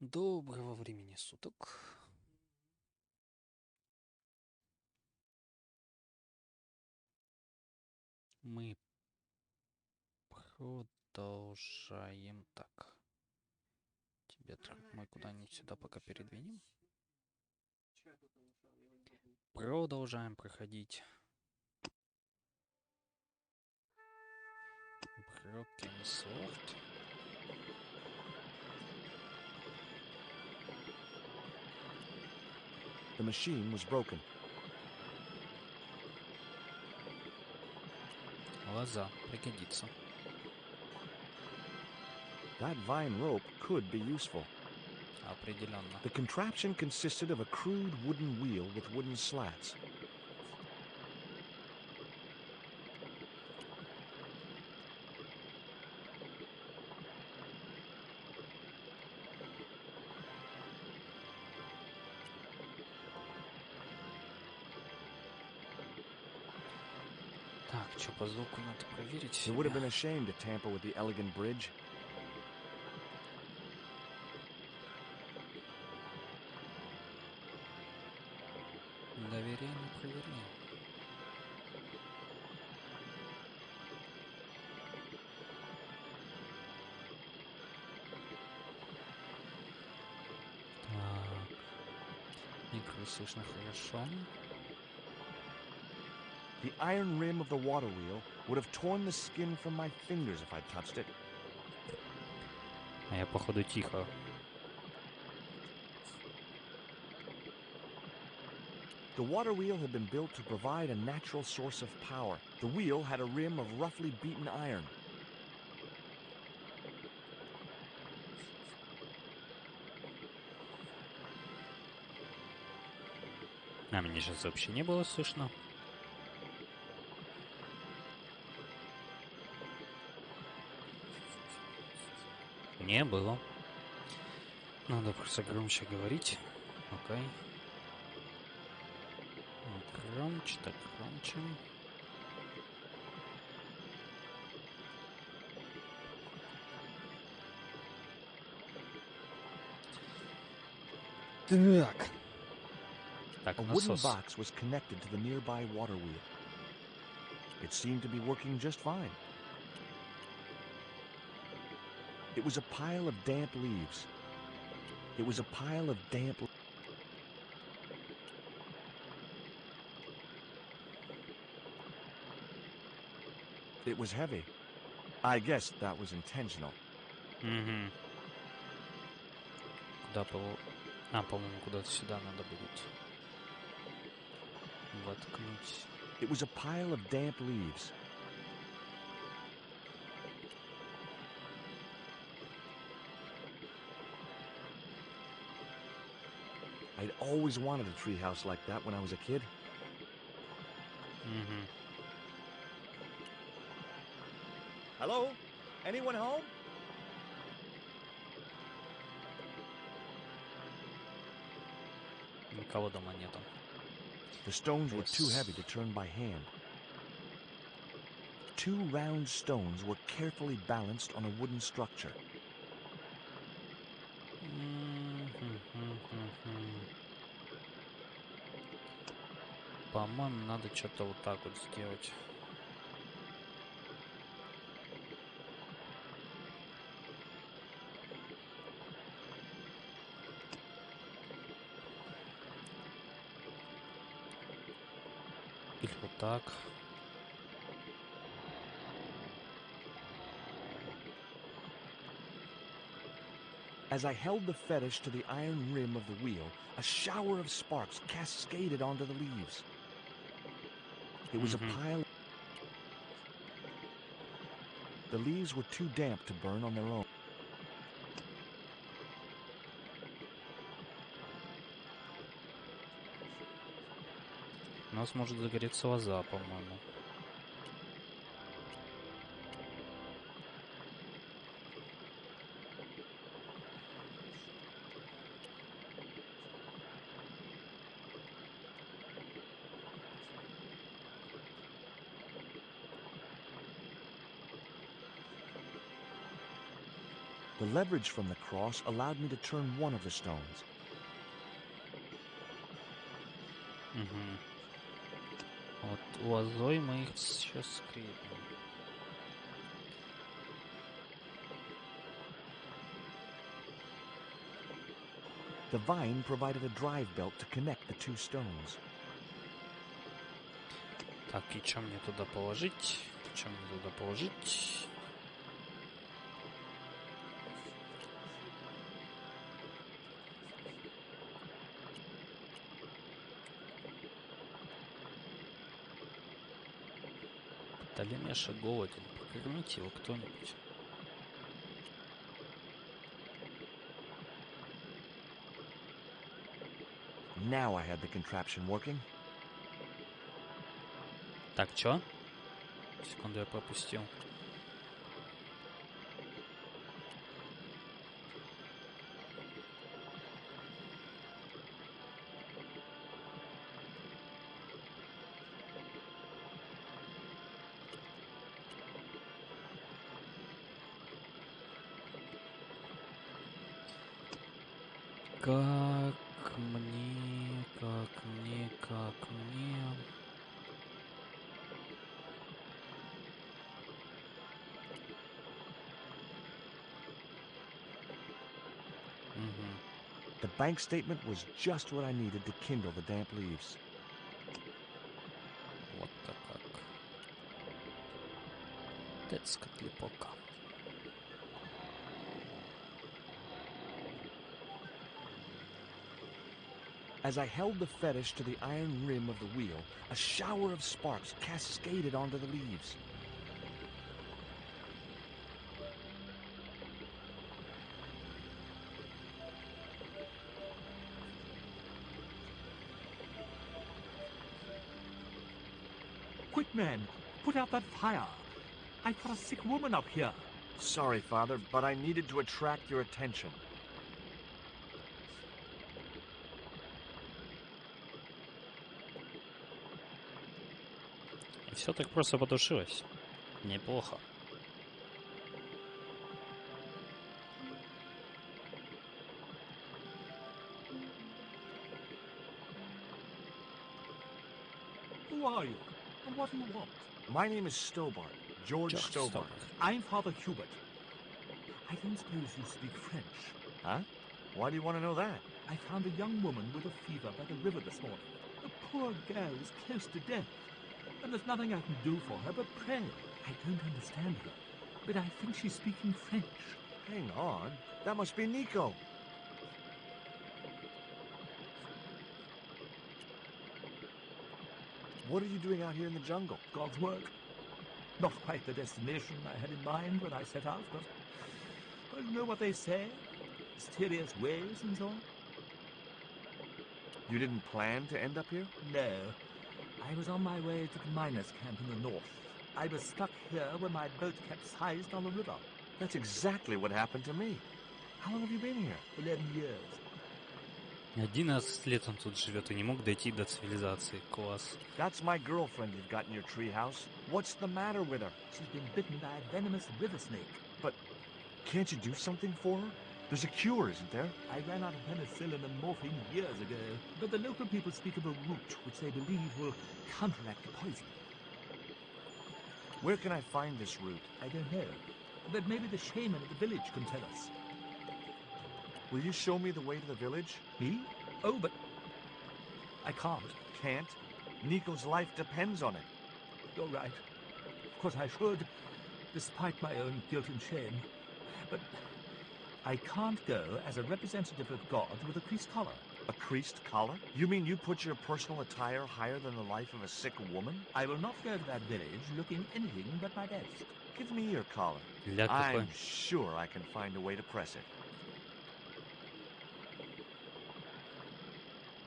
Доброго времени суток. Мы продолжаем. Так. Тебе, друг мой, куда-нибудь сюда пока передвинем. Продолжаем проходить. Broken Sword. The machine was broken. Лоза пригодится. That vine rope could be useful. Определенно. The contraption consisted of a crude wooden wheel with wooden slats. Так, что по звуку надо проверить. It would have been a shame to tamper with the elegant bridge. Доверяй, не проверяй. Так. Игры слышно хорошо. The iron rim of the water wheel would have torn the skin from my fingers if I'd touched it. А я, походу, тихо. The water wheel had been built to provide a natural source of power. The wheel had a rim of roughly beaten iron. А мне сейчас вообще не было слышно. Не было. Надо просто громче говорить. Окей. Громче, так громче. Так. Так, A wooden насос. box was connected to the nearby water wheel. It seemed to be working just fine. It was a pile of damp leaves. It was a pile of damp. It was heavy. I guess that was intentional. Угу. Куда по-моему, куда-то сюда надо будет воткнуть. It was a pile of damp leaves. I'd always wanted a treehouse like that when I was a kid. Угу. Hello? Anyone home? Никого дома нету. The stones were too Yes. heavy to turn by hand. 2 round stones were carefully balanced on a wooden structure. По-моему, надо что-то вот так вот сделать. Или вот так. As I held the fetish to the iron rim of the wheel, a shower of sparks cascaded onto the leaves. It was a pile. The leaves were too damp to burn on their own. У нас может загореться лоза, по-моему. The leverage from the cross allowed me to turn one of the stones. Угу. Вот лозой мы их сейчас скрепим. The vine provided a drive belt to connect the two stones. Так, и что мне туда положить? Что мне туда положить? Талимеша голоден. Покормите его кто-нибудь. Now I had the contraption working. Так, чё? Секунду, я пропустил. Как мне, как мне, как мне... The bank statement was just what I needed to kindle the damp leaves. Вот так как. Детская клепока. As I held the fetish to the iron rim of the wheel, a shower of sparks cascaded onto the leaves. Quick, men! Put out that fire! I've got a sick woman up here! Sorry, Father, but I needed to attract your attention. И все так просто потушилось. Неплохо. Who are you? And what do you want? My name is Sтоббарт, George Sтоббарт. I'm Father Hubert. I don't suppose you speak French. Huh? Why do you want to know that? I found a young woman with a fever by the river this morning. The poor girl is close to death. And there's nothing I can do for her but pray. I don't understand her, but I think she's speaking French. Hang on. That must be Nico. What are you doing out here in the jungle? God's work. Not quite the destination I had in mind when I set out, but well, you know what they say? Mysterious ways and so on. You didn't plan to end up here? No. I was on my way to the miners' camp in the north. I was stuck here when my boat capsized on the river. That's exactly what happened to me. How long have you been here? 11 years. 11 лет он тут живет и не мог дойти до цивилизации. Класс. That's my girlfriend you've got in your treehouse. What's the matter with her? She's been bitten by a venomous river snake. But can't you do something for her? There's a cure, isn't there? I ran out of penicillin and morphine years ago, but the local people speak of a root which they believe will counteract the poison. Where can I find this root? I don't know, but maybe the shaman at the village can tell us. Will you show me the way to the village? Me? Oh, but I can't. Can't? Nico's life depends on it. You're right. Of course I should, despite my own guilt and shame. But I can't go as a representative of God with a creased collar. A creased collar? You mean you put your personal attire higher than the life of a sick woman? I will not go to that village looking anything but my best. Give me your collar. Ля какой. I'm sure I can find a way to press it.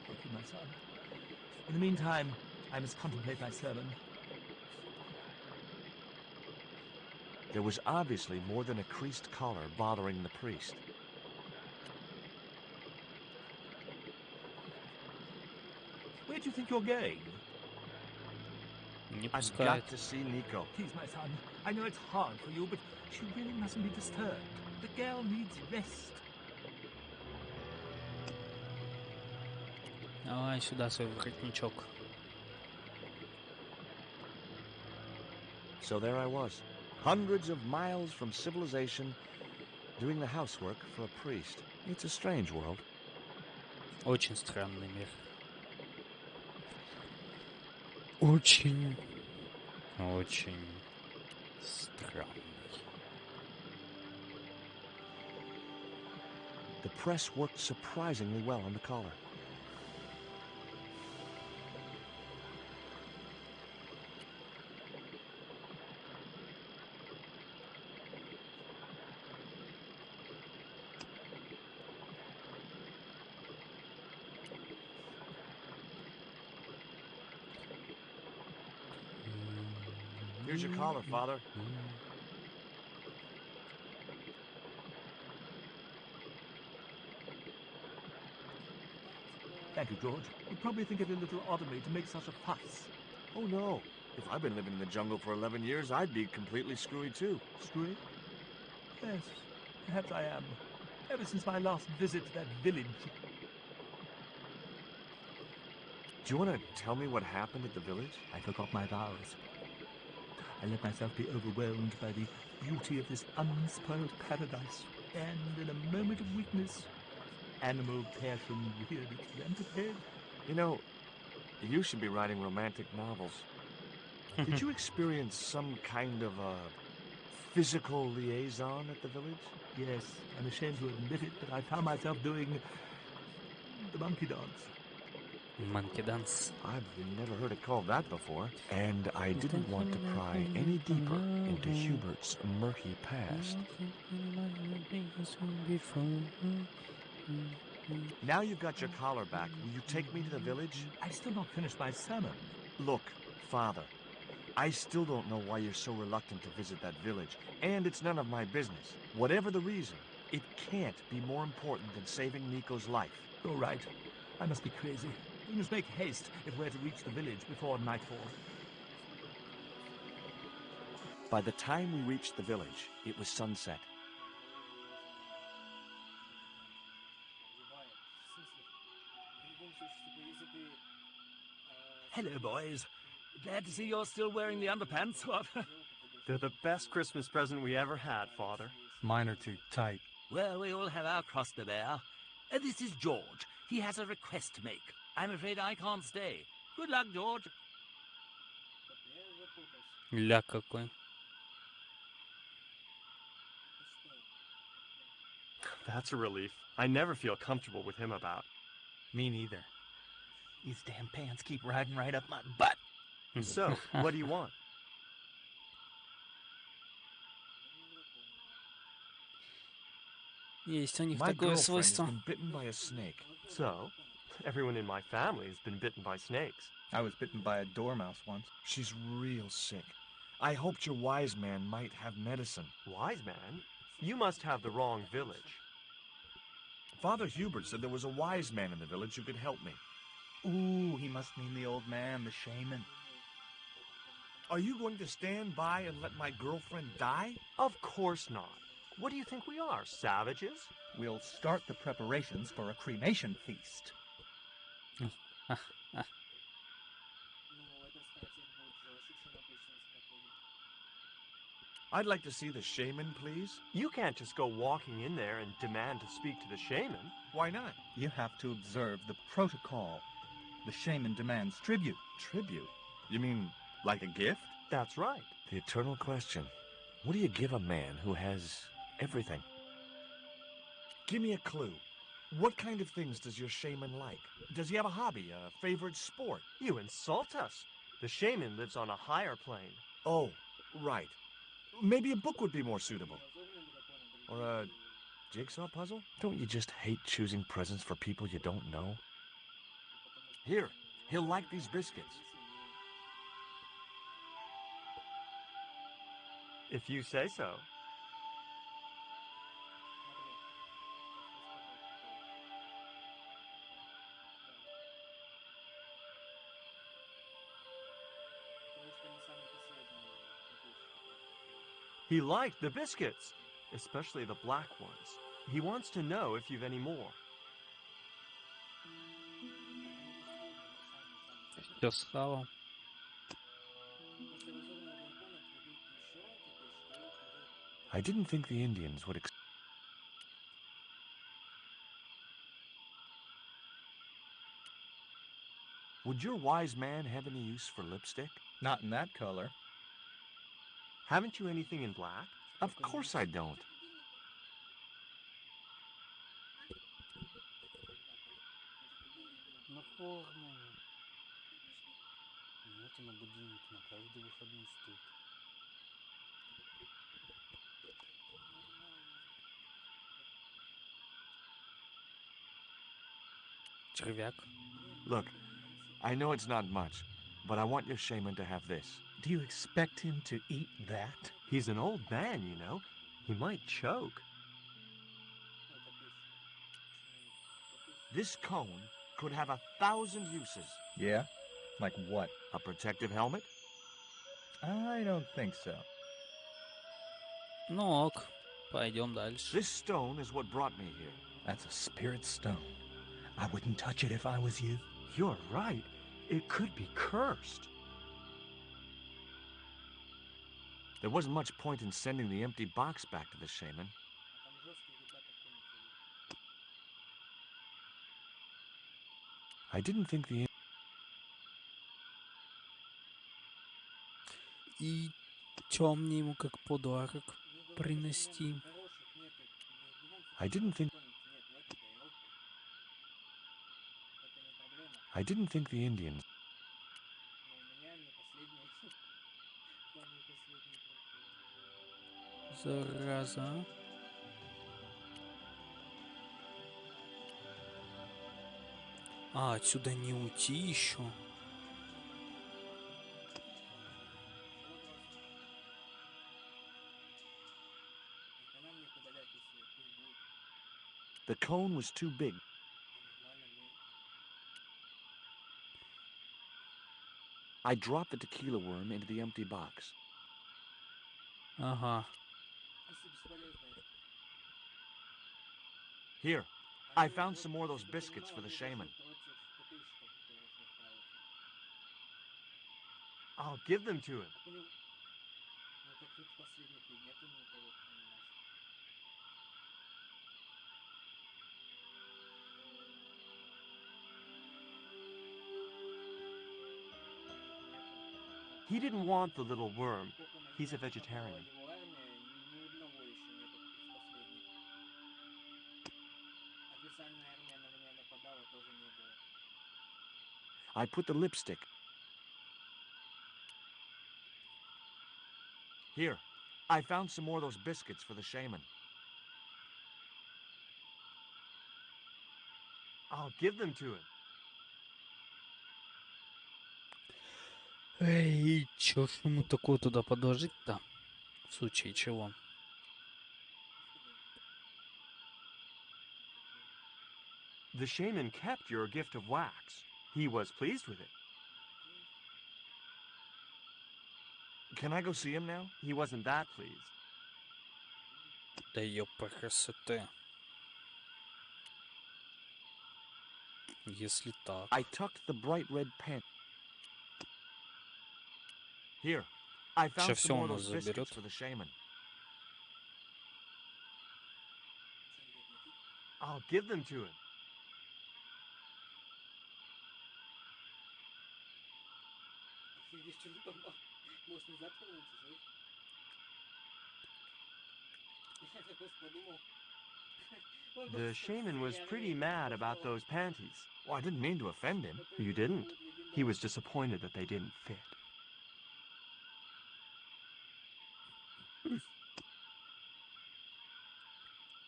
Thank you, my son. In the meantime, I must contemplate my sermon. There was obviously more than a creased collar bothering the priest. Where do you think you're going? Не I've пускает. got to see Nico. Please, my son, I know it's hard for you, but she really mustn't be disturbed. The girl needs rest. Давай сюда свой воротничок. So there I was, hundreds of miles from civilization, doing the housework for a priest. It's a strange world. Очень странный мир. Очень странный. The press worked surprisingly well on the collar. Here's your collar, Father. Thank you, George. You'd probably think it a little odd of me to make such a fuss. Oh, no. If I've been living in the jungle for 11 years, I'd be completely screwy, too. Screwy? Yes, perhaps I am. Ever since my last visit to that village. Do you want to tell me what happened at the village? I forgot my vows. I let myself be overwhelmed by the beauty of this unspoiled paradise, and in a moment of weakness, animal passion reared its rampant. You know, you should be writing romantic novels. Did you experience some kind of a physical liaison at the village? Yes, I'm ashamed to admit it, but I found myself doing the monkey dance. Monkey dance. I've never heard it called that before. And I didn't want to pry any deeper into Hubert's murky past. Now you've got your collar back, will you take me to the village? I've still not finished my sermon. Look, Father, I still don't know why you're so reluctant to visit that village, and it's none of my business. Whatever the reason, it can't be more important than saving Nico's life. You're right. I must be crazy. We must make haste if we're to reach the village before nightfall. By the time we reached the village, it was sunset. Hello, boys. Glad to see you're still wearing the underpants. What? They're the best Christmas present we ever had, Father. Mine are too tight. Well, we all have our cross to bear. This is George. He has a request to make. I'm afraid I can't stay. Good luck, George. Ля какой. That's a relief. I never feel comfortable with him about. Me neither. These damn pants keep riding right up my butt. So, what do you want? Есть у них My такое girlfriend has свойство. been bitten by a snake. So, everyone in my family has been bitten by snakes. I was bitten by a dormouse once. She's real sick. I hoped your wise man might have medicine. Wise man? You must have the wrong village. Father Hubert said there was a wise man in the village who could help me. Ooh, he must mean the old man, the shaman. Are you going to stand by and let my girlfriend die? Of course not. What do you think we are, savages? We'll start the preparations for a cremation feast. I'd like to see the shaman, please. You can't just go walking in there and demand to speak to the shaman. Why not? You have to observe the protocol. The shaman demands tribute. Tribute? You mean like a gift? That's right. The eternal question. What do you give a man who has everything? Give me a clue. What kind of things does your shaman like? Does he have a hobby, a favorite sport? You insult us. The shaman lives on a higher plane. Oh, right. Maybe a book would be more suitable. Or a jigsaw puzzle? Don't you just hate choosing presents for people you don't know? Here, he'll like these biscuits. If you say so. He liked the biscuits. especially the black ones. He wants to know if you've any more. Все схавал. I didn't think the Indians would Would your wise man have any use for lipstick? Not in that color. Haven't you anything in black? Of course I don't. На форму. Нет, на будильник на каждый выходной стоит. Червяк. Look, I know it's not much, but I want your shaman to have this. Do you expect him to eat that? He's an old man, you know. He might choke. This cone could have 1,000 uses. Yeah? Like what? A protective helmet? I don't think so. Ну ок, пойдем дальше. This stone is what brought me here. That's a spirit stone. I wouldn't touch it if I was you. You're right. It could be cursed. There wasn't much point in sending the empty box back to the shaman. I didn't think the... И темный ему как подарок принести. I didn't think the Indians... Зараза. А, отсюда не уйти еще. The cone was too big. I dropped the tequila worm into the empty box. Ага. Here, I found some more of those biscuits for the shaman. I'll give them to him. He didn't want the little worm. He's a vegetarian. I put the lipstick. Here, I found some more of those biscuits for the shaman. I'll give them to him. Эй, чё ж ему такое туда подложить-то? В случае чего? The shaman kept your gift of wax. He was pleased with it. Can I go see him now? He wasn't that pleased. Да ёпа красоты. Если так. I tucked the bright red pen. Here, I found Сейчас some всё more у of нас those biscuits заберет. for the shaman. I'll give them to him. The shaman was pretty mad about those panties. Well, I didn't mean to offend him. You didn't. He was disappointed that they didn't fit.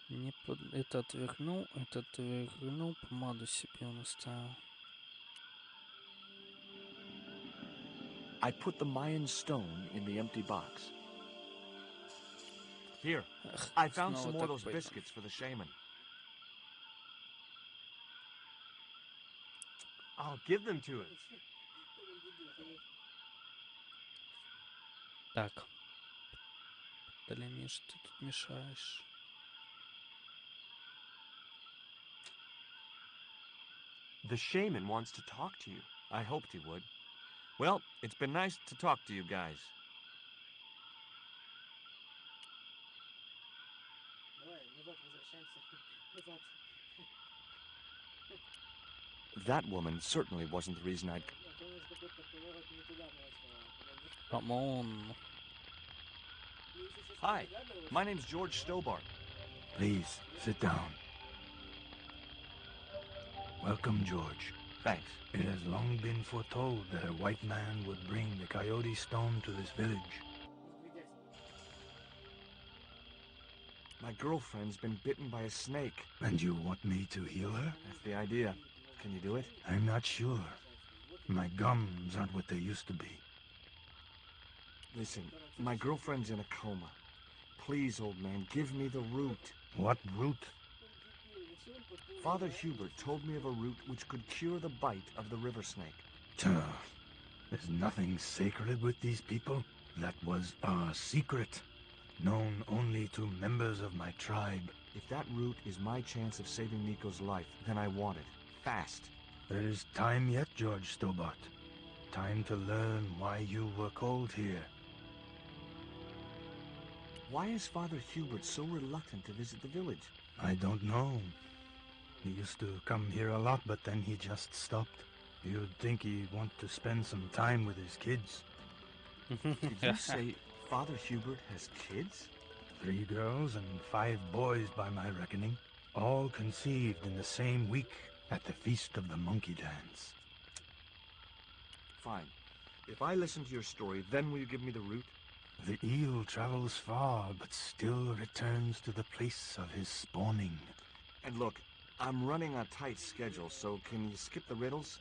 Не под... Это отвернул, помаду себе он оставил. I put the Mayan stone in the empty box. Here, I found some more of those biscuits for the shaman. I'll give them to him. Так. Далее, Миш, ты тут мешаешь. The shaman wants to talk to you. I hoped he would. Well, it's been nice to talk to you guys. That woman certainly wasn't the reason I'd... Come on. Hi, my name's George Sтоббарт. Please, sit down. Welcome, George. Thanks. It has long been foretold that a white man would bring the Coyote Stone to this village. My girlfriend's been bitten by a snake. And you want me to heal her? That's the idea. Can you do it? I'm not sure. My gums aren't what they used to be. Listen, my girlfriend's in a coma. Please, old man, give me the root. What root? Father Hubert told me of a root which could cure the bite of the river snake. There's nothing sacred with these people. That was our secret, known only to members of my tribe. If that root is my chance of saving Nico's life, then I want it. Fast. There is time yet, George Sтоббарт. Time to learn why you were called here. Why is Father Hubert so reluctant to visit the village? I don't know. He used to come here a lot, but then he just stopped. You'd think he'd want to spend some time with his kids. Did you say Father Hubert has kids? 3 girls and 5 boys by my reckoning, all conceived in the same week at the Feast of the Monkey Dance. Fine. If I listen to your story, then will you give me the root? The eel travels far, but still returns to the place of his spawning. And look, I'm running a tight schedule, so can you skip the riddles?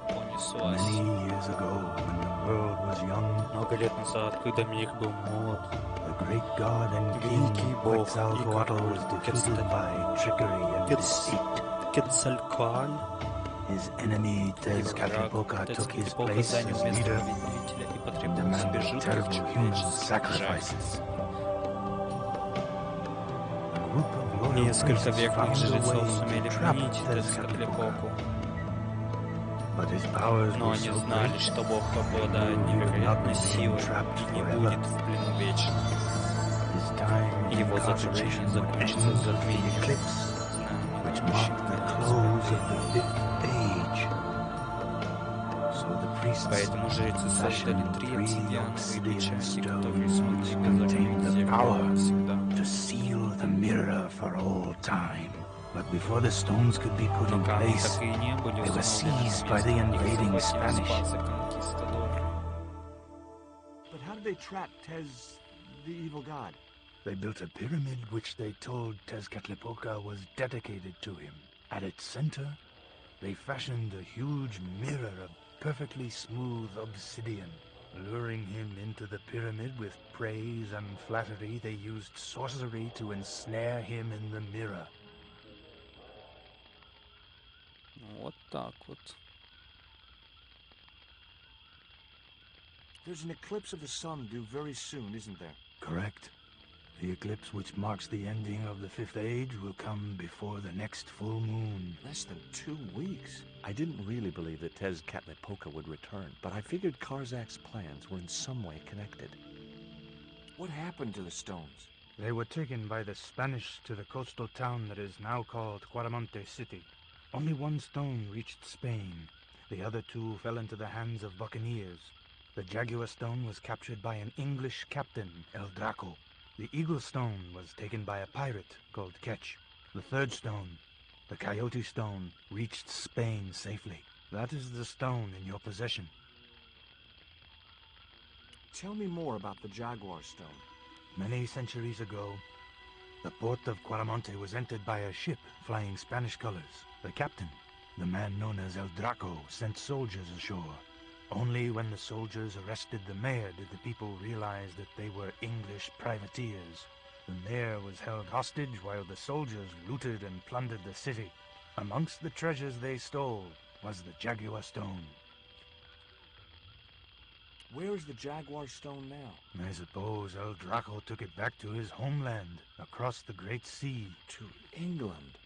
Понеслась. Many years ago, when the world was young, Много лет назад, когда мир был молод, the great god and king великий бог Quetzalcoatl was defeated by trickery and deceit. Кецалькоатль, His enemy Tezcatlipoca took his place занял as место leader повелителя и and потребовал себе demanded жутких terrible human человеческих sacrifices. жертв. A group of loyal Несколько priests верхних found a жрецов way сумели to trap пленить Tezcatlipoca, Тецкатлипоку, but his powers но were они so знали, great что Бог обладает невероятной силой и не будет в плену вечно. his time in Его заключение incarceration would закончится end with the затмением, eclipse, знаменем which идущим marked the конец close of the времени. fifth age. So the priests Поэтому жрецы создали fashioned 3 three обсидиановые obsidian печати, которые stones смогли which закрыть contained the зеркало power навсегда. to seal the mirror for all time. But before the stones could be put Но in камни place, так и не были they were установлены seized на by the место. Их invading захватили Spanish. испанцы конкистадоры. But how did they trap Tez, the evil god? They built a pyramid which they told Tezcatlipoca was dedicated to him. At its center, they fashioned a huge mirror of perfectly smooth obsidian. Luring him into the pyramid with praise and flattery, they used sorcery to ensnare him in the mirror. Вот так вот. There's an eclipse of the sun due very soon, isn't there? Correct. The eclipse which marks the ending of the fifth age will come before the next full moon. Less than 2 weeks. I didn't really believe that Tezcatlipoca would return, but I figured Karzak's plans were in some way connected. What happened to the stones? They were taken by the Spanish to the coastal town that is now called Quaramonte City. Only 1 stone reached Spain. The other 2 fell into the hands of buccaneers. The Jaguar stone was captured by an English captain, El Draco. The Eagle stone was taken by a pirate called Ketch. The 3rd stone, the Coyote stone, reached Spain safely. That is the stone in your possession. Tell me more about the Jaguar stone. Many centuries ago, the port of Quaramonte was entered by a ship flying Spanish colors. The captain, the man known as El Draco, sent soldiers ashore. Only when the soldiers arrested the mayor did the people realize that they were English privateers. The mayor was held hostage while the soldiers looted and plundered the city. Amongst the treasures they stole was the Jaguar stone. Where is the Jaguar Stone now? I suppose El Draco took it back to his homeland, across the Great Sea. To England.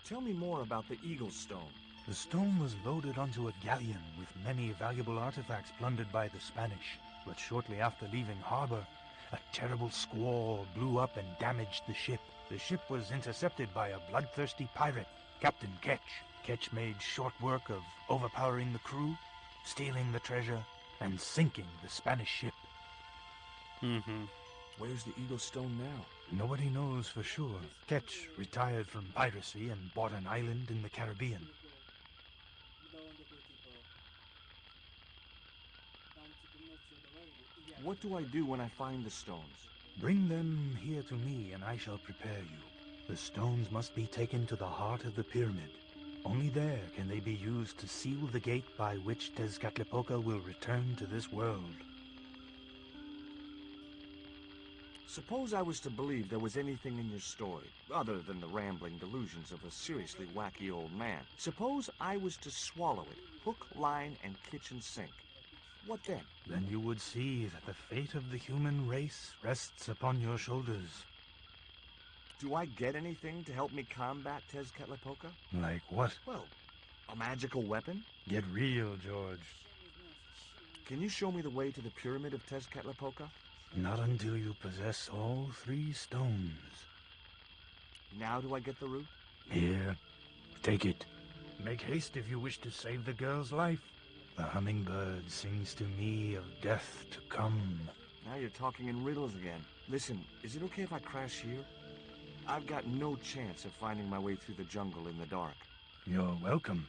Tell me more about the Eagle Stone. The stone was loaded onto a galleon with many valuable artifacts plundered by the Spanish. But shortly after leaving harbor, a terrible squall blew up and damaged the ship. The ship was intercepted by a bloodthirsty pirate, Captain Ketch. Ketch made short work of overpowering the crew, stealing the treasure, and sinking the Spanish ship. Where's the Eagle Stone now? Nobody knows for sure. Ketch retired from piracy and bought an island in the Caribbean. What do I do when I find the stones? Bring them here to me, and I shall prepare you. The stones must be taken to the heart of the pyramid. Only there can they be used to seal the gate by which Tezcatlipoca will return to this world. Suppose I was to believe there was anything in your story, other than the rambling delusions of a seriously wacky old man. Suppose I was to swallow it, hook, line, and kitchen sink. What then? Then you would see that the fate of the human race rests upon your shoulders. Do I get anything to help me combat Tezcatlipoca? Like what? Well, a magical weapon? Get real, George. Can you show me the way to the pyramid of Tezcatlipoca? Not until you possess all 3 stones. Now do I get the root? Here, take it. Make haste if you wish to save the girl's life. The hummingbird sings to me of death to come. Now you're talking in riddles again. Listen, is it okay if I crash here? I've got no chance of finding my way through the jungle in the dark. You're welcome,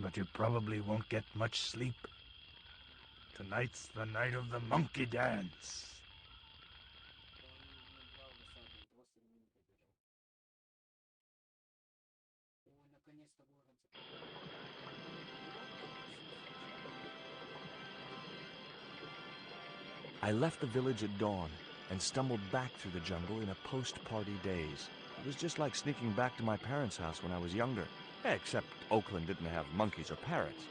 but you probably won't get much sleep. Tonight's the night of the monkey dance. I left the village at dawn and stumbled back through the jungle in a post-party daze. It was just like sneaking back to my parents' house when I was younger. Except Oakland didn't have monkeys or parrots.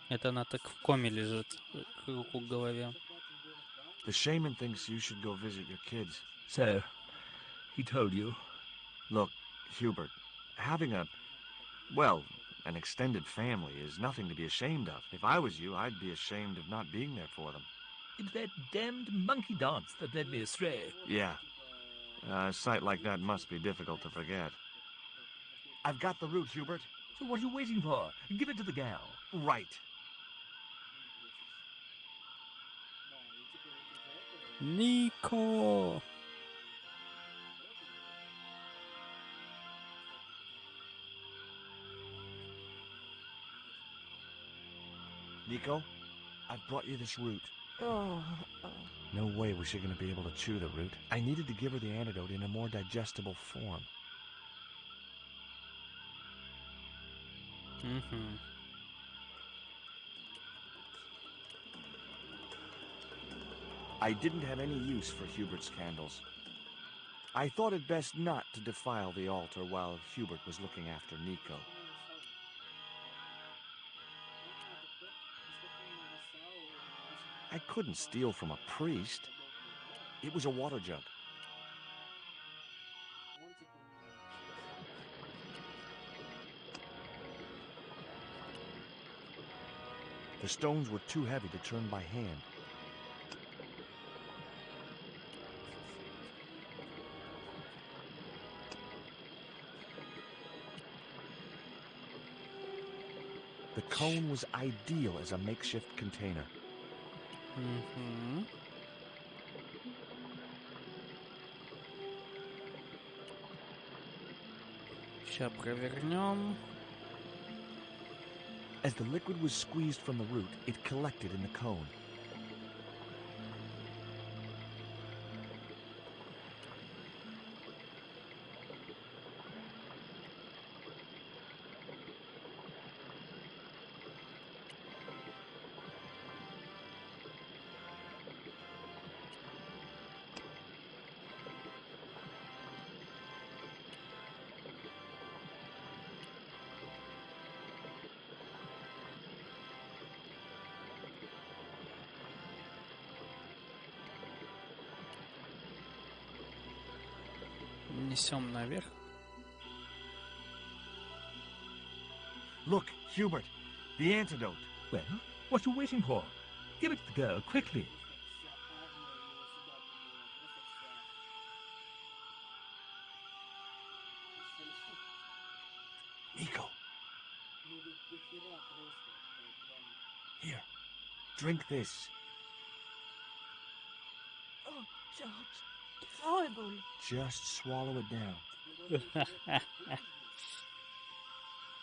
Это она так в коме лежит, руку к голове. The shaman thinks you should go visit your kids. So, he told you? Look, Hubert, having an extended family is nothing to be ashamed of. If I was you, I'd be ashamed of not being there for them. It's that damned monkey dance that led me astray. Yeah. A sight like that must be difficult to forget. I've got the root, Hubert. So what are you waiting for? Give it to the gal. Right. Нико! Nico, I've brought you this root. No way was she going to be able to chew the root. I needed to give her the antidote in a more digestible form. I didn't have any use for Hubert's candles. I thought it best not to defile the altar while Hubert was looking after Nico. I couldn't steal from a priest. It was a water jug. The stones were too heavy to turn by hand. The cone was ideal as a makeshift container. Сейчас провернем. As the liquid was squeezed from the root, it collected in the cone. несем наверх. Look, Hubert, the antidote. Well, what are you waiting for? Give it to the girl, quickly. Nico. Here, drink this. Oh, George, it's horrible. Just swallow it down. Да.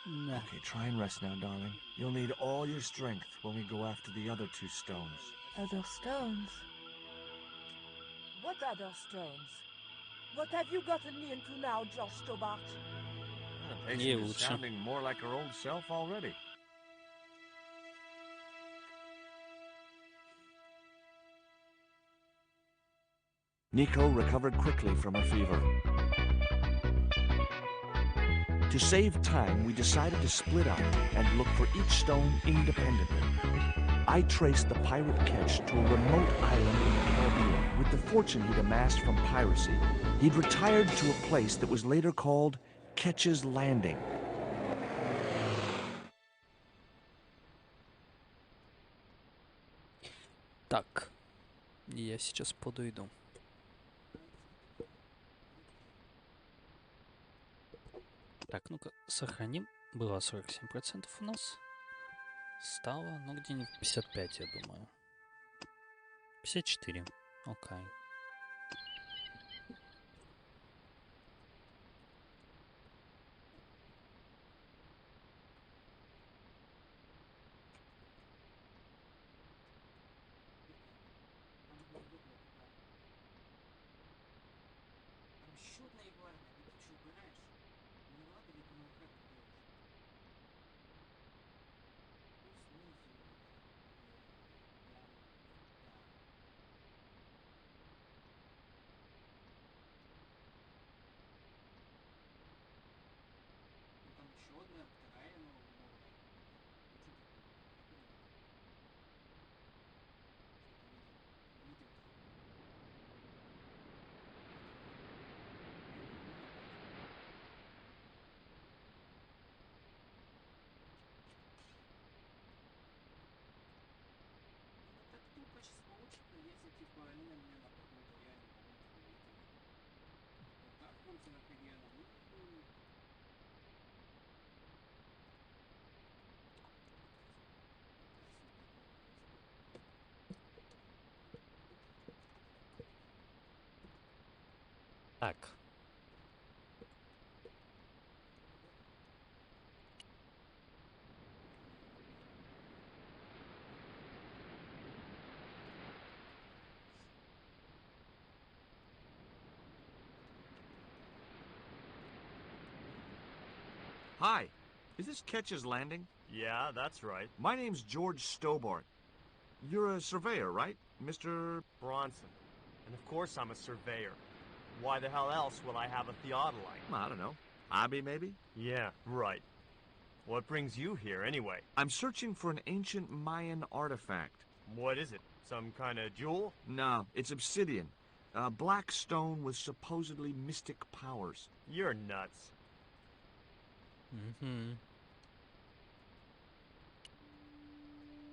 Okay, try and rest now, darling. You'll need all your strength when we go after the other two stones. Other stones? What other stones? What have you gotten me into now, George Sтоббарт? The patient is sounding more like her old self already. Nico recovered quickly from her fever. To save time, we decided to split up and look for each stone independently. I traced the pirate Ketch to a remote island in the Caribbean. With the fortune he'd amassed from piracy, he'd retired to a place that was later called Ketch's Landing. Так, я сейчас подойду. Так, ну-ка, сохраним. Было 47% у нас. Стало, ну, где-нибудь 55, я думаю. 54. Окей. Так. Hi, is this Ketch's Landing? Yeah, that's right. My name's George Sтоббарт. You're a surveyor, right, Mr. Bronson. And of course I'm a surveyor. Why the hell else will I have a theodolite? I don't know. Hobby, maybe? Yeah, right. What brings you here, anyway? I'm searching for an ancient Mayan artifact. What is it? Some kind of jewel? No, it's obsidian. A black stone with supposedly mystic powers. You're nuts. Mm-hmm.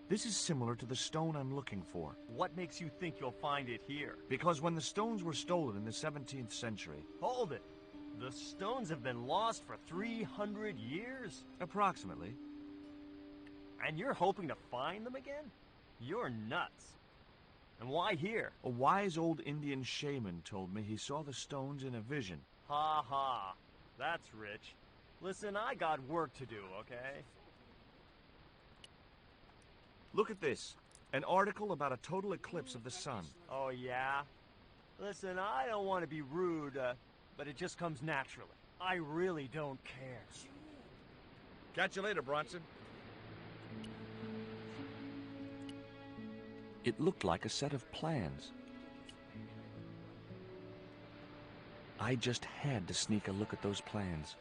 This is similar to the stone I'm looking for. What makes you think you'll find it here? Because when the stones were stolen in the 17th century... Hold it! The stones have been lost for 300 years? Approximately. And you're hoping to find them again? You're nuts. And why here? A wise old Indian shaman told me he saw the stones in a vision. Ha ha. That's rich. Listen, I got work to do, okay? Look at this. An article about a total eclipse of the sun. Oh, yeah? Listen, I don't want to be rude, but it just comes naturally. I really don't care. Catch you later, Bronson. It looked like a set of plans. I just had to sneak a look at those plans.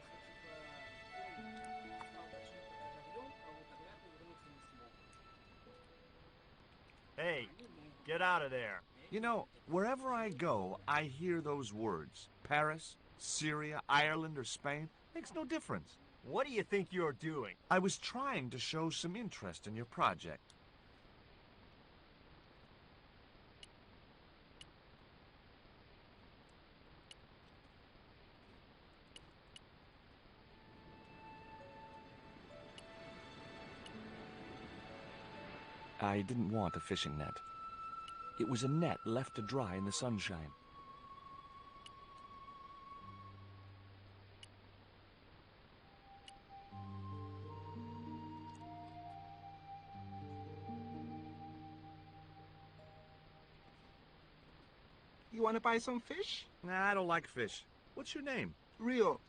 Hey, get out of there. You know, wherever I go, I hear those words. Paris, Syria, Ireland, or Spain. Makes no difference. What do you think you're doing? I was trying to show some interest in your project. I didn't want a fishing net. It was a net left to dry in the sunshine. You want to buy some fish? Nah, I don't like fish. What's your name? Rio.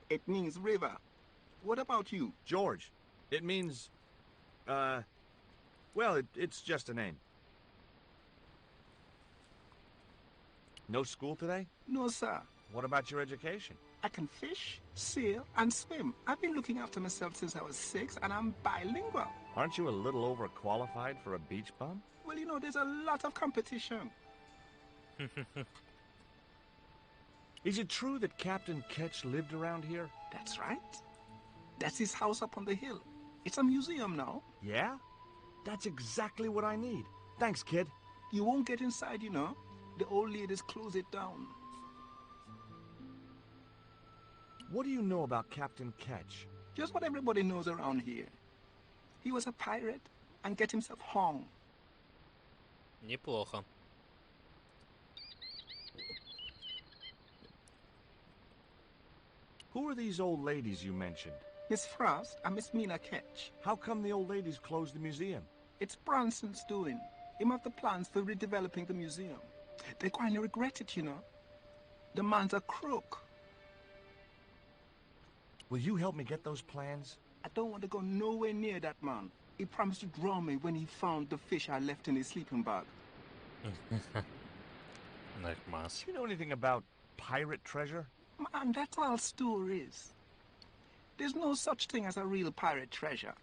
It means river. What about you? George. It means, well, it's just a name. No school today? No, sir. What about your education? I can fish, sail, and swim. I've been looking after myself since I was 6, and I'm bilingual. Aren't you a little overqualified for a beach bum? Well, you know, there's a lot of competition. Is it true that Captain Ketch lived around here? That's right. That's his house up on the hill. It's a museum now. Yeah? That's exactly what I need. Thanks, kid. You won't get inside, you know. The old ladies close it down. What do you know about Captain Ketch? Just what everybody knows around here. He was a pirate and get himself hung. Неплохо. Who are these old ladies you mentioned? Miss Frost and Miss Mina Ketch. How come the old ladies closed the museum? It's Bronson's doing. Him have the plans for redeveloping the museum. They kind of regret it, you know. The man's a crook. Will you help me get those plans? I don't want to go nowhere near that man. He promised to draw me when he found the fish I left in his sleeping bag. Нормас. Do you know anything about pirate treasure? Man, that's all stories. There's no such thing as a real pirate treasure.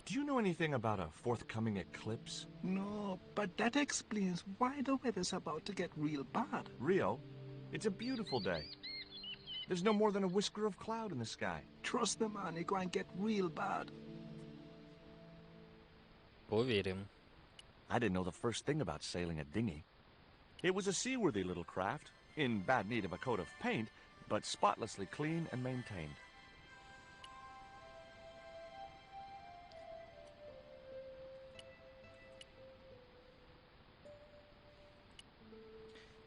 Do you know anything about a forthcoming eclipse? No, but that explains why the weather's about to get real bad. Rio, it's a beautiful day. There's no more than a whisker of cloud in the sky. Trust the man, it's going to get real bad. Поверим. I didn't know the first thing about sailing a dinghy. It was a seaworthy little craft, in bad need of a coat of paint, but spotlessly clean and maintained.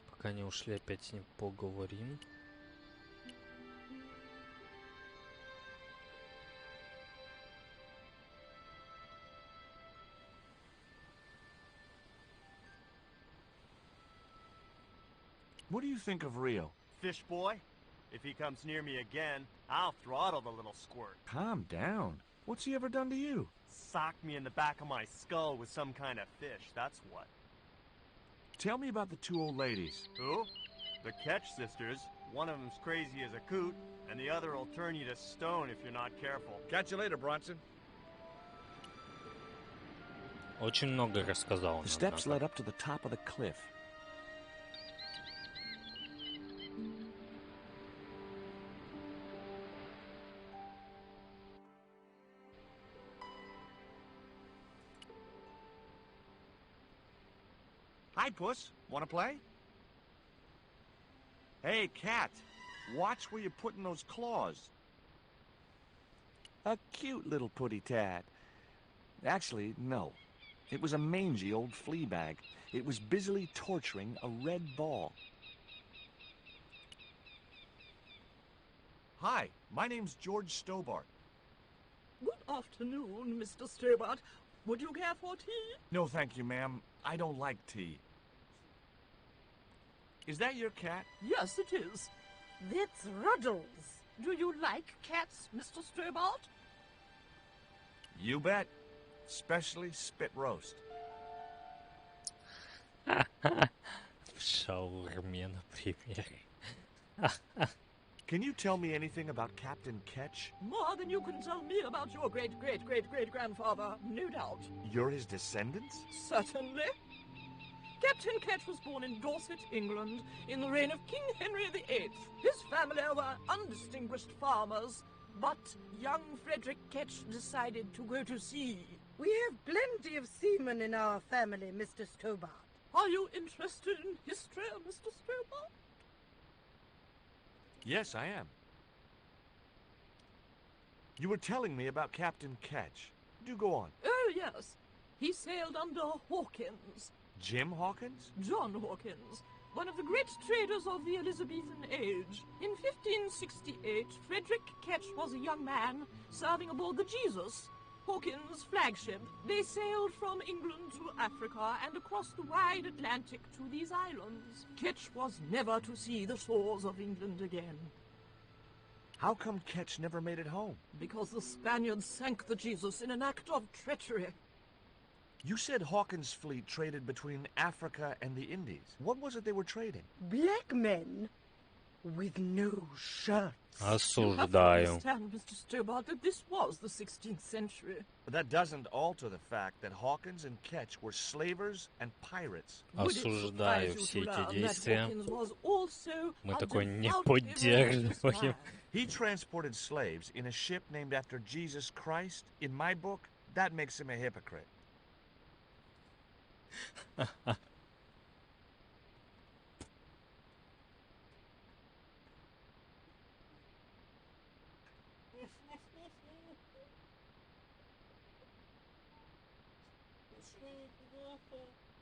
Пока не ушли, опять с ним поговорим. What do you think of Rio? Fish boy? If he comes near me again, I'll throttle the little squirt. Calm down. What's he ever done to you? Socked me in the back of my skull with some kind of fish, that's what. Tell me about the two old ladies. Who? The Ketch sisters. One of them's crazy as a coot, and the other will turn you to stone if you're not careful. Catch you later, Bronson. Очень много рассказал. The steps led up to the top of the cliff. Hi, Puss. Want to play? Hey, cat. Watch where you're putting those claws. A cute little putty-tat. Actually, no. It was a mangy old flea bag. It was busily torturing a red ball. Hi, my name's George Sтоббарт. Good afternoon, Mr. Sтоббарт. Would you care for tea? No, thank you, ma'am. I don't like tea. Is that your cat? Yes, it is. That's Ruddles. Do you like cats, Mr. Sтоббарт? You bet. Especially spit roast. В шаурме, например. Can you tell me anything about Captain Ketch? More than you can tell me about your great-great-great-great-grandfather, no doubt. You're his descendants? Certainly. Captain Ketch was born in Dorset, England, in the reign of King Henry VIII. His family were undistinguished farmers, but young Frederick Ketch decided to go to sea. We have plenty of seamen in our family, Mr. Sтоббарт. Are you interested in history, Mr. Sтоббарт? Yes, I am. You were telling me about Captain Ketch. Do go on. Oh, yes. He sailed under Hawkins. Jim Hawkins? John Hawkins, one of the great traders of the Elizabethan age. In 1568, Frederick Ketch was a young man serving aboard the Jesus, Hawkins' flagship. They sailed from England to Africa and across the wide Atlantic to these islands. Ketch was never to see the shores of England again. How come Ketch never made it home? Because the Spaniards sank the Jesus in an act of treachery. You said Hawkins' fleet traded between Africa and the Indies. What was it they were trading? Black men with no shirts. You have to Осуждаю. understand, Mr. Sтоббарт, that this was the 16th century. But that doesn't alter the fact that Hawkins and Ketch were slavers and pirates. Would it Осуждаю surprise you все to эти learn that действия. Hawkins was also Мы a такое не devoutly religious поддерживаем. man? He transported slaves in a ship named after Jesus Christ. In my book, that makes him a hypocrite.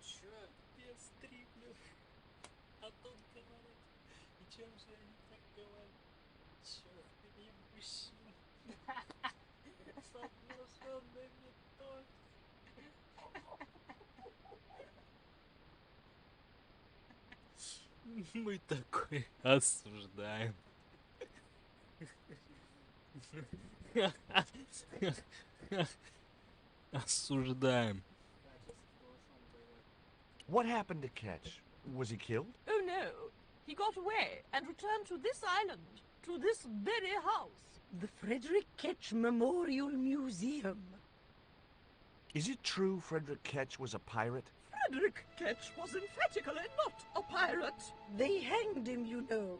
Чё, без стриплю? А тут говорят, и чем же они так говорят? Чёрт, не мужчин. Соглашенный метод. Мы такой осуждаем. Осуждаем. What happened to Ketch? Was he killed? Oh no, he got away and returned to this island, to this very house. The Frederick Ketch Memorial Museum. Is it true Frederick Ketch was a pirate? Frederick Ketch was emphatically not a pirate. They hanged him, you know.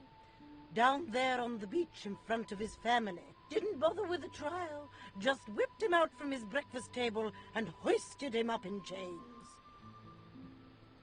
Down there on the beach in front of his family. Didn't bother with a trial. Just whipped him out from his breakfast table and hoisted him up in chains.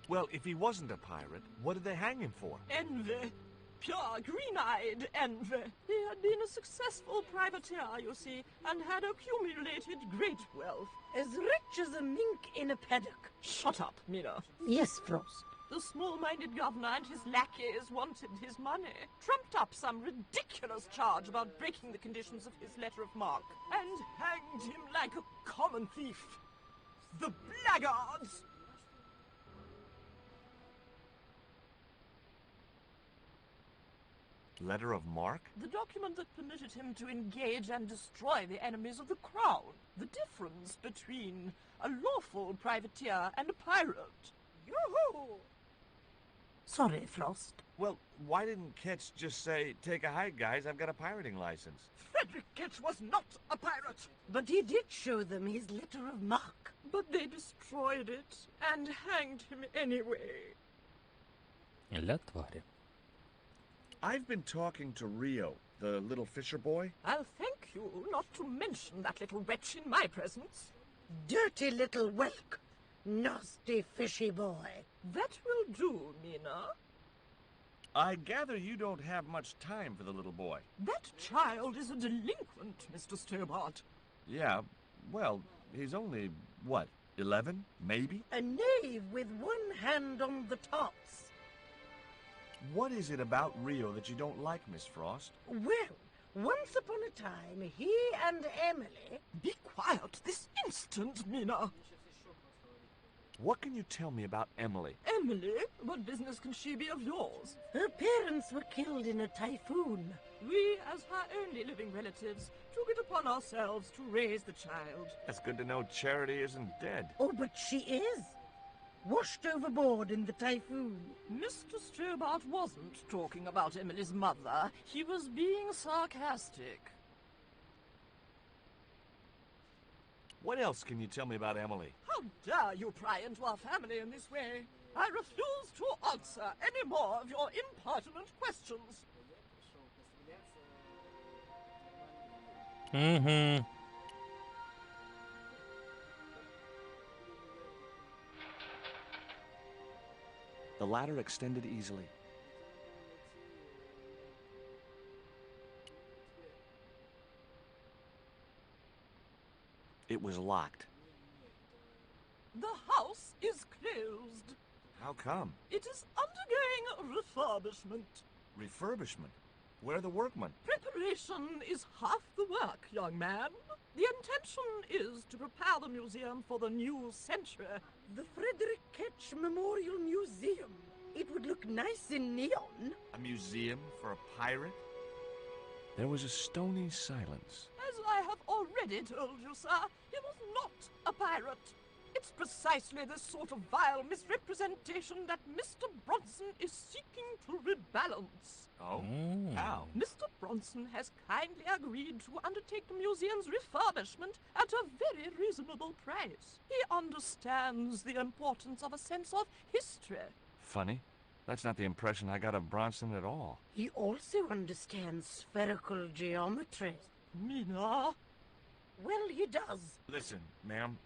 Well, if he wasn't a pirate, what did they hang him for? Envy. Pure green-eyed envy. He had been a successful privateer, you see, and had accumulated great wealth. As rich as a mink in a paddock. Shut up, Mina. Yes, Frost. The small-minded governor and his lackeys wanted his money, trumped up some ridiculous charge about breaking the conditions of his letter of marque, and hanged him like a common thief. The blackguards! Letter of marque? The document that permitted him to engage and destroy the enemies of the crown. The difference between a lawful privateer and a pirate. Yoo-hoo! Sorry, Frost. Well, why didn't Ketch just say, take a hike, guys, I've got a pirating license? Frederick Ketch was not a pirate! But he did show them his letter of marque. But they destroyed it and hanged him anyway. Ля твари. I've been talking to Rio, the little fisher boy. I'll thank you not to mention that little wretch in my presence. Dirty little whelk. Nasty fishy boy. That will do, Mina. I gather you don't have much time for the little boy. That child is a delinquent, Mr. Sтоббарт. Yeah, well, he's only, what, 11, maybe? A knave with one hand on the tops. What is it about Rio that you don't like, Miss Frost? Well, once upon a time, he and Emily... Be quiet this instant, Mina. What can you tell me about Emily? Emily? What business can she be of yours? Her parents were killed in a typhoon. We, as her only living relatives, took it upon ourselves to raise the child. It's good to know Charity isn't dead. Oh, but she is. Washed overboard in the typhoon. Mr. Sтоббарт wasn't talking about Emily's mother. He was being sarcastic. What else can you tell me about Emily? How dare you pry into our family in this way? I refuse to answer any more of your impertinent questions. Я пришел постреляться в нормальном мире. The ladder extended easily. It was locked. The house is closed. How come? It is undergoing refurbishment. Refurbishment? Where are the workmen? Preparation is half the work, young man. The intention is to prepare the museum for the new century. The Frederick Ketch Memorial Museum. It would look nice in neon. A museum for a pirate? There was a stony silence. As I have already told you, sir, he was not a pirate. It's precisely this sort of vile misrepresentation that Mr. Bronson is seeking to rebalance. Oh? How? Mr. Bronson has kindly agreed to undertake the museum's refurbishment at a very reasonable price. He understands the importance of a sense of history. Funny. That's not the impression I got of Bronson at all. He also understands spherical geometry. Mina? Well, he does. Listen, ma'am.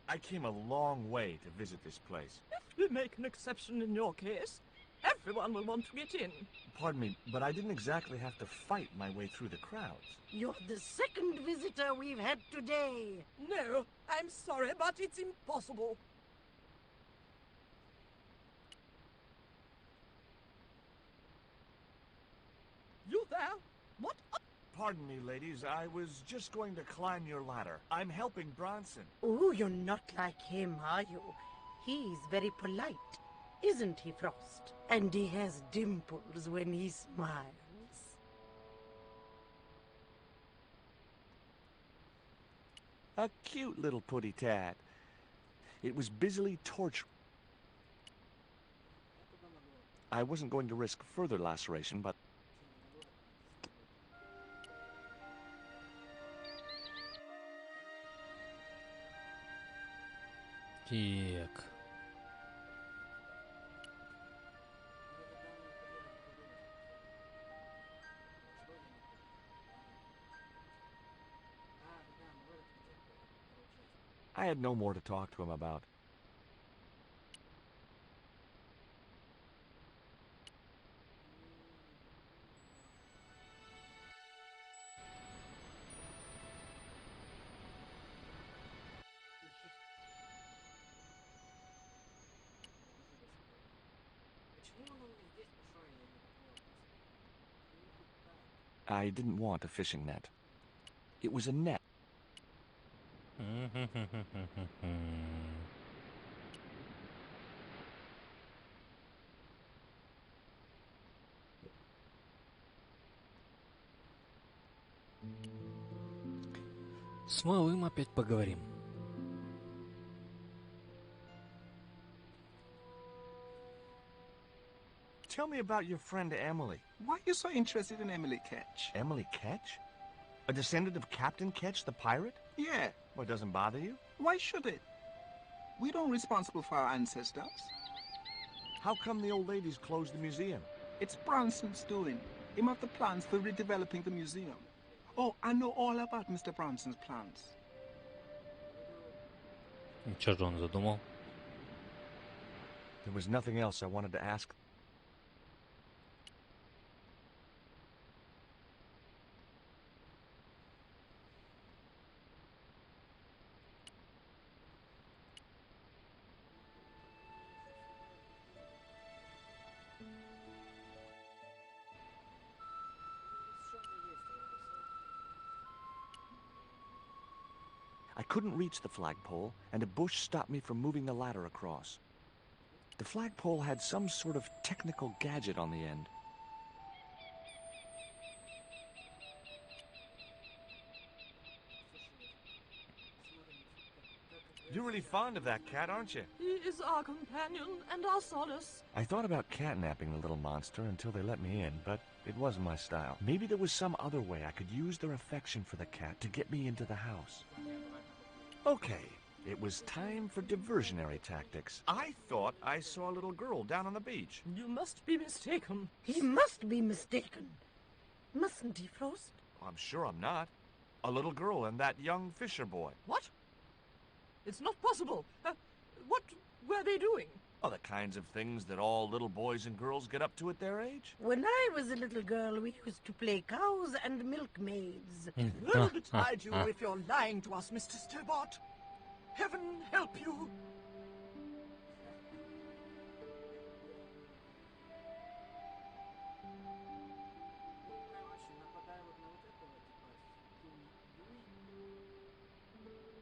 I came a long way to visit this place. If we make an exception in your case, everyone will want to get in. Pardon me, but I didn't exactly have to fight my way through the crowds. You're the second visitor we've had today. No, I'm sorry, but it's impossible. You there? What? Pardon me, ladies. I was just going to climb your ladder. I'm helping Bronson. Oh, you're not like him, are you? He's very polite, isn't he, Frost? And he has dimples when he smiles. A cute little putty tat. It was busily torturing. I wasn't going to risk further laceration, but... Так. I had no more to talk to him about. I didn't want a fishing net. It was a net. С малым опять поговорим. Tell me about your friend Emily. Why are you so interested in Emily Ketch? Emily Ketch? A descendant of Captain Ketch, the pirate? Yeah. What, doesn't bother you? Why should it? We don't responsible for our ancestors. How come the old ladies closed the museum? It's Bronson's doing. Him have the plans for redeveloping the museum. Oh, I know all about Mr. Bronson's plans. Что же он задумал? There was nothing else I wanted to ask. I couldn't reach the flagpole, and a bush stopped me from moving the ladder across. The flagpole had some sort of technical gadget on the end. You're really fond of that cat, aren't you? He is our companion and our solace. I thought about catnapping the little monster until they let me in, but it wasn't my style. Maybe there was some other way I could use their affection for the cat to get me into the house. Okay, It was time for diversionary tactics. I thought I saw a little girl down on the beach. You must be mistaken. He must be mistaken. Mustn't he, Frost? I'm sure I'm not. A little girl and that young fisher boy. What? It's not possible. What were they doing? Oh, the kinds of things that all little boys and girls get up to at their age. When I was a little girl, we used to play cows and milkmaids. Woe betide you if you're lying to us, Mr. Sтоббарт. Heaven help you. Короче, нападаю вот на вот этого типа Юй.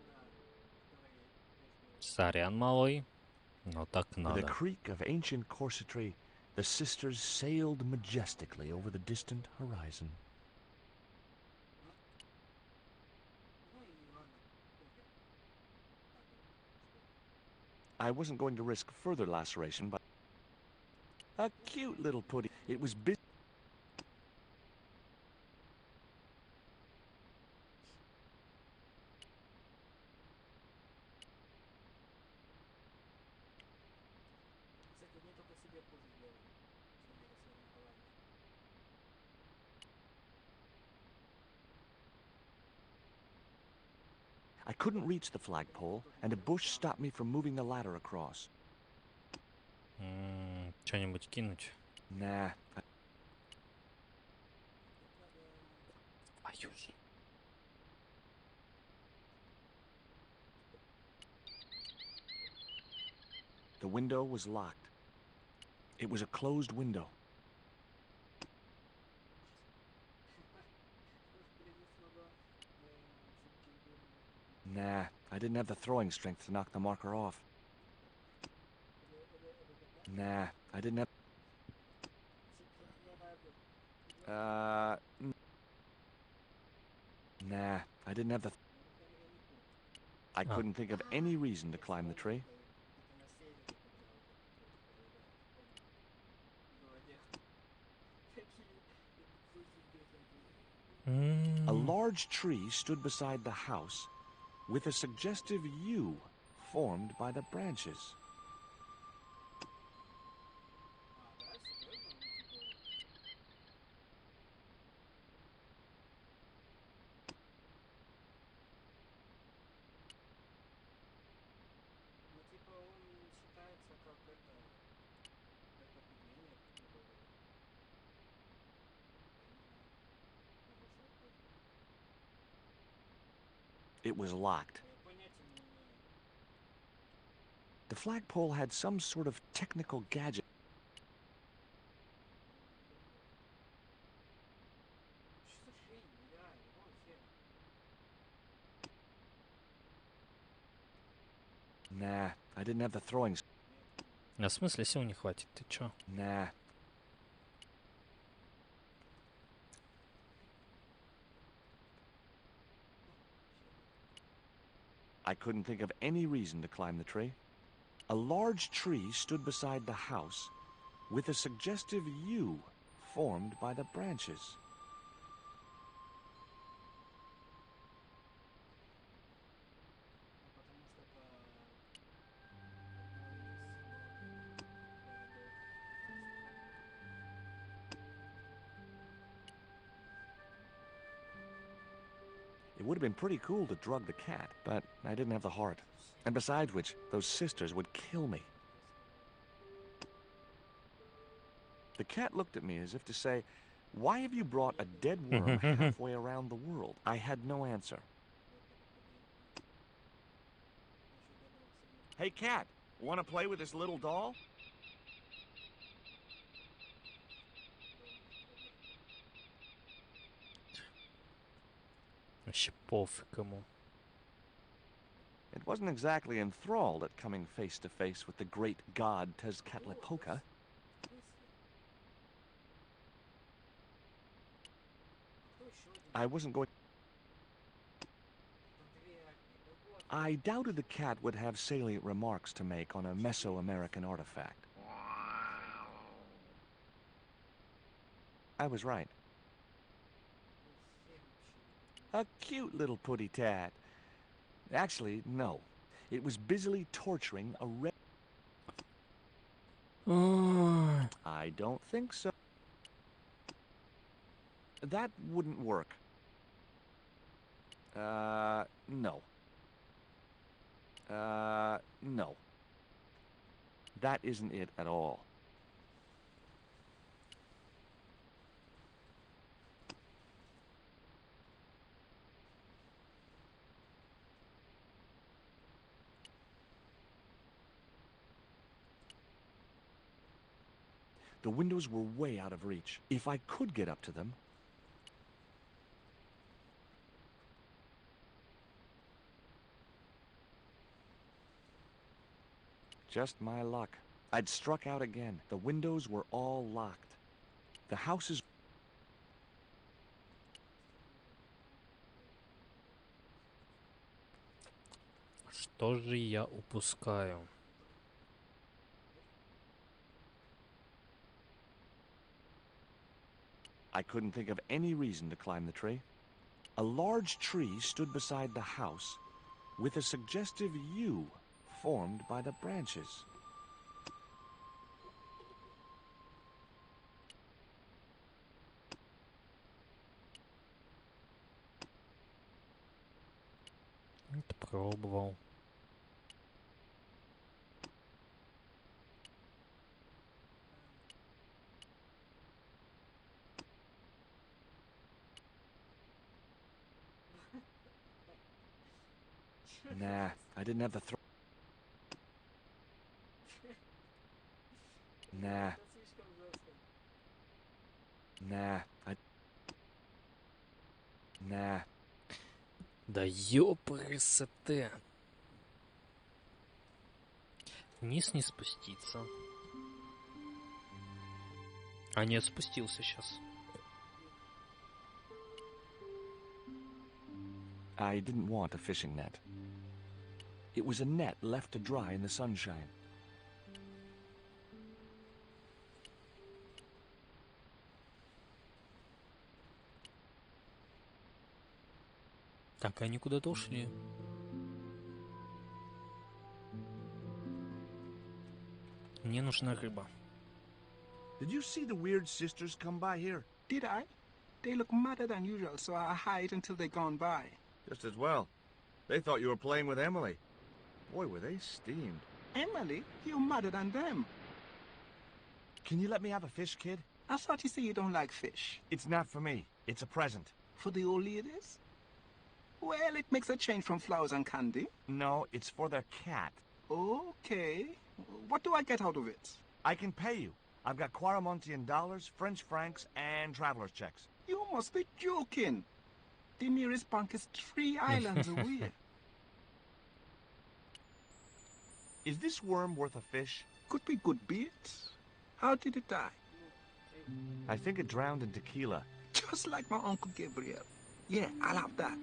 Да, который между... Сорян, малой, но так With a надо. creak of ancient corsetry, the sisters sailed majestically over the distant horizon. Ну и ладно, пофиг. Так вот, что... I wasn't going to risk further laceration, but a cute little putty. It was busy. Кстати, одни только себе хуже сделали. Сами расформировались. I couldn't reach the flagpole, and a bush stopped me from moving the ladder across. Что-нибудь кинуть? Nah. Твою же. The window was locked. It was a closed window. Nah, I didn't have the throwing strength to knock the marker off. Nah, I didn't have... Nah, I didn't have the... I couldn't think of any reason to climb the tree. A large tree stood beside the house, with a suggestive U formed by the branches. Ну, типа, он считается как как похудение какое-то. Я не знаю. Хороший вопрос. It was locked. Я понятия не имею. The flagpole had some sort of technical gadget. Что за хрень? Нереально. Вон хер. Nah, I didn't have the throwing... А в смысле сил не хватит? Ты чё? Nah. I couldn't think of any reason to climb the tree. A large tree stood beside the house, with a suggestive U formed by the branches. Ну, потому что это одно из городов. It would have been pretty cool to drug the cat, but I didn't have the heart. And besides which, those sisters would kill me. The cat looked at me as if to say, "Why have you brought a dead worm halfway around the world?" I had no answer. Hey, cat, want to play with this little doll? Вообще пофиг ему. It wasn't exactly enthralled at coming face to face with the great god Tezcatlipoca. I wasn't going... I doubted the cat would have salient remarks to make on a Mesoamerican artifact. I was right. A cute little putty tat. Actually, no. It was busily torturing a red... Ой, I don't think so. That wouldn't work. No. No. That isn't it at all. The windows were way out of reach. If I could get up to them... Just my luck. I'd struck out again. The windows were all locked. The houses... что же я упускаю? I couldn't think of any reason to climb the tree. A large tree stood beside the house, with a suggestive U formed by the branches. Это пробовал. Nah, I didn't have the throw. Nah. Nah, Nah. Да ёпрст. Вниз не спуститься. А нет, спустился сейчас. I didn't want a fishing net. It was a net left to dry in the sunshine. Так, они куда-то ушли. Мне нужна рыба. Did you see the weird sisters come by here? Did I? They look madder than usual, so I hide until they're gone by. Just as well. They thought you were playing with Emily. Boy, were they steamed. Emily, you're madder than them. Can you let me have a fish, kid? I thought you say you don't like fish. It's not for me. It's a present. For the old ladies? Well, it makes a change from flowers and candy. No, it's for their cat. Okay. What do I get out of it? I can pay you. I've got Quaramontian dollars, French francs, and traveler's checks. You must be joking. The nearest bank is 3 islands away. Is this worm worth a fish? Could be good bait. How did it die? I think it drowned in tequila. Just like my Uncle Gabriel. Yeah, I'll have that.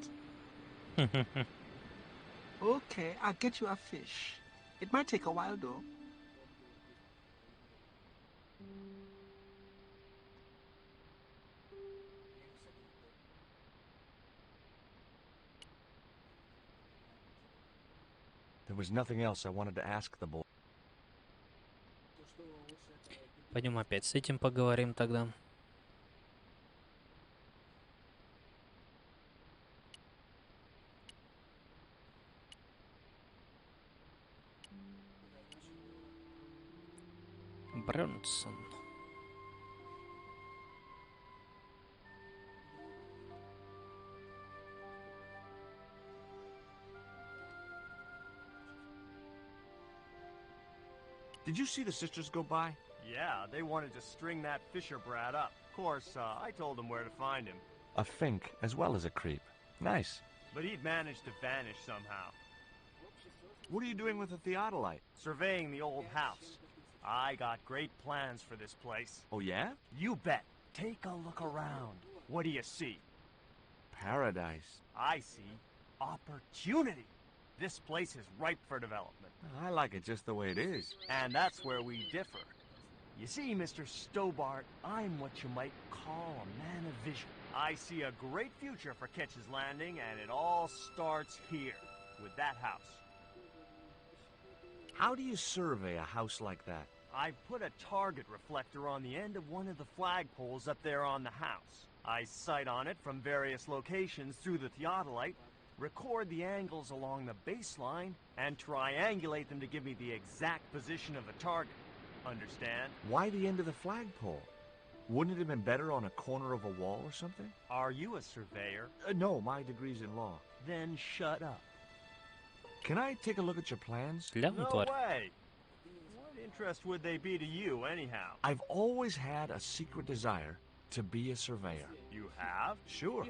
Okay, I'll get you a fish. It might take a while, though. There was nothing else I wanted to ask the boy. Пойдем опять с этим поговорим тогда. Бронсон. Did you see the sisters go by? Yeah, they wanted to string that Fisher brat up. Of course, I told them where to find him. A fink as well as a creep. Nice. But he'd managed to vanish somehow. What are you doing with the theodolite? Surveying the old house. I got great plans for this place. Oh, yeah? You bet. Take a look around. What do you see? Paradise. I see opportunity. This place is ripe for development. I like it just the way it is. And that's where we differ. You see, Mr. Sтоббарт, I'm what you might call a man of vision. I see a great future for Ketch's Landing, and it all starts here, with that house. How do you survey a house like that? I put a target reflector on the end of one of the flagpoles up there on the house. I sight on it from various locations through the theodolite, record the angles along the baseline, and triangulate them to give me the exact position of the target. Understand? Why the end of the flagpole? Wouldn't it have been better on a corner of a wall or something? Are you a surveyor? No, my degree's in law. Then shut up. Can I take a look at your plans? No way! What interest would they be to you, anyhow? I've always had a secret desire to be a surveyor. You have? Sure.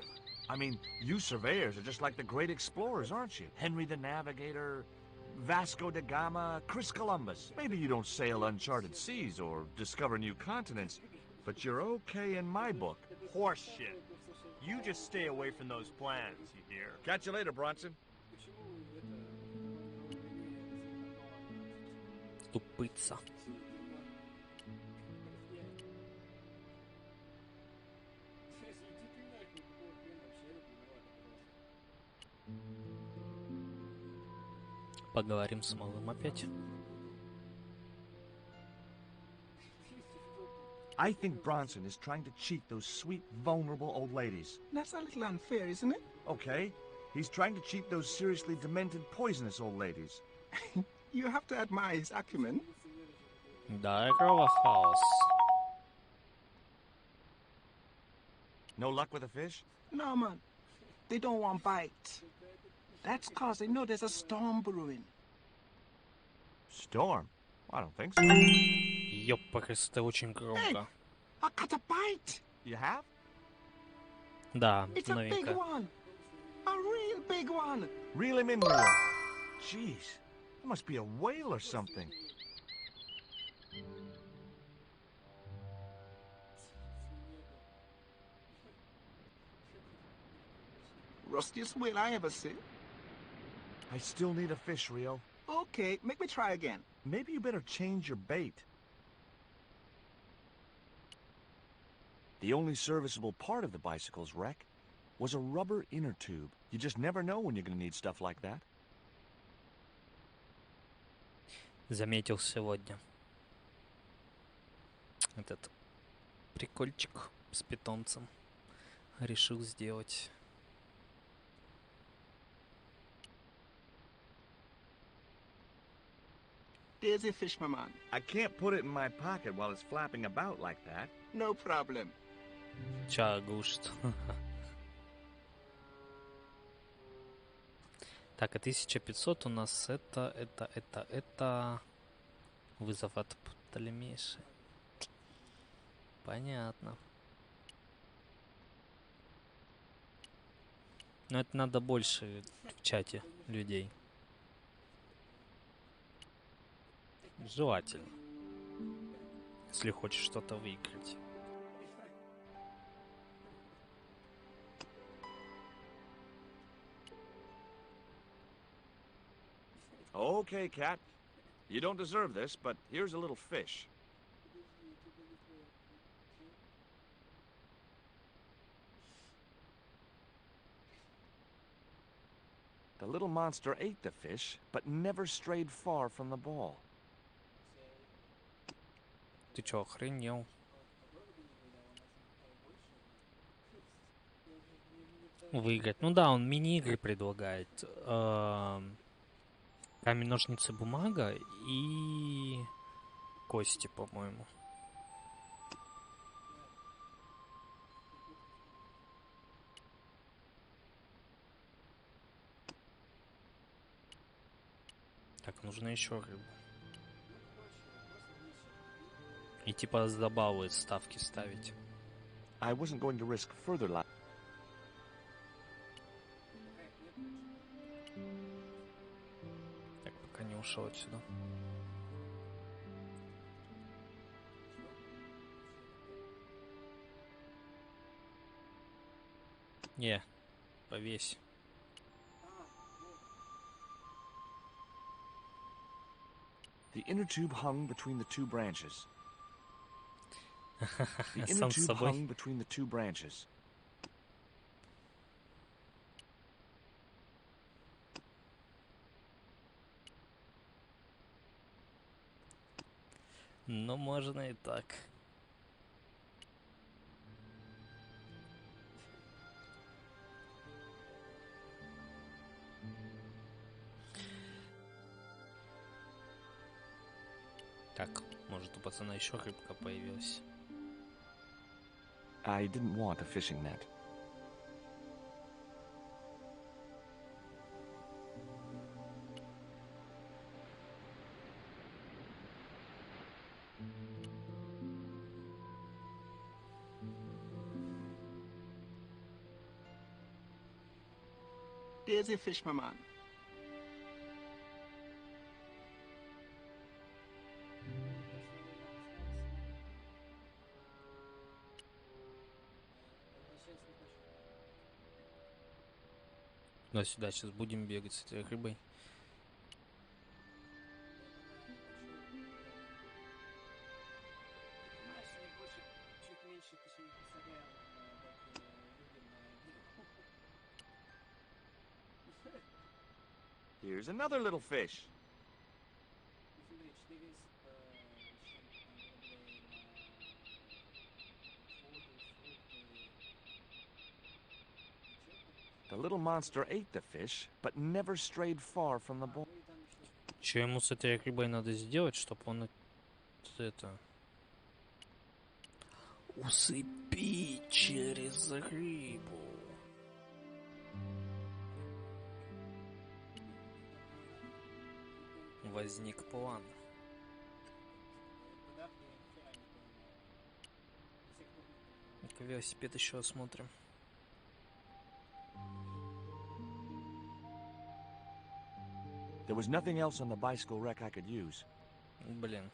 I mean, you surveyors are just like the great explorers, aren't you? Henry the Navigator, Vasco da Gama, Chris Columbus. Maybe you don't sail uncharted seas or discover new continents, but you're okay in my book. Horseshit. You just stay away from those plans, you hear? Catch you later, Bronson. Тупица. Поговорим с малым опять. I think Bronson is trying to cheat those sweet, vulnerable old ladies. That's a little unfair, isn't it? Okay, he's trying to cheat those seriously demented, poisonous old ladies. You have to admire his acumen. Здорово, хаос. No luck with a fish? No, man. They don't want bite. That's cause they know there's a storm brewing. Storm? I don't think so. Ёппарас, это очень громко. I caught a bite. You have? Да, It's a big новенько. one. A real big one. Reel him in, Rio. Jeez, that must be a whale or something. Rustiest whale I ever see. I still need a fish, Rio. Okay, make me try again. Maybe you better change your bait. The only serviceable part of the bicycle's wreck was a rubber inner tube. You just never know when you're going to need stuff like that. Заметил сегодня этот прикольчик с питомцем. Решил сделать. There's a fish, my man. I can't put it in my pocket while it's flapping about like that. No problem. Ча глушит. Так, а 1500 у нас это... Вызов от Птолемейши. Понятно. Но это надо больше в чате людей. Желательно. Если хочешь что-то выиграть. Okay, Cat. You don't deserve this, but here's a little fish. The little monster ate the fish, but never strayed far from the ball. Ты чё, охренел? Выиграть. Ну да, он мини-игры предлагает. Камень, ножницы, бумага и кости, по-моему. Так, нужно еще рыбу. И типа забавы ставки ставить. I wasn't going to risk further life. Так, пока не ушел отсюда. Не, повесь. The inner tube hung between the two branches. The inner Сам с tube собой. hung between the two branches. Ну, можно и так. Так, может у пацана еще рыбка появилась. I didn't want a fishing net. There's a fish, my man. Туда-сюда сейчас будем бегать с этой рыбой. Here's another little fish. The little monster ate the fish, but never strayed far from the bowl. Что ему с этой рыбой надо сделать, чтобы он это... Усыпить через рыбу. Возник план. Ну-ка, велосипед еще осмотрим. There was nothing else on the bicycle wreck I could use. Блин.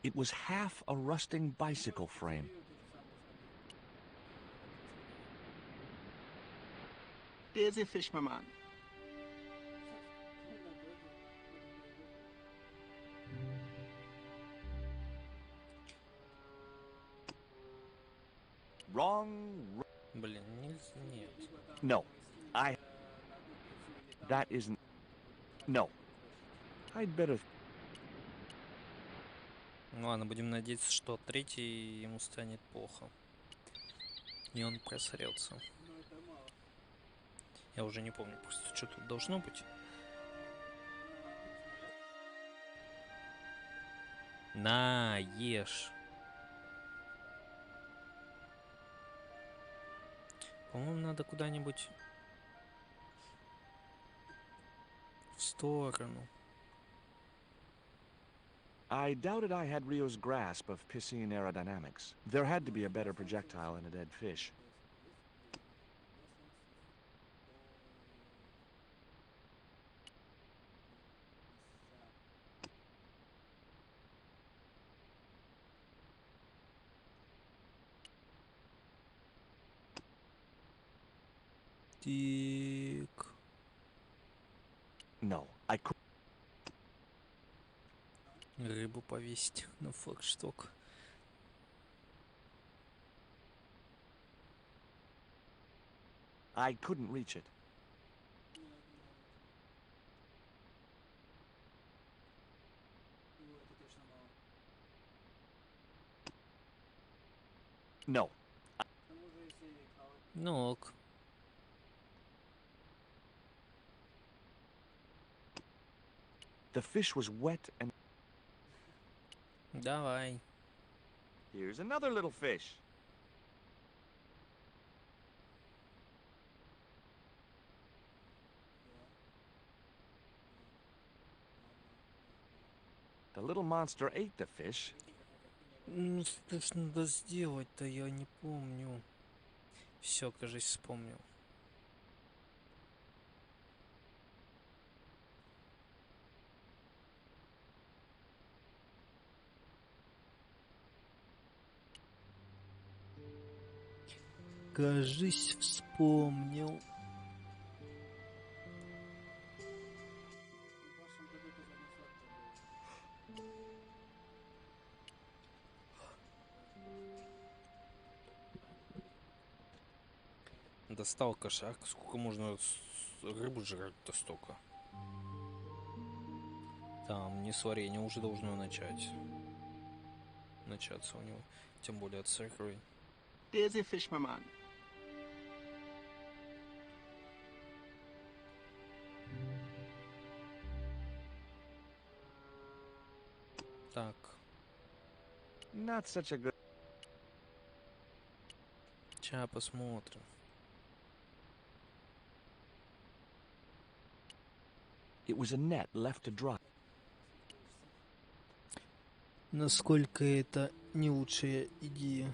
It was half a rusting bicycle frame. There's a fish, my man. Wrong. Блин, нет. No, that isn't. No. I'd better. Ну ладно, будем надеяться, что третий ему станет плохо. И он просрется. Я уже не помню просто, что тут должно быть. На, ешь. По-моему, надо куда-нибудь в сторону. I doubted I had Rio's grasp of piscine aerodynamics. There had to be a better projectile in a dead fish. Так. No, I could. Рыбу повесить на флагшток. I couldn't reach it. No. Ну ок. The fish was wet and. Давай. Here's another little fish. The little monster ate the fish. Ну, что ж надо сделать-то, я не помню. Все, кажется, вспомнил. Кажись, вспомнил. Достал кошак. Сколько можно рыбу жрать-то столько? Там несварение уже должно начаться у него. Тем более от сырой. Daisy fish, my man. Так. Not such a good... Сейчас посмотрим. It was a net left to dry. Насколько это не лучшая идея.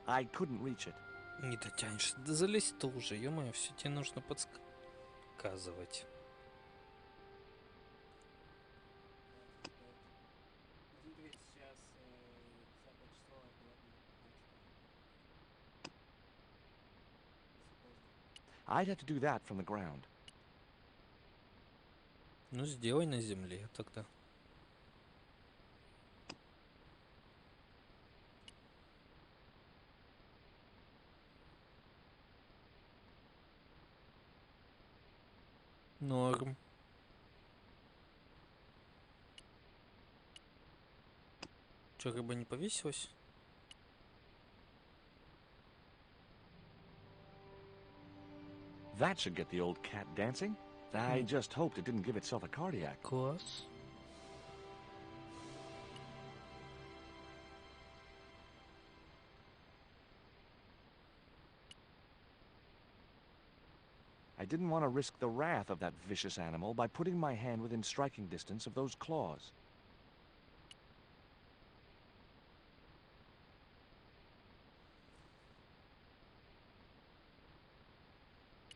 I couldn't reach it. Не дотянешься. Да залезь ты уже, ё-моё, все тебе нужно подсказывать. I'd have to do that from the ground. Ну, сделай на земле тогда. Норм. Чё, рыба не повесилась? That should get the old cat dancing. I just hoped it didn't give itself a cardiac. Класс. I didn't want to risk the wrath of that vicious animal by putting my hand within striking distance of those claws.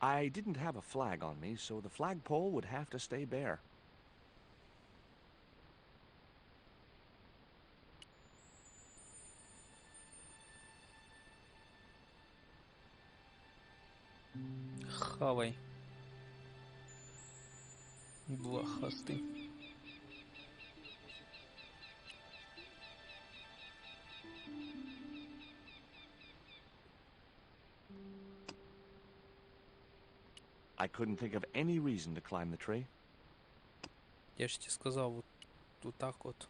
I didn't have a flag on me, so the flagpole would have to stay bare. Хавай. Блохастый. I couldn't think of any reason to climb the tree. Я же тебе сказал, вот так вот.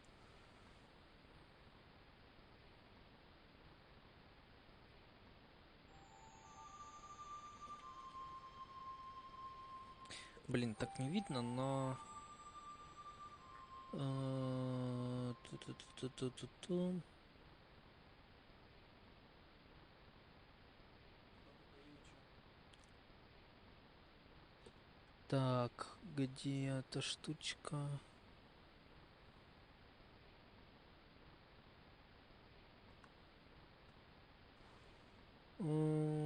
Блин, так не видно, но... Ту-ту-ту-ту-ту-ту. Так, где эта штучка? М,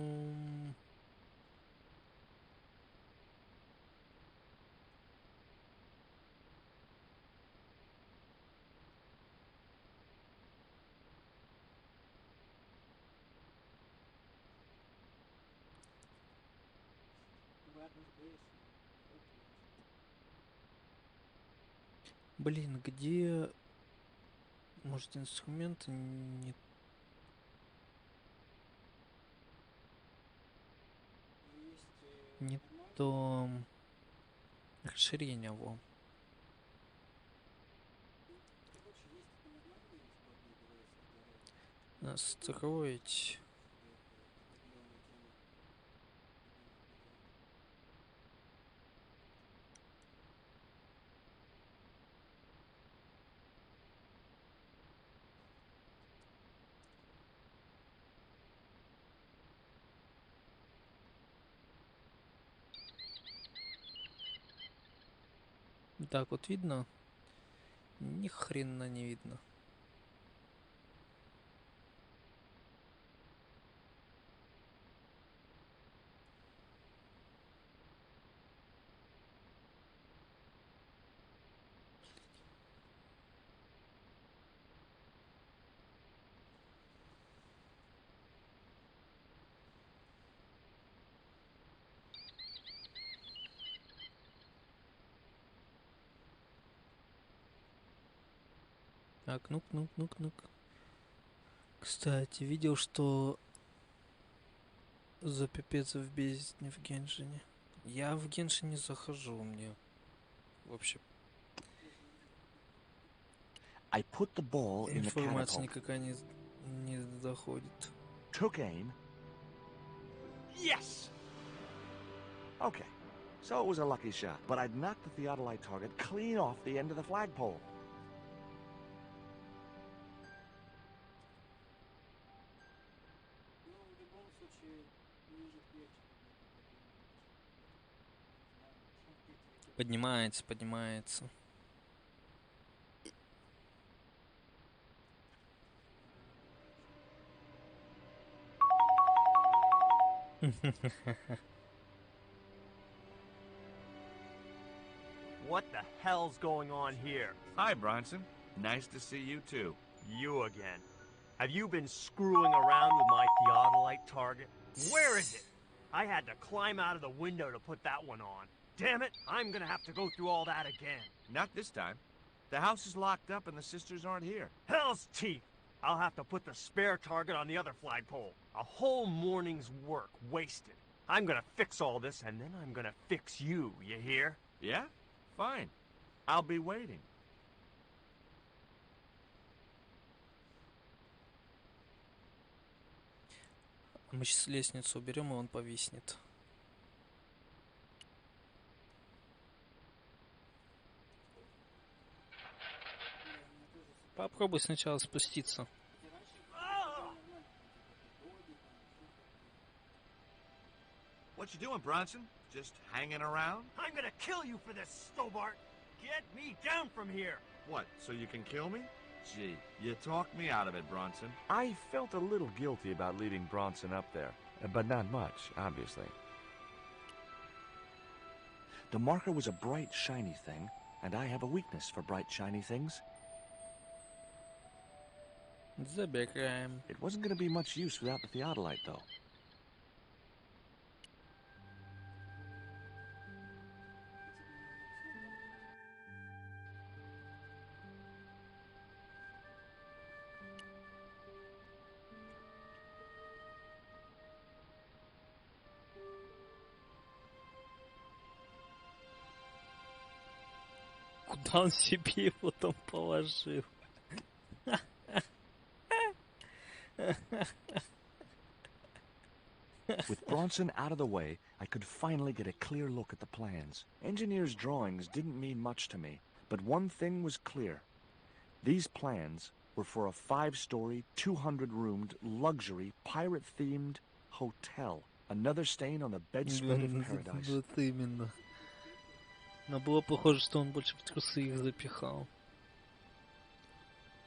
Блин, где... Может, инструменты не то... Расширение, во. Настроить. Так вот видно? Ни хрена не видно. Так, ну-ка. Кстати, видел, что За пипец в бездне в Геншине. Я в Геншин не захожу, мне вообще I put the ball in the информация catapult. никакая не доходит. Took aim. Yes! Okay, so it was a lucky shot, but I'd knocked the theodolite target clean off the end of the flagpole. Ну, в любом случае, ближе к вечеру будет, я думаю, чем к утру. Не знаю, где третий. Поднимается. What the hell's going on here? Hi, Bronson. Nice to see you, too. You again. Have you been screwing around with my theodolite target? Where is it? I had to climb out of the window to put that one on. Damn it, I'm gonna have to go through all that again. Not this time. The house is locked up and the sisters aren't here. Hell's teeth! I'll have to put the spare target on the other flagpole. A whole morning's work wasted. I'm gonna fix all this and then I'm gonna fix you, you hear? Yeah? Fine. I'll be waiting. Мы сейчас лестницу уберем, и он повиснет. Попробуй сначала спуститься. What you doing, Bronson? Just hanging around? I'm gonna kill you for this, Stobart! Get me down from here! What, so you can kill me? Gee, you talked me out of it, Bronson. I felt a little guilty about leaving Bronson up there, but not much, obviously. The marker was a bright, shiny thing, and I have a weakness for bright, shiny things. Забираем. It wasn't going to be much use without the theodolite, though. Куда он себе его там положил? With Bronson out of the way, I could finally get a clear look at the plans. Engineers' drawings didn't mean much to me, but one thing was clear. These plans were for a 5-story, 200-roomed, luxury, pirate-themed hotel. Another stain on the bedspread of paradise. Вот именно. Но было похоже, что он больше в трусы их запихал.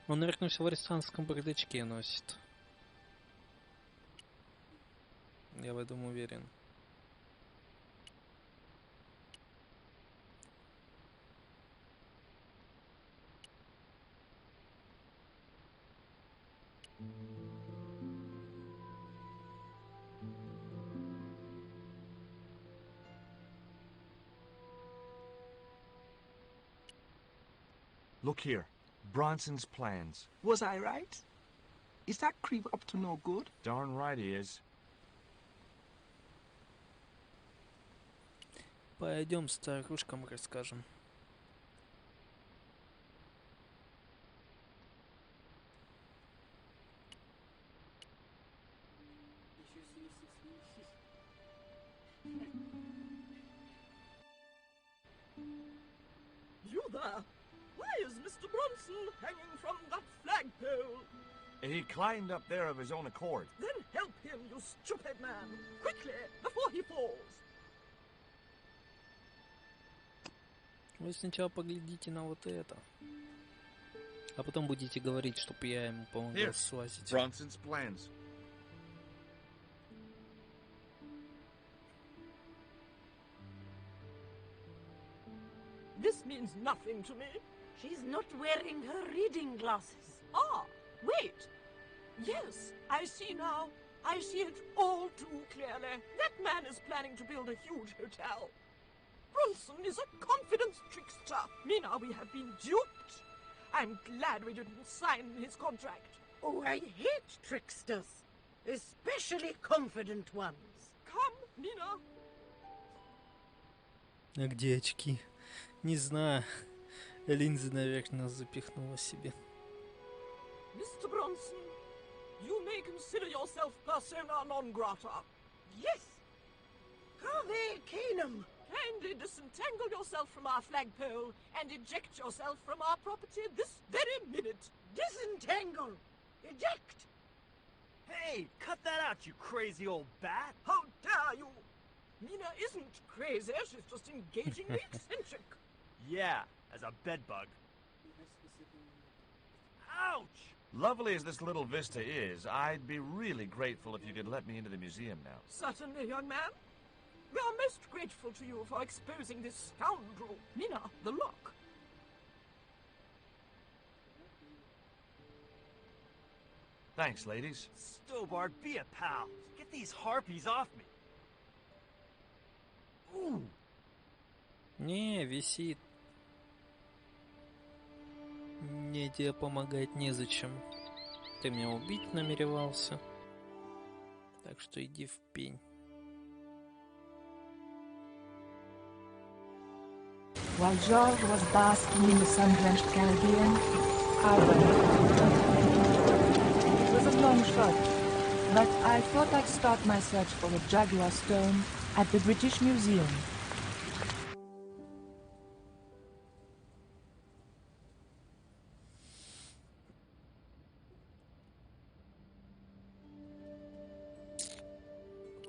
Он, наверное, все в арестантском бардачке носит. Я в этом уверен. Look here. Bronson's plans. Was I right? Is that creep up to no good? Darn right he is. Пойдем старушкам расскажем. You there? Why is Mr. Bronson hanging from that flagpole? He climbed up there of his own accord. Then help him, you stupid man! Quickly, before he falls! Вы сначала поглядите на вот это. А потом будете говорить, чтоб я ему помогал слазить. Bronson's plans. This means nothing to me. She's not wearing her reading glasses. Ah, wait. Yes, I see now. I see it all too clearly. That man is planning to build a huge hotel. Bronson is a confidence trickster. Meanwhile, we have been duped. I'm glad we didn't sign his contract. Oh, I hate tricksters, especially confident ones. Mina? А где очки? Не знаю. Линзы, наверное, запихнула себе. Mr. Bronson, you may consider yourself persona non grata. Yes! Harvey Keenum! Kindly disentangle yourself from our flagpole and eject yourself from our property this very minute. Disentangle! Eject! Hey, cut that out, you crazy old bat! How dare you! Mina isn't crazy, she's just engagingly eccentric. Yeah, as a bedbug. Ouch! Lovely as this little vista is, I'd be really grateful if you could let me into the museum now. Certainly, young man. We are most grateful to you for exposing this scoundrel. Mina, the lock. Thanks, ladies. Stobart, be a pal. Get these harpies off me. Ooh. Не, висит. Мне тебе помогать незачем. Ты меня убить намеревался. Так что иди в пень. While George was basking in the sun-drenched Caribbean, I It was a long shot, but I thought I'd start my search for a jaguar stone at the British Museum.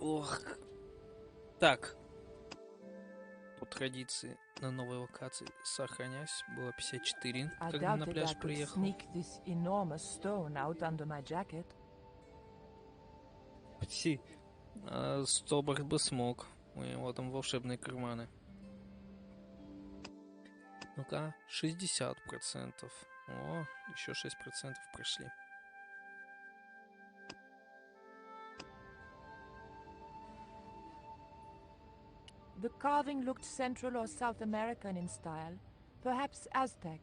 Ох. Так. По традиции на новой локации сохраняюсь. Было 54, I когда на doubted I пляж could приехал. sneak this enormous stone out under my jacket. Стоббарт бы смог. У него там волшебные карманы. Ну-ка, 60%. О, еще 6% прошли. The carving looked Central or South American in style, perhaps Aztec.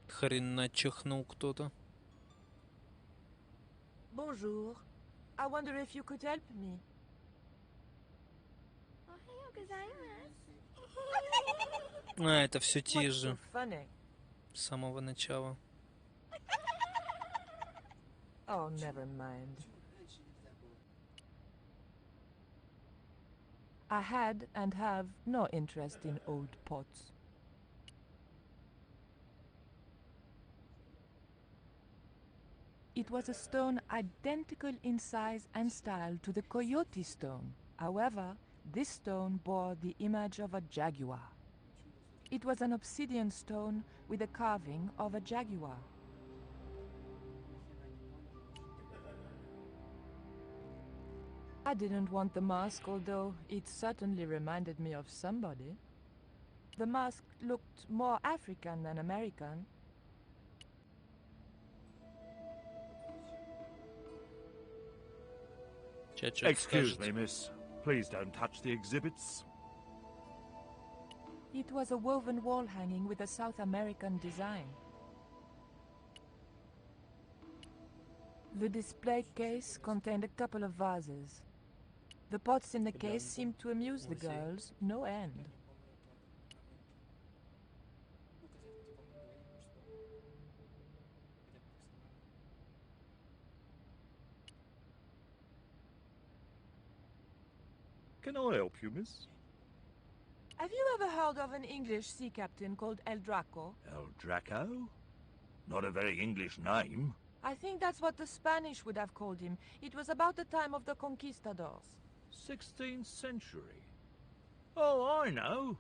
Хрена чихнул кто-то. Bonjour. I wonder if you could help me. А, это все те What's же. so funny? С самого начала. Oh, never mind. I had and have no interest in old pots. It was a stone identical in size and style to the coyote stone. However, this stone bore the image of a jaguar. It was an obsidian stone with a carving of a jaguar. I didn't want the mask, although it certainly reminded me of somebody. The mask looked more African than American. Excuse me, miss. Please don't touch the exhibits. It was a woven wall hanging with a South American design. The display case contained a couple of vases. The pots in the case seemed to amuse the girls no end. Can I help you, miss? Have you ever heard of an English sea captain called El Draco? El Draco? Not a very English name. I think that's what the Spanish would have called him. It was about the time of the conquistadors. 16th century. Oh, I know.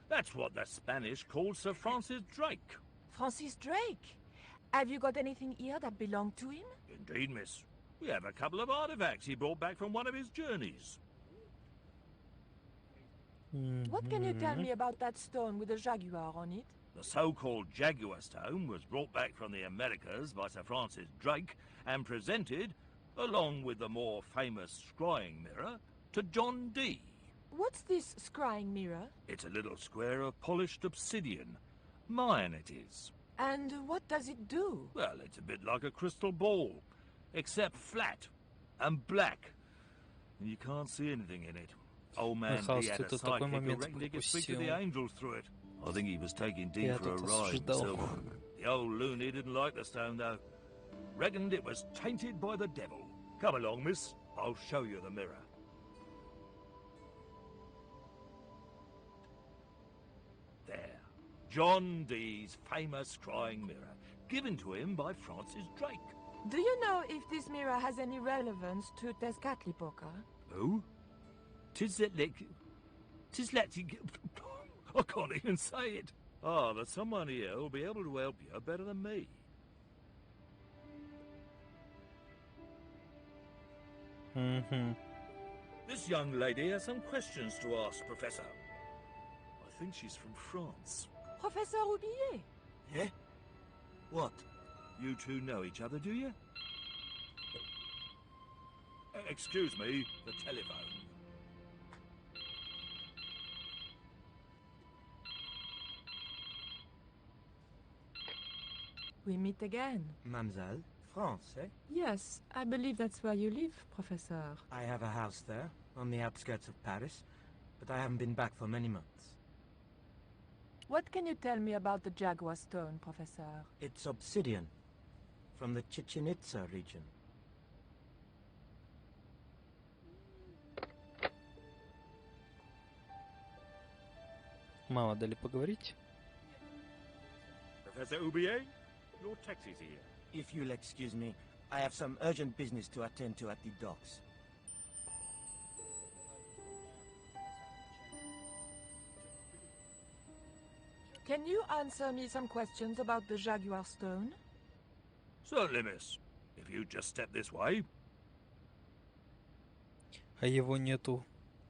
That's what the Spanish called Sir Francis Drake. Francis Drake? Have you got anything here that belonged to him? Indeed, miss. We have a couple of artifacts he brought back from one of his journeys. What can you tell me about that stone with a jaguar on it? The so-called Jaguar stone was brought back from the Americas by Sir Francis Drake and presented, along with the more famous scrying mirror, to John Dee. What's this scrying mirror? It's a little square of polished obsidian. Mine it is. And what does it do? Well, it's a bit like a crystal ball. except flat and black. And you can't see anything in it. Old man D had a psychic who reckoned he could speak to the angels through it. I think he was taking D for a ride himself. The old loony didn't like the stone, though. Reckoned it was tainted by the devil. Come along, miss. I'll show you the mirror. There. John Dee's famous crying mirror, given to him by Francis Drake. Do you know if this mirror has any relevance to Tezcatlipoca? Who? I can't even say it. Ah, there's someone here who'll be able to help you better than me. This young lady has some questions to ask, Professor. I think she's from France. Professor Roubillet? Yeah? What? You two know each other, do you? Excuse me, the telephone. We meet again. Mademoiselle, France, eh? Yes, I believe that's where you live, Professor. I have a house there, on the outskirts of Paris, but I haven't been back for many months. What can you tell me about the Jaguar Stone, Professor? It's obsidian, from the Chichen Itza region. Мало дали поговорить? Professor Roubillet, your taxi's here. If you'll excuse me, I have some urgent business to attend to at the docks. Can you answer me some questions about the Jaguar Stone? Certainly, miss. If you just step this way. А его нету.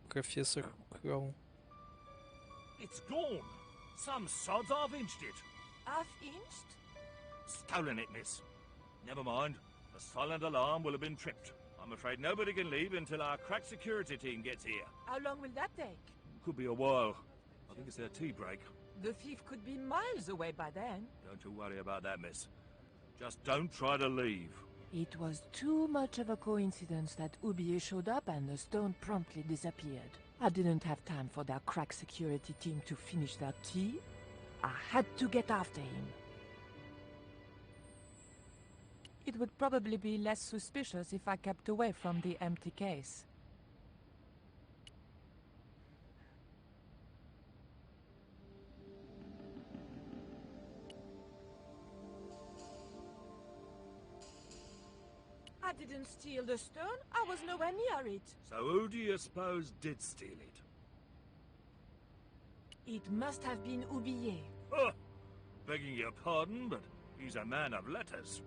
Профессор украл. It's gone. Some sods half-inched it. Half-inched? Stolen it, miss. Never mind. The silent alarm will have been tripped. I'm afraid nobody can leave until our crack security team gets here. How long will that take? Could be a while. I think it's their tea break. The thief could be miles away by then. Don't you worry about that, miss. Just don't try to leave. It was too much of a coincidence that Roubillet showed up and the stone promptly disappeared. I didn't have time for their crack security team to finish their tea. I had to get after him. It would probably be less suspicious if I kept away from the empty case. I didn't steal the stone. I was nowhere near it. So who do you suppose did steal it? It must have been Roubillet. Huh. Begging your pardon, but he's a man of letters.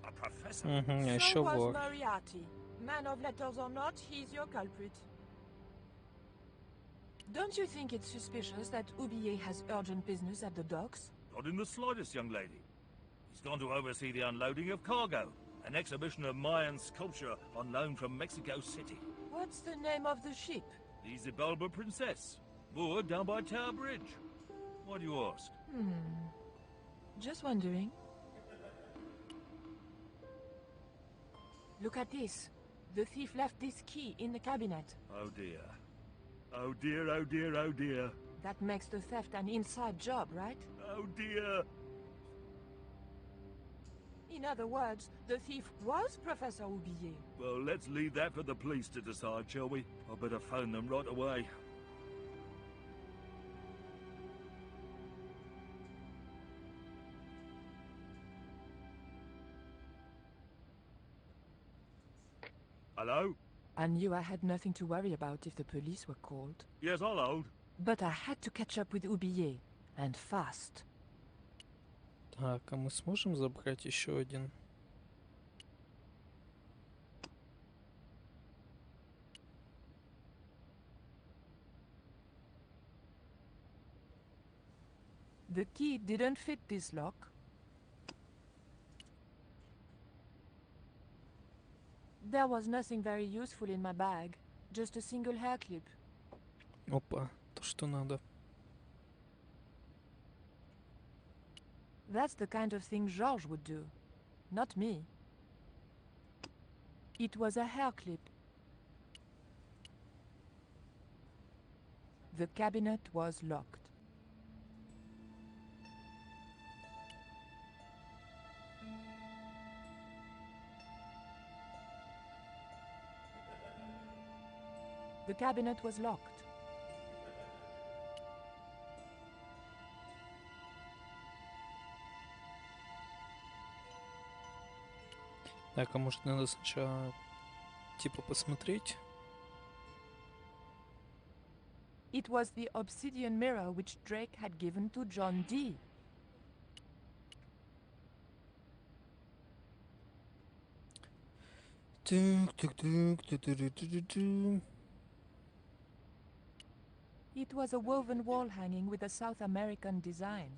A professor. So was Moriarty. Man of letters or not, he's your culprit. Don't you think it's suspicious that Roubillet has urgent business at the docks? Not in the slightest, young lady. He's gone to oversee the unloading of cargo. An exhibition of Mayan sculpture on loan from Mexico City. What's the name of the ship? The Zibalba Princess, moored down by Tower Bridge. Why do you ask? Just wondering. Look at this. The thief left this key in the cabinet. Oh dear. Oh dear, oh dear, oh dear. That makes the theft an inside job, right? Oh dear. In other words, the thief was Professor Roubillet. Well, let's leave that for the police to decide, shall we? I better phone them right away. Hello? I knew I had nothing to worry about if the police were called. Yes, I'll hold. But I had to catch up with Roubillet, and fast. Так, а мы сможем забрать еще один? The key didn't fit this lock. There was nothing very useful in my bag, just a single hair clip. Опа, то, что надо. That's the kind of thing George would do, not me. It was a hair clip. The cabinet was locked. The cabinet was locked. Так, а может надо сначала типа посмотреть? It was the obsidian mirror which Drake had given to John Dee. It was a woven wall hanging with a South American design.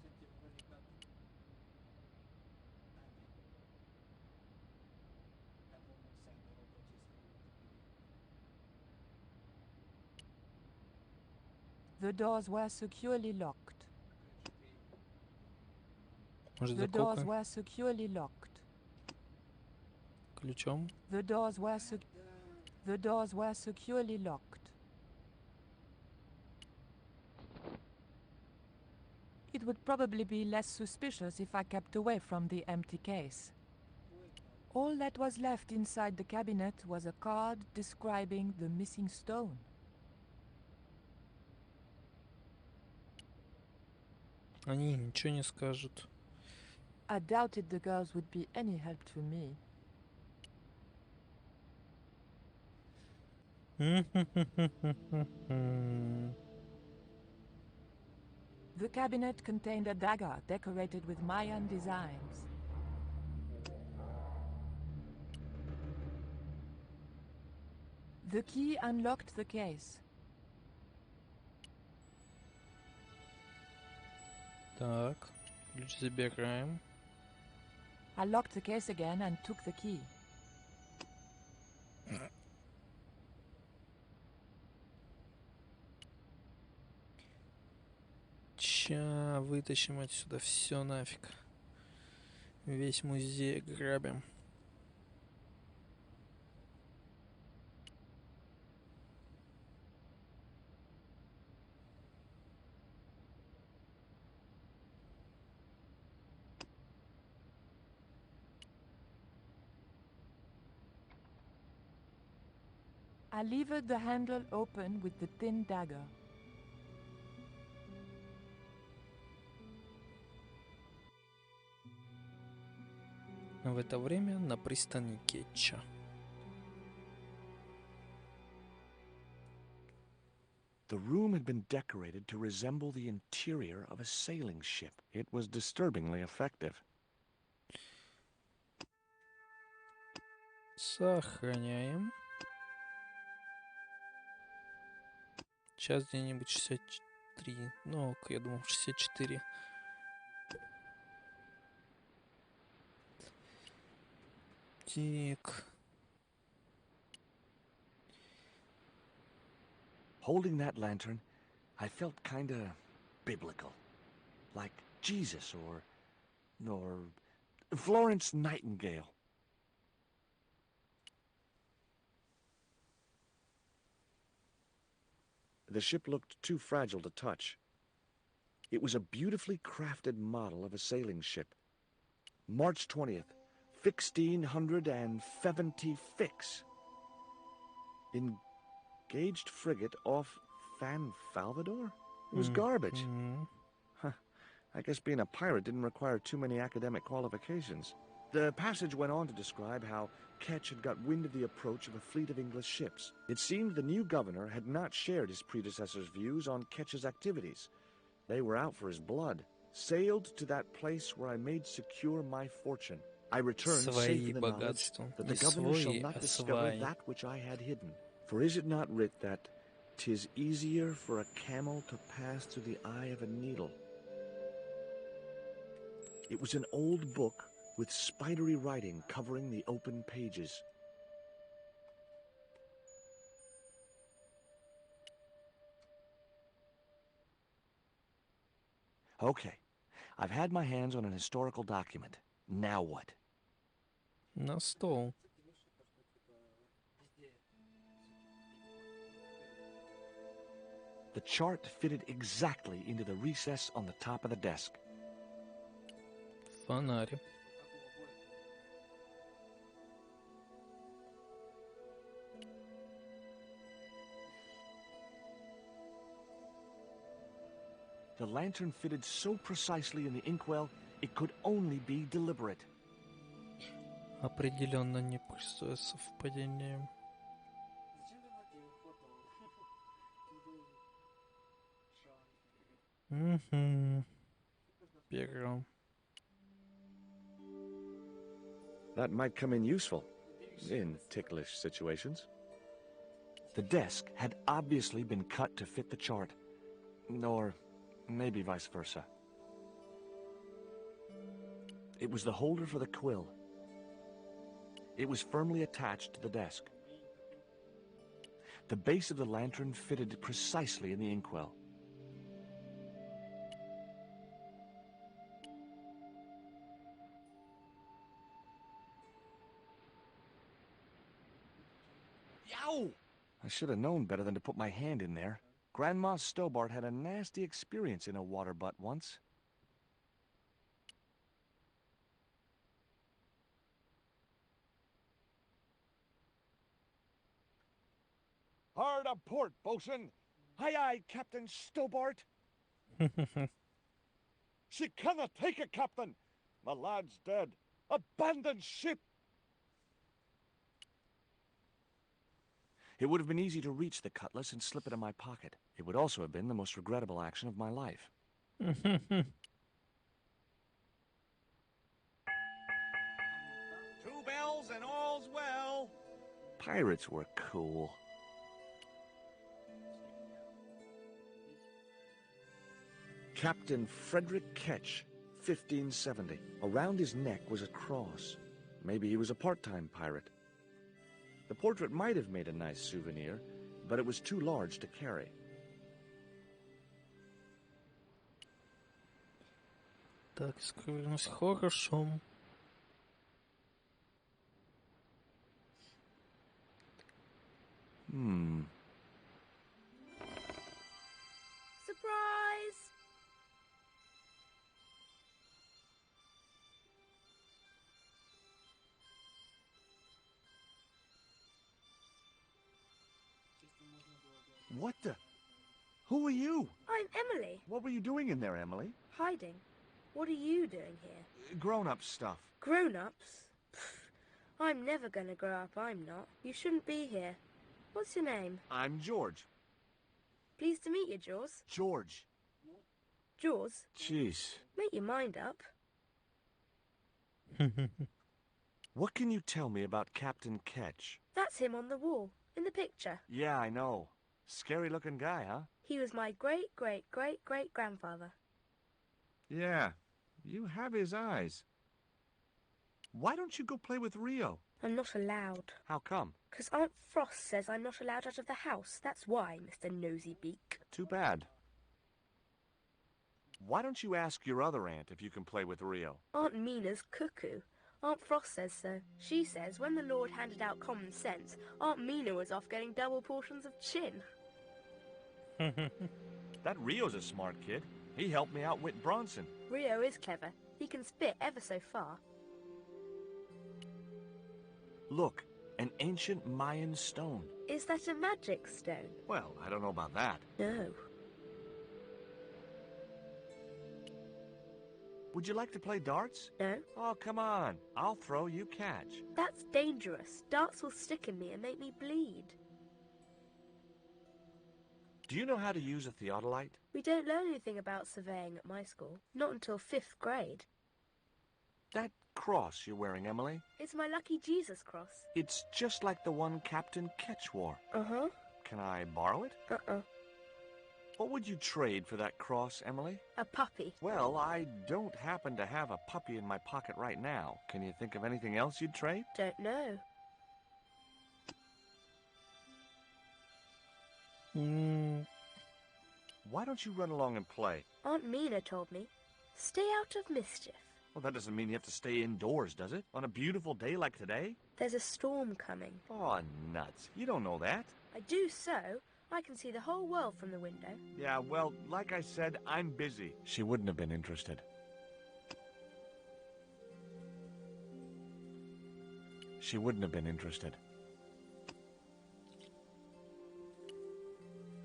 The doors were securely locked. Может, The doors закройка were securely locked. ключом? The doors were securely locked. It would probably be less suspicious if I kept away from the empty case. All that was left inside the cabinet was a card describing the missing stone. Они ничего не скажут. I doubted the girls would be any help to me. The cabinet contained a dagger decorated with Mayan designs. The key unlocked the case. Так, ключ забираем. I locked the case again and took the key. Ща вытащим отсюда все нафиг. Весь музей грабим. I levered the handle open with the thin dagger. В это время на пристани Кетча. The room had been decorated to resemble the interior of a sailing ship. It was disturbingly effective. Сохраняем. Сейчас где-нибудь 63. Ну, я думал 64. Так. Holding that lantern, I felt kinda biblical. Like Jesus or Florence Nightingale. The ship looked too fragile to touch. It was a beautifully crafted model of a sailing ship. March 20th, 1670 fix. Engaged frigate off Fan Salvador? It was garbage. Huh. I guess being a pirate didn't require too many academic qualifications. The passage went on to describe how Ketch had got wind of the approach of a fleet of English ships. It seemed the new governor had not shared his predecessor's views on Ketch's activities. They were out for his blood. Sailed to that place where I made secure my fortune. I returned safe in the knowledge that the governor shall not discover that which I had hidden. For is it not writ that 'tis easier for a camel to pass through the eye of a needle? It was an old book with spidery writing covering the open pages. Okay, I've had my hands on an historical document. Now what? На стол. The chart fitted exactly into the recess on the top of the desk. Фонарь. The lantern fitted so precisely in the inkwell, it could only be deliberate. Определенно непростое совпадение. Перо. That might come in useful, in ticklish situations. The desk had obviously been cut to fit the chart. Or maybe vice versa. It was the holder for the quill. It was firmly attached to the desk. The base of the lantern fitted precisely in the inkwell. Yow! I should have known better than to put my hand in there. Grandma Sтоббарт had a nasty experience in a water butt once. Hard a port, bosun! Aye, aye, Captain Sтоббарт! She cannot take it, Captain! My lad's dead. Abandon ship! It would have been easy to reach the cutlass and slip it in my pocket. It would also have been the most regrettable action of my life. 2 bells and all's well. Pirates were cool. Captain Frederick Ketch, 1570. Around his neck was a cross. Maybe he was a part-time pirate. The portrait might have made a nice souvenir, but it was too large to carry. Так, скрылась хорошо. Surprise! What the? Who are you? I'm Emily. What were you doing in there, Emily? Hiding. What are you doing here? Grown-up stuff. Grown-ups? I'm never gonna grow up, I'm not. You shouldn't be here. What's your name? I'm George. Pleased to meet you, Jaws. George. Jaws? Jeez. Make your mind up. What can you tell me about Captain Ketch? That's him on the wall, in the picture. Yeah, I know. Scary-looking guy, huh? He was my great-great-great-great-grandfather. Yeah, you have his eyes. Why don't you go play with Rio? I'm not allowed. How come? 'Cause Aunt Frost says I'm not allowed out of the house. That's why, Mr. Nosybeak. Too bad. Why don't you ask your other aunt if you can play with Rio? Aunt Mina's cuckoo. Aunt Frost says so. She says when the Lord handed out common sense, Aunt Mina was off getting double portions of chin. That Rio's a smart kid. He helped me outwit Bronson. Rio is clever. He can spit ever so far. Look, an ancient Mayan stone. Is that a magic stone? Well, I don't know about that. No. Would you like to play darts? No. Oh, come on. I'll throw, you catch. That's dangerous. Darts will stick in me and make me bleed. Do you know how to use a theodolite? We don't learn anything about surveying at my school. Not until 5th grade. That cross you're wearing, Emily? It's my lucky Jesus cross. It's just like the one Captain Ketch wore. Uh-huh. Can I borrow it? Uh-uh. What would you trade for that cross, Emily? A puppy. Well, I don't happen to have a puppy in my pocket right now. Can you think of anything else you'd trade? Don't know. Why don't you run along and play? Aunt Mina told me. Stay out of mischief. Well, that doesn't mean you have to stay indoors, does it? On a beautiful day like today? There's a storm coming. Oh, nuts. You don't know that. I do so. I can see the whole world from the window. Yeah, well, like I said, I'm busy. She wouldn't have been interested. She wouldn't have been interested.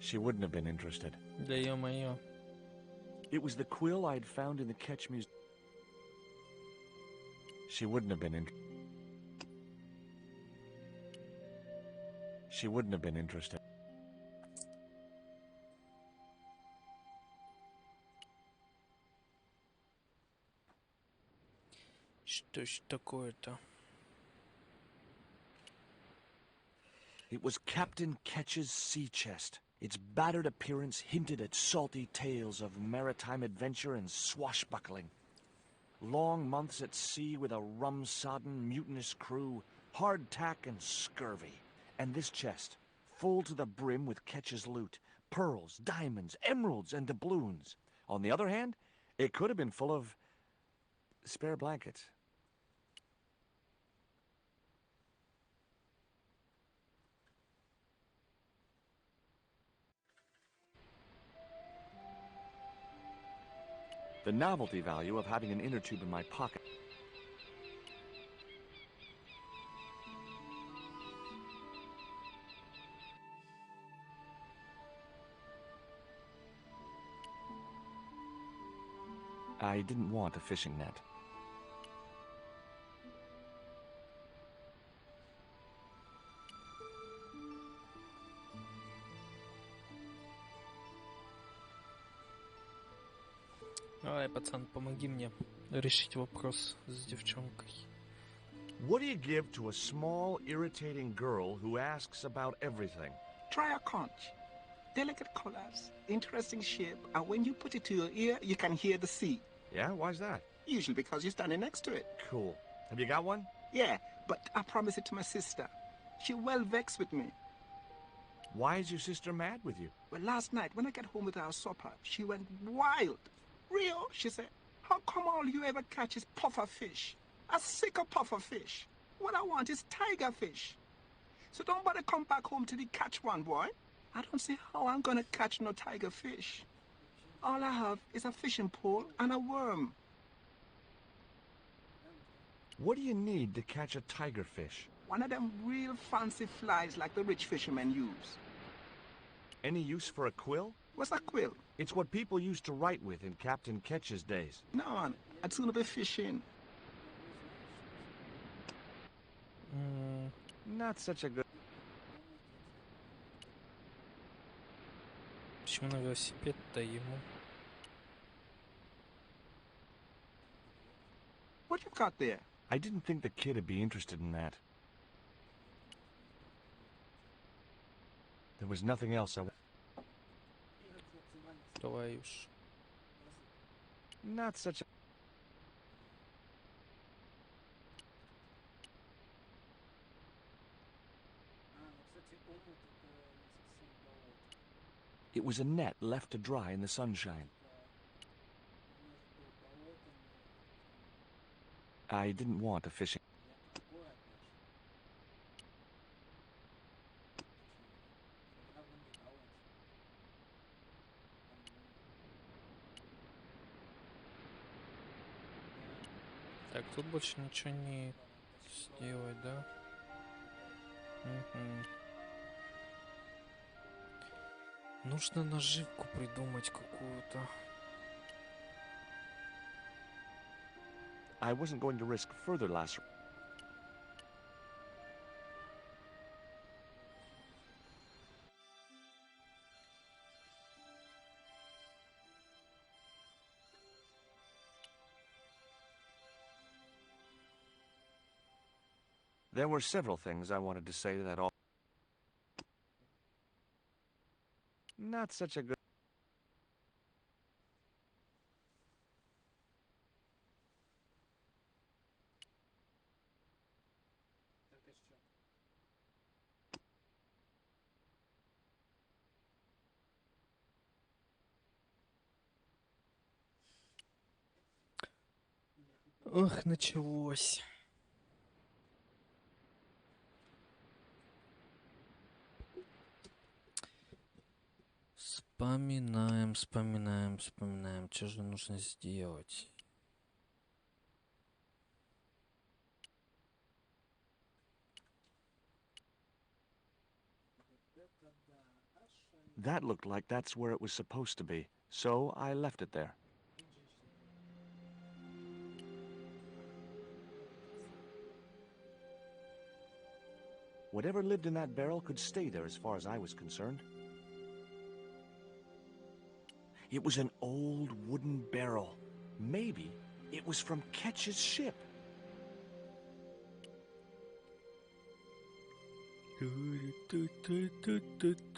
She wouldn't have been interested. Да ё-моё. It was the quill I'd found in the Ketch Museum. She wouldn't have been She wouldn't have been interested. Что ж такое-то? It was Captain Ketch's sea chest. Its battered appearance hinted at salty tales of maritime adventure and swashbuckling. Long months at sea with a rum-sodden, mutinous crew, hardtack and scurvy. And this chest, full to the brim with Ketch's loot, pearls, diamonds, emeralds, and doubloons. On the other hand, it could have been full of spare blankets. The novelty value of having an inner tube in my pocket. I didn't want a fishing net. Давай, пацан, помоги мне решить вопрос с девчонкой. What do you give to a small, irritating girl who asks about everything? Try a conch. Delicate colors, interesting shape, and when you put it to your ear, you can hear the sea. Yeah? Why's that? Usually because you're standing next to it. Cool. Have you got one? Yeah, but I promised it to my sister. She well vexed with me. Why is your sister mad with you? Well, last night, when I got home with our supper, she went wild. Rio, she said, how come all you ever catch is puffer fish? A sicker puffer fish. What I want is tiger fish. So don't bother come back home till you catch one, boy. I don't see how I'm gonna catch no tiger fish. All I have is a fishing pole and a worm. What do you need to catch a tiger fish? One of them real fancy flies like the rich fishermen use. Any use for a quill? What's a quill? It's what people used to write with in Captain Ketch's days. No, man. I'd sooner be fishing. Not such a good... Почему на велосипед-то ему? What you got there? I didn't think the kid would be interested in that. There was nothing else I... Давай уж. Not such a... It was a net left to dry in the sunshine. I didn't want a fishing... Так, тут больше ничего не сделать, да? Угу. Нужно наживку придумать какую-то. I wasn't going to risk further laceration. There were several things I wanted to say to that all. Not such a good... Ох, началось. Вспоминаем. Что же нужно сделать? That looked like that's where it was supposed to be, so I left it there. Whatever lived in that barrel could stay there as far as I was concerned. It was an old wooden barrel. Maybe it was from Ketch's ship.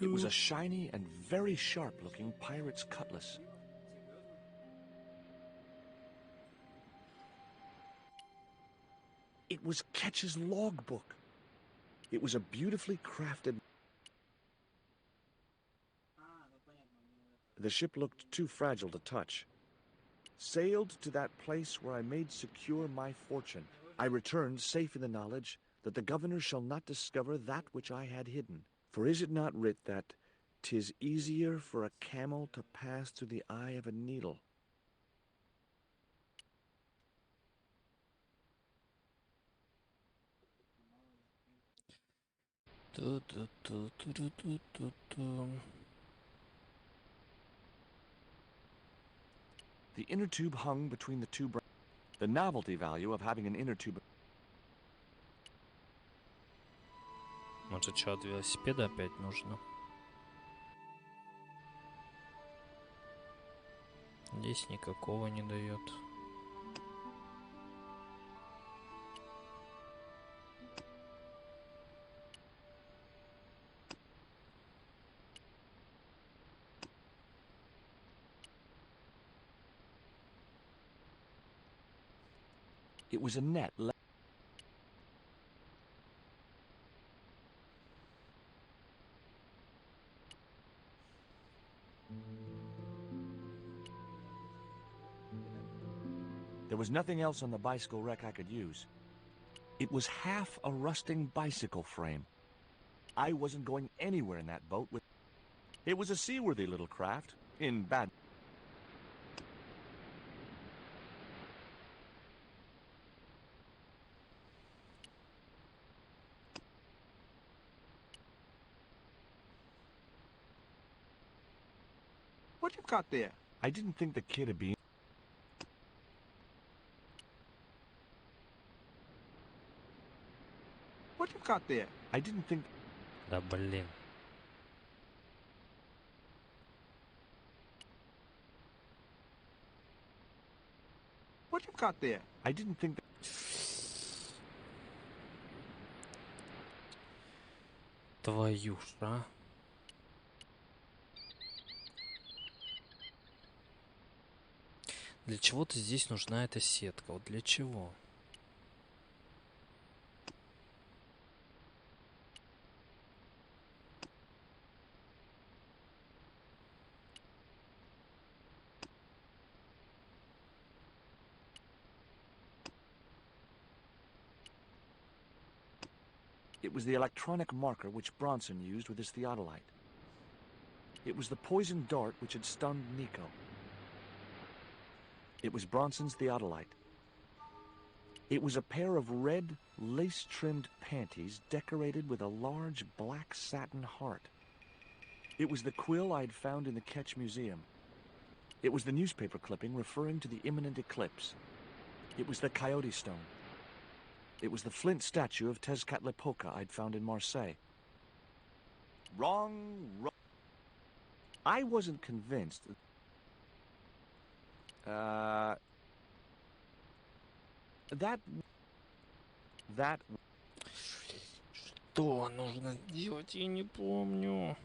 It was a shiny and very sharp-looking pirate's cutlass. It was Ketch's logbook. It was a beautifully crafted... The ship looked too fragile to touch. Sailed to that place where I made secure my fortune. I returned safe in the knowledge that the governor shall not discover that which I had hidden. For is it not writ that 'tis easier for a camel to pass through the eye of a needle? The inner tube hung between the two branches. The novelty value of having an inner tube... Может, что, от велосипеда опять нужно? Здесь никакого не дает. It was a net. There was nothing else on the bicycle wreck I could use. It was half a rusting bicycle frame. I wasn't going anywhere in that boat with... It was a seaworthy little craft, in bad... What you got there? I didn't think the kid would be... What you got there? I didn't think... Да блин. What you got there? I didn't think... Твою ж, а? Для чего-то здесь нужна эта сетка. Вот для чего? It was the electronic marker which Bronson used with his theodolite. It was the poisoned dart which had stunned Nico. It was Bronson's theodolite. It was a pair of red, lace-trimmed panties decorated with a large black satin heart. It was the quill I'd found in the Ketch Museum. It was the newspaper clipping referring to the imminent eclipse. It was the Coyote Stone. It was the flint statue of Tezcatlipoca I'd found in Marseille. Wrong. I wasn't convinced. That... Что нужно сделать, я не помню.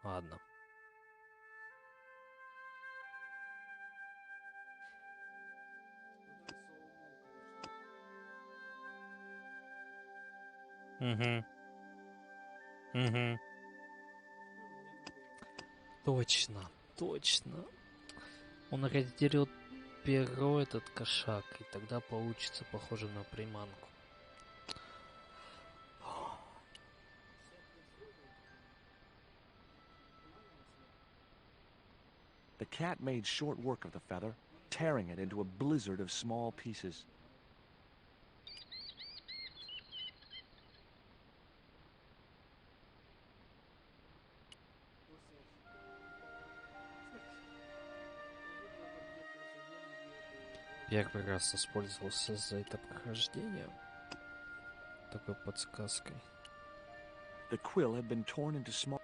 Ладно. Угу. Точно. Он раздерет перо, этот кошак, и тогда получится похоже на приманку. The cat made short work of the feather, tearing it into a blizzard of small pieces. Первый раз воспользовался за это прохождение такой подсказкой. The quill had been torn into small...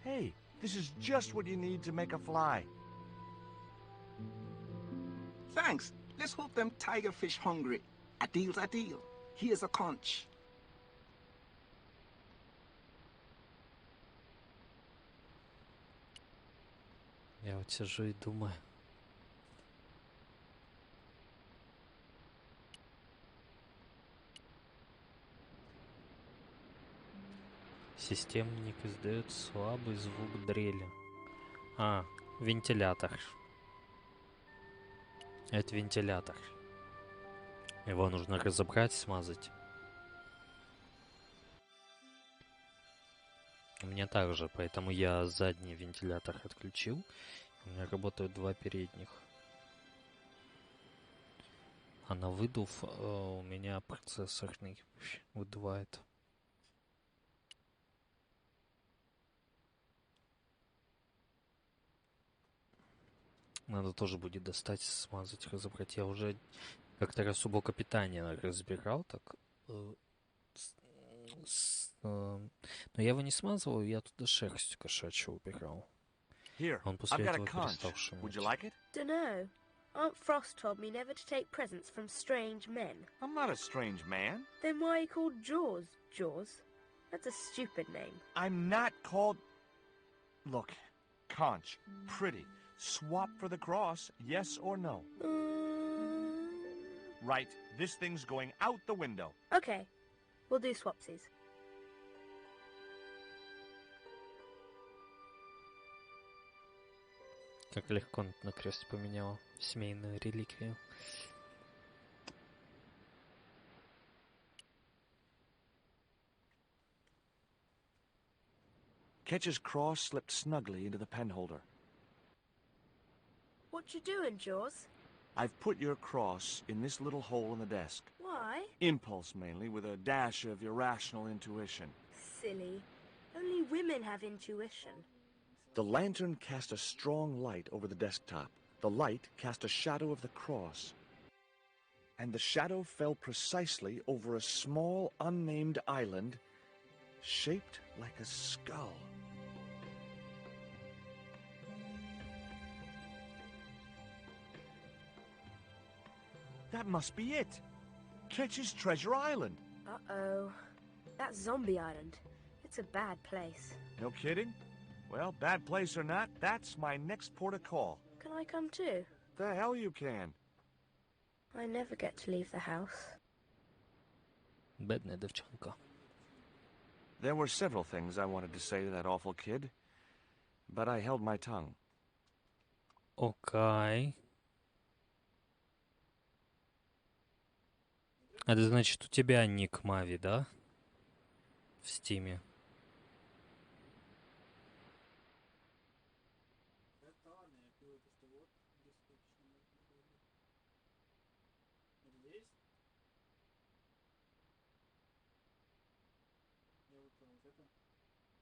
Hey, this is just what you need to make a fly. Thanks. Let's hope them tiger fish hungry. A deal's a deal. Here's a conch. Я вот сижу и думаю. Системник издает слабый звук дрели. А, вентилятор. Это вентилятор. Его нужно разобрать, смазать. У меня также, поэтому я задний вентилятор отключил. У меня работают два передних. А на выдув у меня процессорный выдувает. Надо тоже будет достать, смазать, разобрать. Я уже как-то раз у блока питания разбирал так. Но я его не смазывал, я туда шерсть кошачью убирал. Он после этого перестал шуметь. Dunno. Aunt Frost told me never to take presents from strange men. I'm not a strange man. Then why are you called Jaws? Jaws? That's a stupid name. I'm not called... Look, conch, pretty. Swap for the cross, yes or no? Right, this thing's going out the window. Okay, we'll do swapsies. Как легко на крест поменял семейную реликвию. Ketch's cross slipped snugly into the penholder. What you doing, Jaws? I've put your cross in this little hole in the desk. Why? Impulse, mainly, with a dash of irrational intuition. Silly. Only women have intuition. The lantern cast a strong light over the desktop. The light cast a shadow of the cross. And the shadow fell precisely over a small, unnamed island shaped like a skull. That must be it. Ketch's Treasure Island. Uh-oh. That's Zombie Island. It's a bad place. No kidding? Well, bad place or not, that's my next port of call. Can I come too? The hell you can. I never get to leave the house. Бедная девчонка. There were several things I wanted to say to that awful kid, but I held my tongue. Окей. Это значит, у тебя ник Мави, да? В стиме.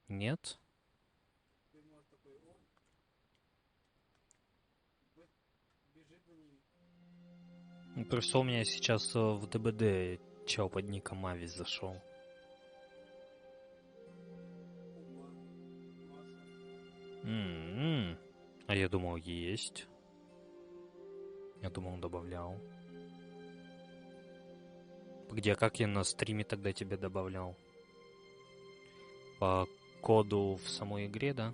Нет? Просто у меня сейчас в ДБД чел под ником Мави зашел. А я думал, есть. Я думал, он добавлял. Где, как я на стриме тогда тебя добавлял? По коду в самой игре, да?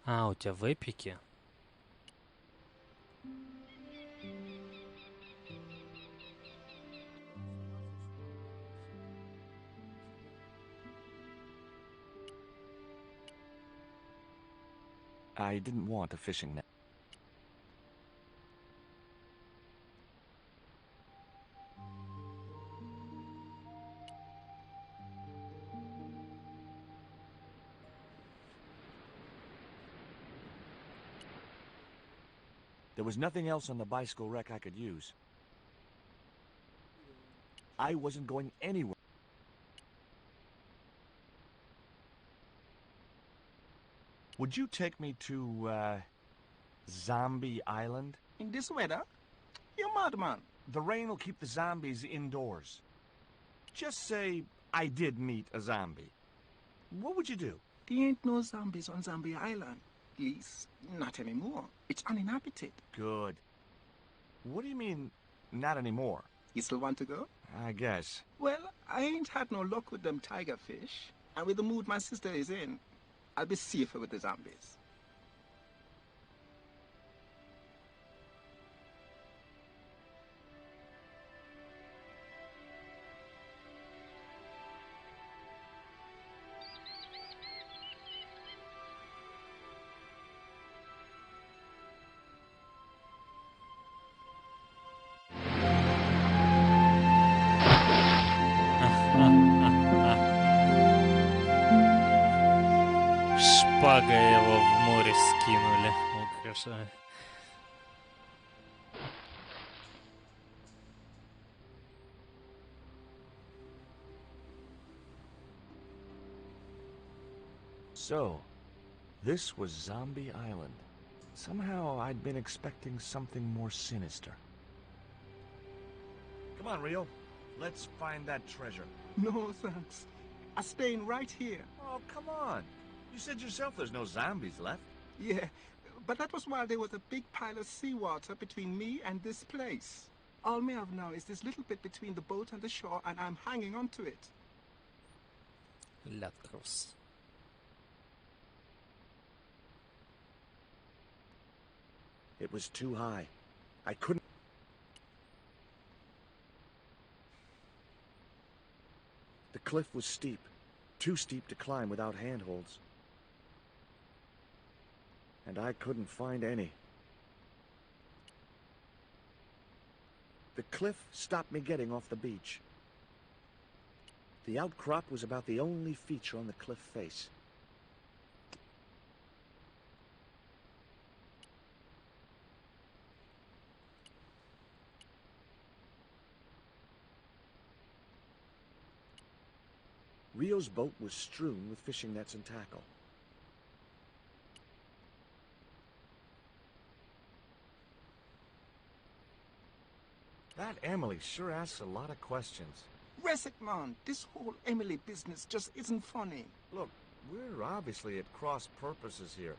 А, у тебя в эпике? I didn't want a fishing net. There was nothing else on the bicycle wreck I could use. I wasn't going anywhere. Would you take me to, Zombie Island? In this weather? You're mad, man. The rain will keep the zombies indoors. Just say I did meet a zombie. What would you do? There ain't no zombies on Zombie Island. At least, not anymore. It's uninhabited. Good. What do you mean, not anymore? You still want to go? I guess. Well, I ain't had no luck with them tiger fish. And with the mood my sister is in, I'll be safer with the zombies. Шпагой его в море скинули. Украшаю. So, this was Zombie Island. Somehow I'd been expecting something more sinister. Come on, Rio. Let's find that treasure. No, thanks. I'm staying right here. Oh, come on. You said yourself there's no zombies left. Yeah, but that was while there was a big pile of seawater between me and this place. All me have now is this little bit between the boat and the shore, and I'm hanging on to it. Ляткрус. It was too high. I couldn't... The cliff was steep. Too steep to climb without handholds. And I couldn't find any. The cliff stopped me getting off the beach. The outcrop was about the only feature on the cliff face. Rio's boat was strewn with fishing nets and tackle. That Emily sure asks a lot of questions. Rest it, man. This whole Emily business just isn't funny. Look, we're obviously at cross purposes here.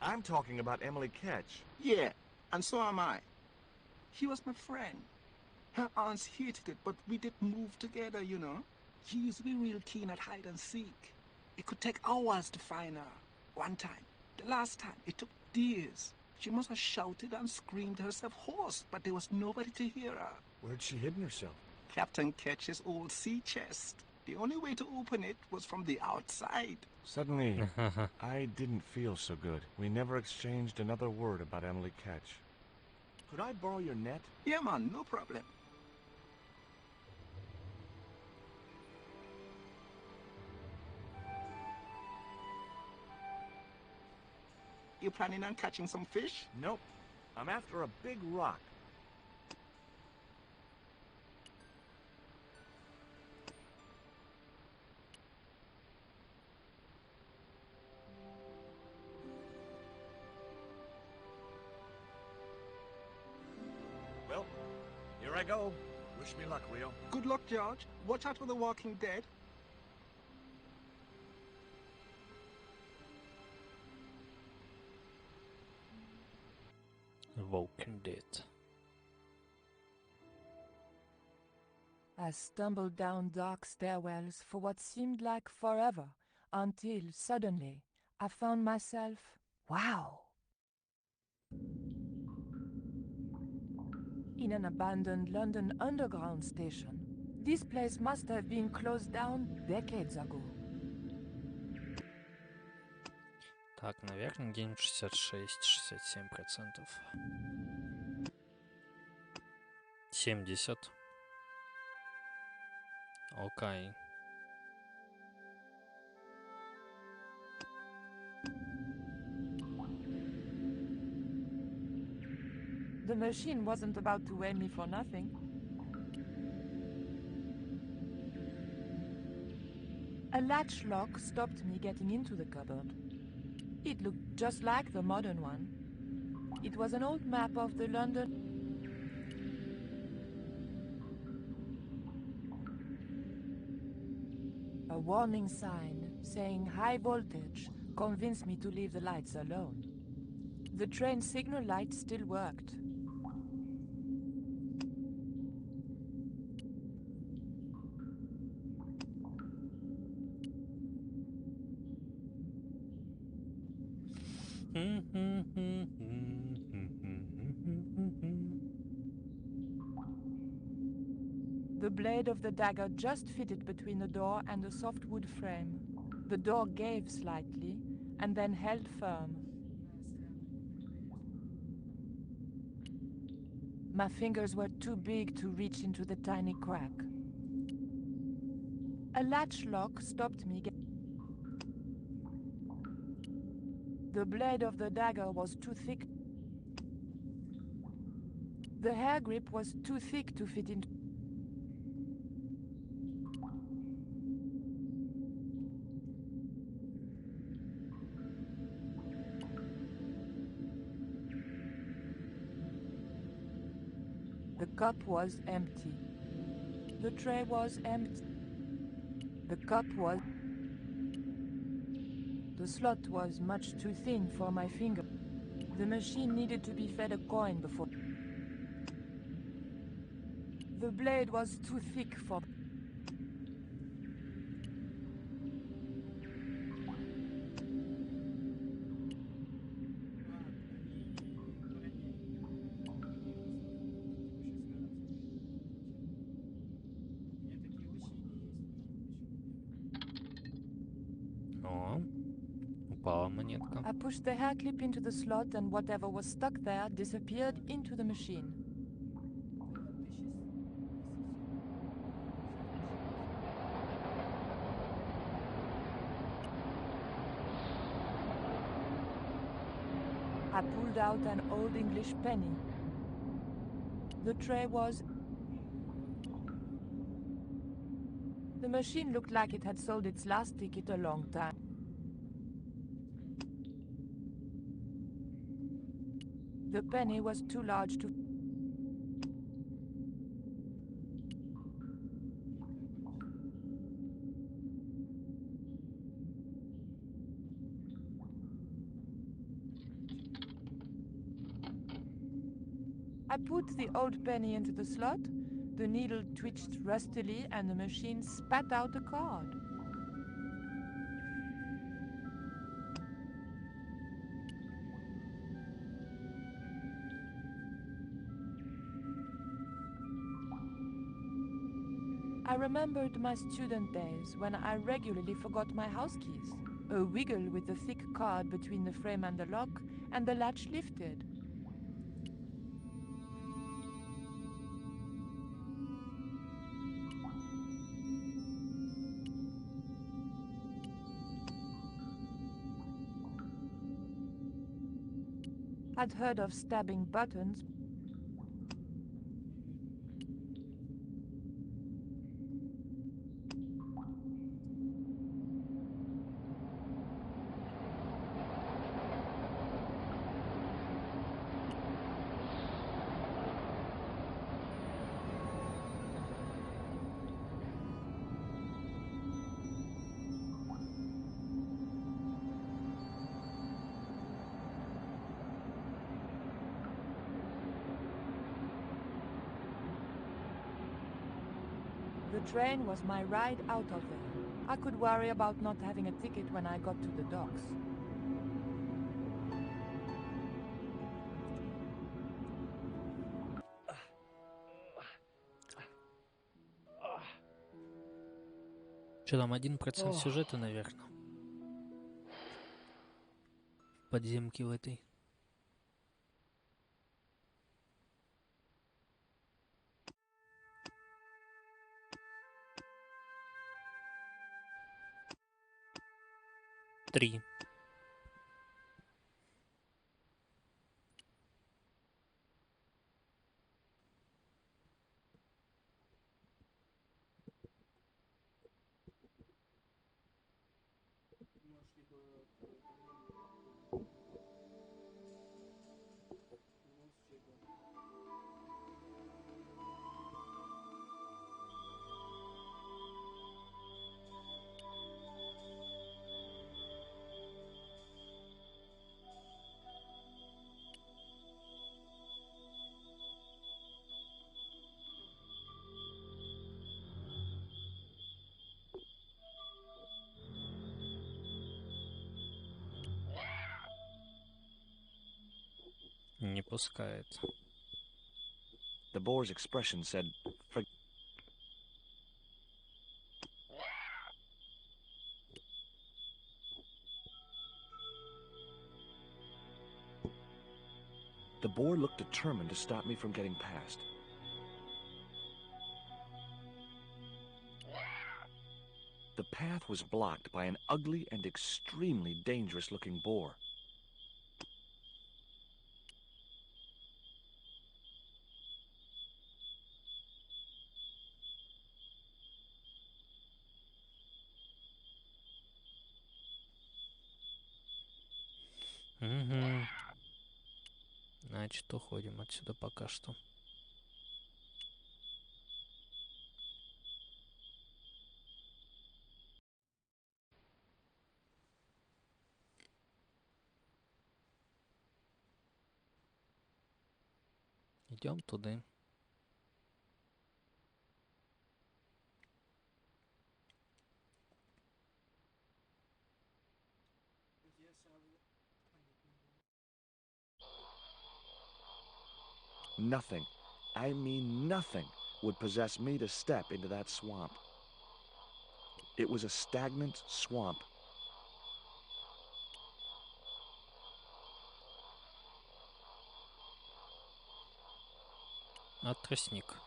I'm talking about Emily Ketch. Yeah, and so am I. She was my friend. Her aunts hated it, but we did move together, you know. She used to be real keen at hide and seek. It could take hours to find her. One time, the last time, it took days. She must have shouted and screamed herself hoarse, but there was nobody to hear her. Where'd she hidden herself? Captain Ketch's old sea chest. The only way to open it was from the outside. Suddenly, I didn't feel so good. We never exchanged another word about Emily Ketch. Could I borrow your net? Yeah, man, no problem. You planning on catching some fish? Nope. I'm after a big rock. Well, here I go. Wish me luck, Rio. Good luck, George. Watch out for the Walking Dead. Walking Dead. I stumbled down dark stairwells for what seemed like forever, until suddenly I found myself, wow, in an abandoned London Underground station. This place must have been closed down decades ago. Так, наверное, где-нибудь 66-67%. 70. Окей. The machine wasn't about to weigh me for nothing. A latch lock stopped me getting into the cupboard. It looked just like the modern one. It was an old map of the London... A warning sign saying high voltage convinced me to leave the lights alone. The train signal light still worked. The blade of the dagger just fitted between the door and the soft wood frame. The door gave slightly and then held firm. My fingers were too big to reach into the tiny crack. A latch lock stopped me. The blade of the dagger was too thick. The hair grip was too thick to fit into. The cup was empty. The tray was empty. The cup was... The slot was much too thin for my finger. The machine needed to be fed a coin before... The blade was too thick for... О, упала монетка. I pushed the hair clip into the slot and whatever was stuck there disappeared into the machine. I pulled out an old English penny. The tray was... The machine looked like it had sold its last ticket a long time. The penny was too large to... I put the old penny into the slot, the needle twitched rustily and the machine spat out a card. I remembered my student days when I regularly forgot my house keys. A wiggle with the thick card between the frame and the lock, and the latch lifted. I'd heard of stabbing buttons. The train was my ride out of there. I could worry about not having a ticket when I got to the docks. Что там, 1% сюжета, наверное. подземки в этой. Три. Не пускает. The boar's expression said, The boar looked determined to stop me from getting past. The path was blocked by an ugly and extremely dangerous-looking boar. Угу. Значит, уходим отсюда пока что. Идем туда. Nothing, I mean nothing, would possess me to step into that swamp. It was a stagnant swamp. А тростник.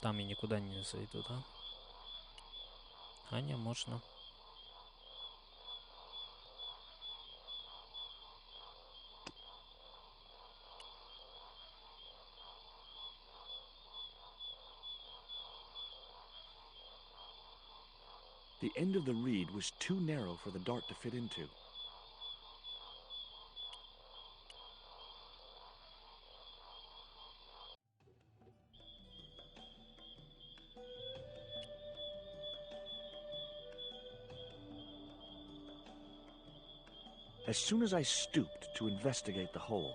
Там я никуда не зайду, да? А не, можно. The end of the reed was too narrow for the dart to fit into. As soon as I stooped to investigate the hole,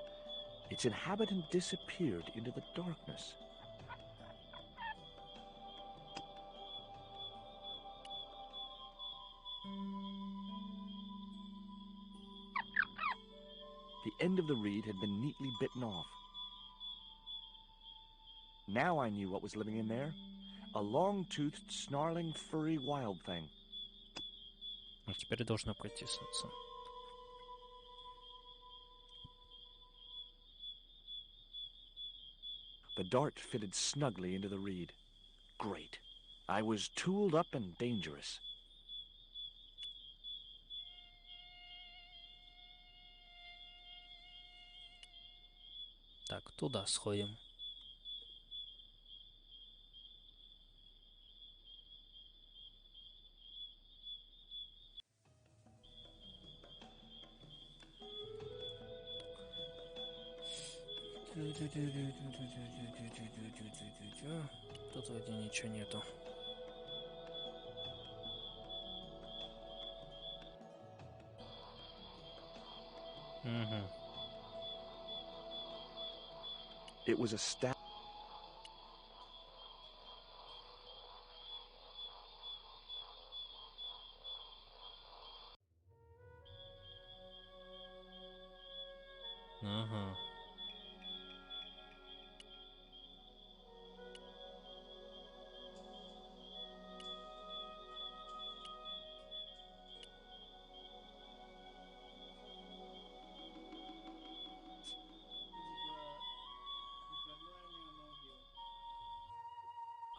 its inhabitant disappeared into the darkness. The end of the reed had been neatly bitten off. Now I knew what was living in there. A long-toothed, snarling, furry wild thing. А теперь должно протиснуться. The dart fitted snugly into the reed. Great. I was tooled up and dangerous. Так, туда сходим. Тут вроде ничего нету. Угу. It was a stab. Ага.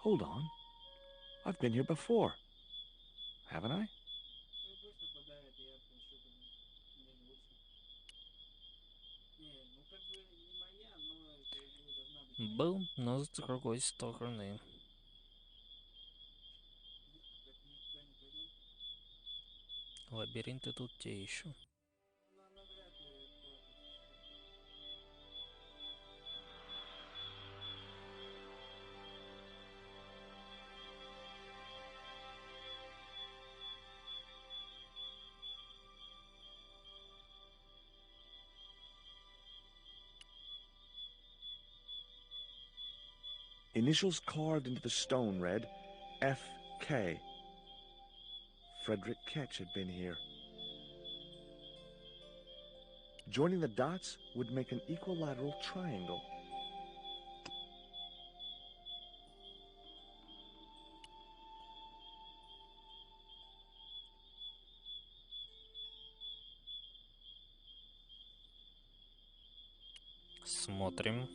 Hold on. I've been here before. Haven't I? Был, но с другой стороны. Лабиринты тут те еще. Initials carved into the stone read F.K. Frederick Ketch had been here. Joining the dots would make an equilateral triangle. Смотрим.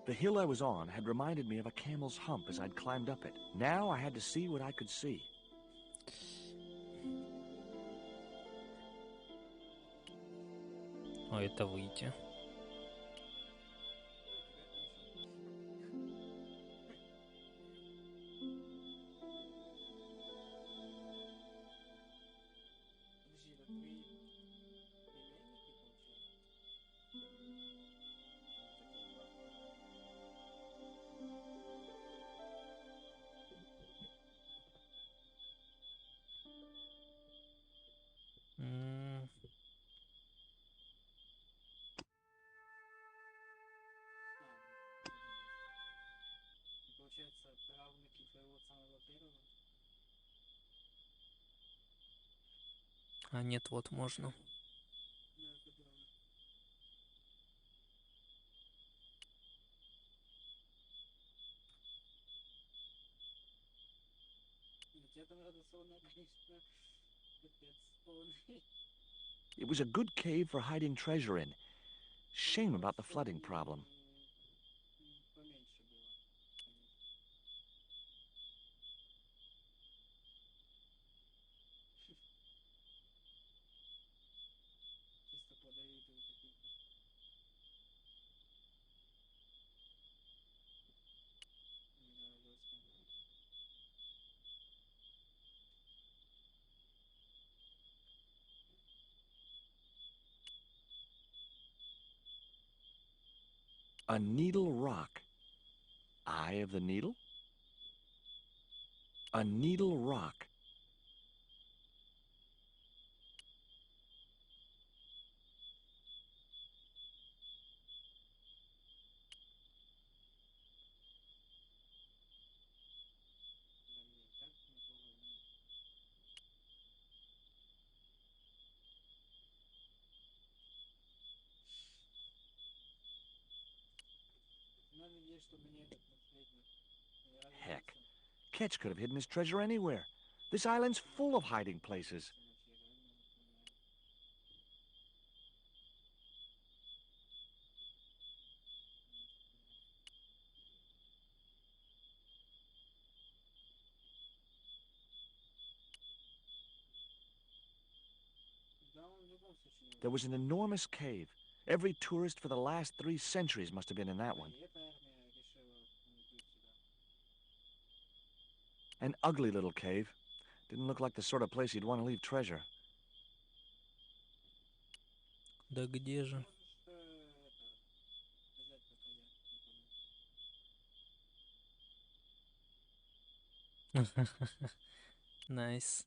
The hill I was on had reminded me of a camel's hump as I'd climbed up it. Now I had to see what I could see. А это выйти. Получается, правнуки твоего самого первого. А нет, вот можно. It was a good cave for hiding treasure in. Shame about the flooding problem. A needle rock. Eye of the needle? A needle rock. Heck, Ketch could have hidden his treasure anywhere. This island's full of hiding places. There was an enormous cave. Every tourist for the last 3 centuries must have been in that one. An ugly little cave. Didn't look like the sort of place you'd want to leave treasure. Да где же? Nice.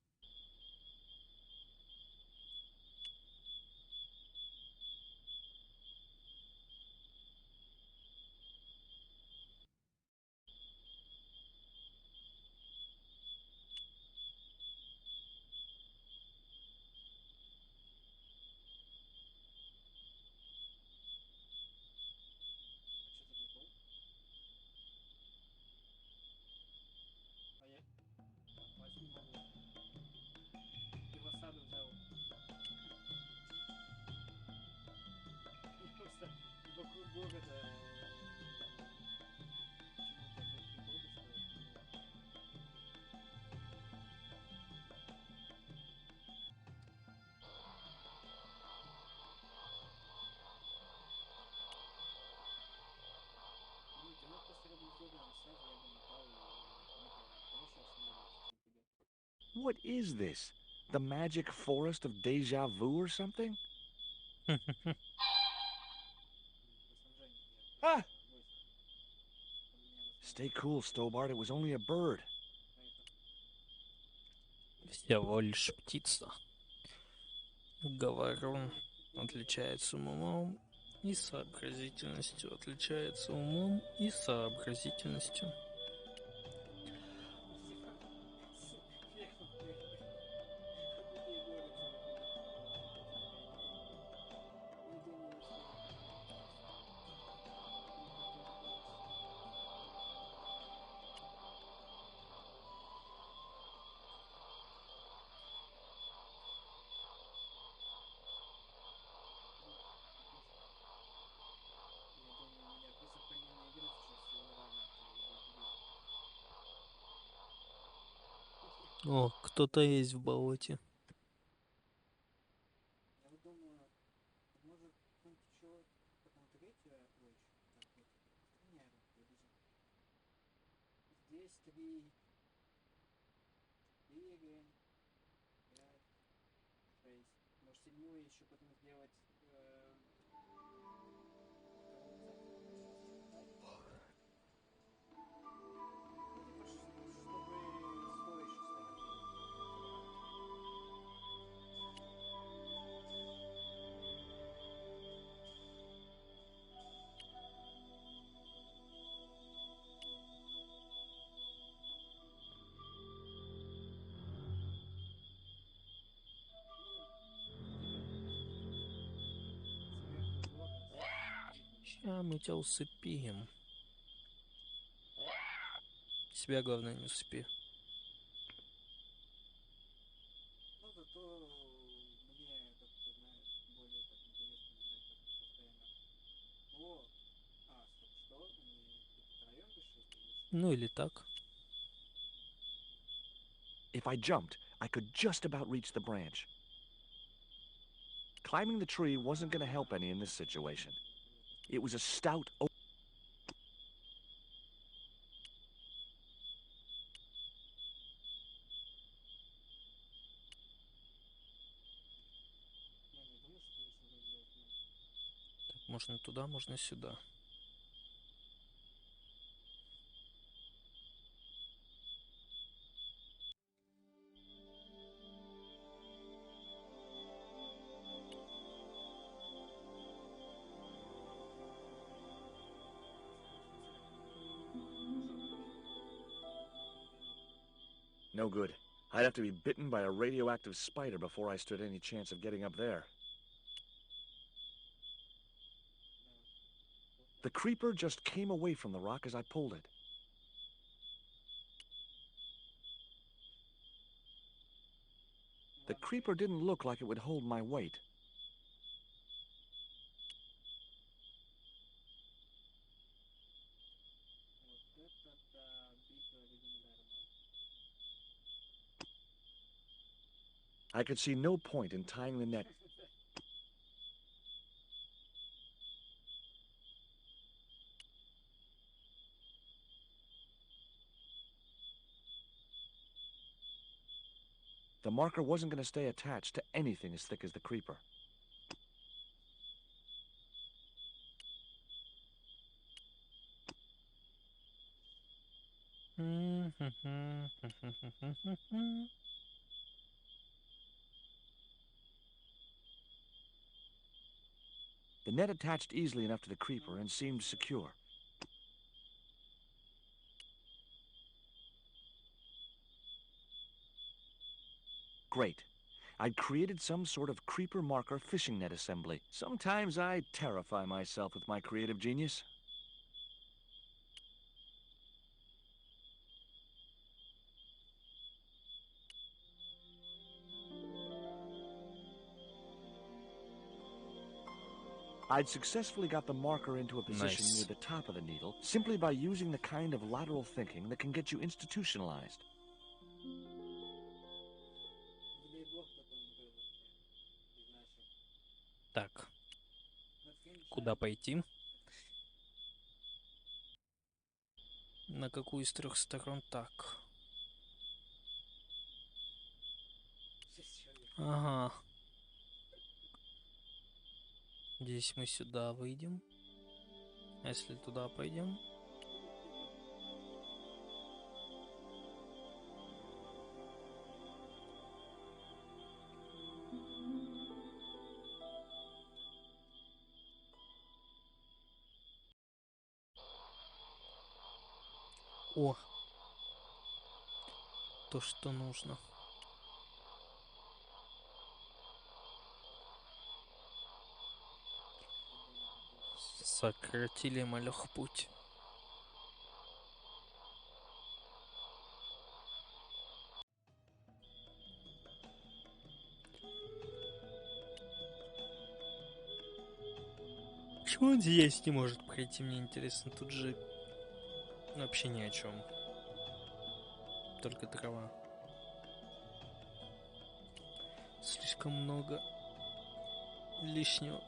What is this? The magic forest of deja vu or something? Ah! Stay cool, Stobart. It was only a bird. Всего лишь птица. Говорун отличается умом и сообразительностью. Отличается умом и сообразительностью. О, кто-то есть в болоте. Здесь 3, 4, 5, 6. Может, 7 еще потом сделать... Ща мы тебя усыпим. Себя, главное, не усыпи. Ну, зато мне как-то, знаешь, более так интересно знать, как ты постоянно... О! А, стоп, что? Они втроем решили или что? Ну или так. If I jumped, I could just about reach the branch. Climbing the tree wasn't going to help any in this situation. It was a stout oak. Так, можно туда, можно сюда. No good. I'd have to be bitten by a radioactive spider before I stood any chance of getting up there. The creeper just came away from the rock as I pulled it. The creeper didn't look like it would hold my weight. I could see no point in tying the net. The marker wasn't going to stay attached to anything as thick as the creeper. The net attached easily enough to the creeper and seemed secure. Great. I'd created some sort of creeper marker fishing net assembly. Sometimes I terrify myself with my creative genius. I'd successfully got the marker into a position near the top of the needle simply by using the kind of lateral thinking that can get you institutionalized. Так. Куда пойти? На какую из 3 сторон? Так. Ага. Здесь мы сюда выйдем. А если туда пойдем? О! То, что нужно. Сократили малёх путь. Почему он здесь не может пройти, мне интересно. Тут же вообще ни о чем. Только трава. Слишком много лишнего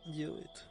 делает.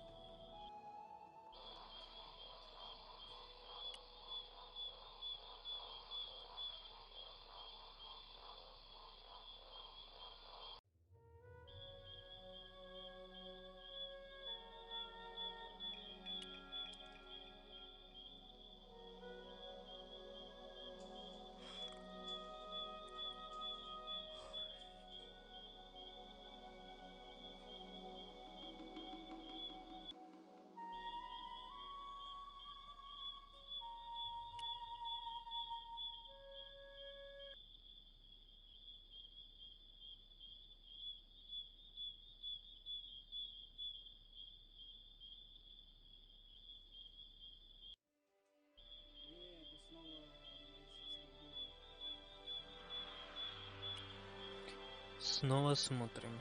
Снова смотрим.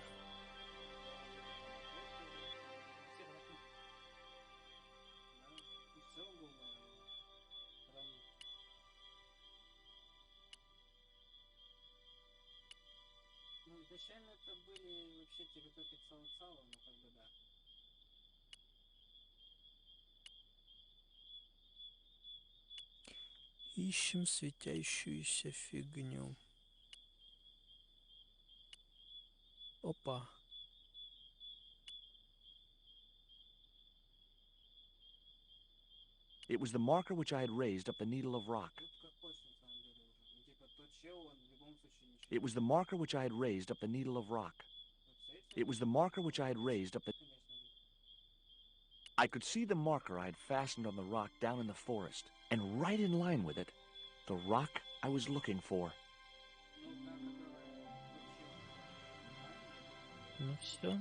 Ну, изначально это были вообще территории Цала-Цала, но как бы да. Ищем светящуюся фигню. Опа. It was the marker which I had raised up the needle of rock. It was the marker which I had raised up the needle of rock. It was the marker which I had raised up the... I could see the marker I had fastened on the rock down in the forest, and right in line with it, the rock I was looking for. Ну все.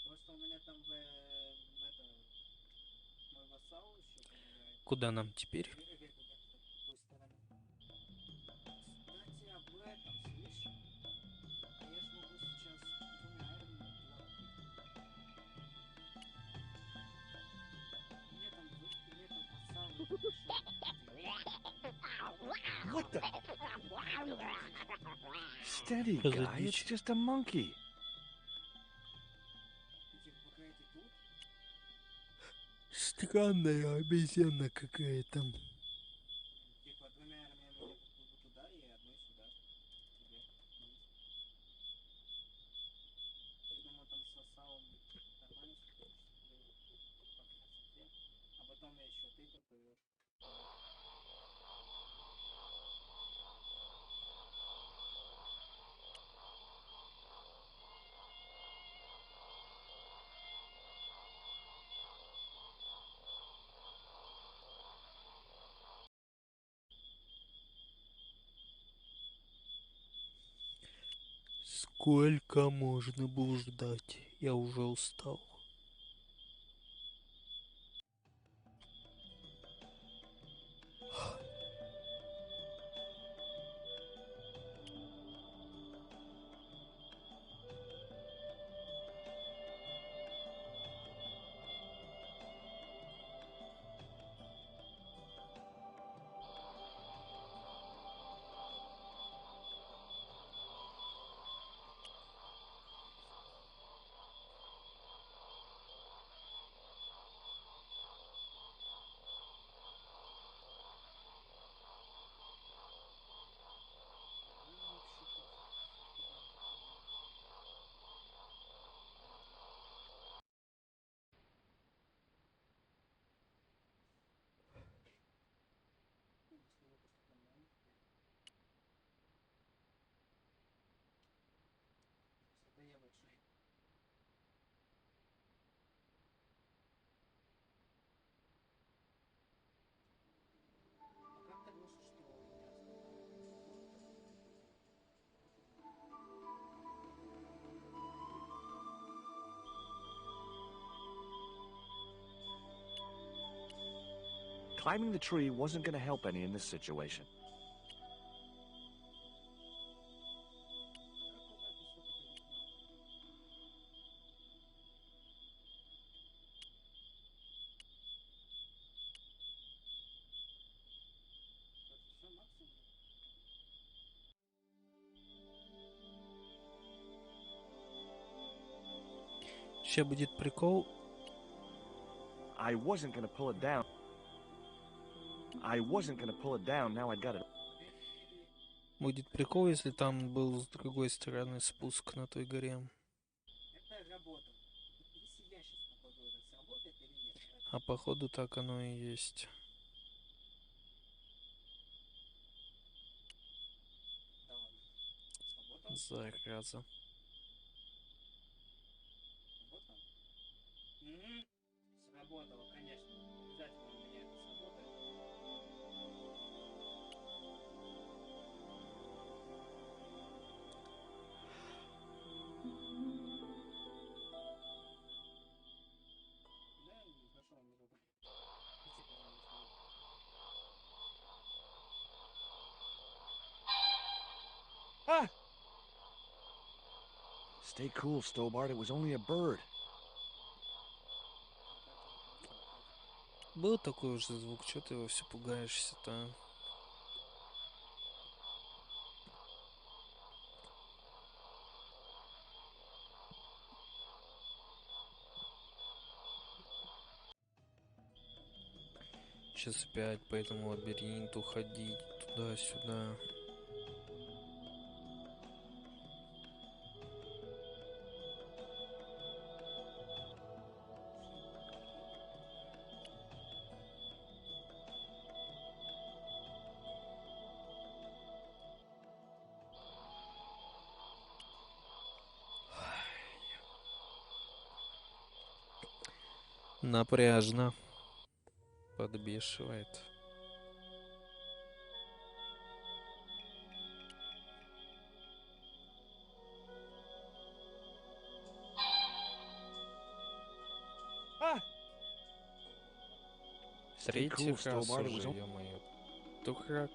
Просто у меня там это мой вассал еще помогает. Куда нам теперь? Кстати, об этом, слышь? А я ж могу сейчас двумя армиями туда мне там вассал. What the? Steady, guy, it's just a monkey. Странная обезьяна какая-то. Типа двумя армиями я туда и одной сюда. Тебе. Я думаю, там с вассалом нормально по красоте. А потом еще ты поплывешь. Сколько можно блуждать? Я уже устал. Climbing the tree wasn't going to help any in this situation. Сейчас будет прикол. I wasn't going to pull it down. Now I got it. Будет прикол, если там был с другой стороны спуск на той горе. А походу так оно и есть. Зараза. Сработало, конечно. Обязательно у меня это сработает. Да, не нашел ни рубль. Ah! Stay cool, Stobart. It was only a bird. Был такой уже звук, что ты его все пугаешься-то? Сейчас опять по этому лабиринту ходить туда-сюда. Напряжно. Подбешивает. Третий раз уже, ё-моё. Тухрак.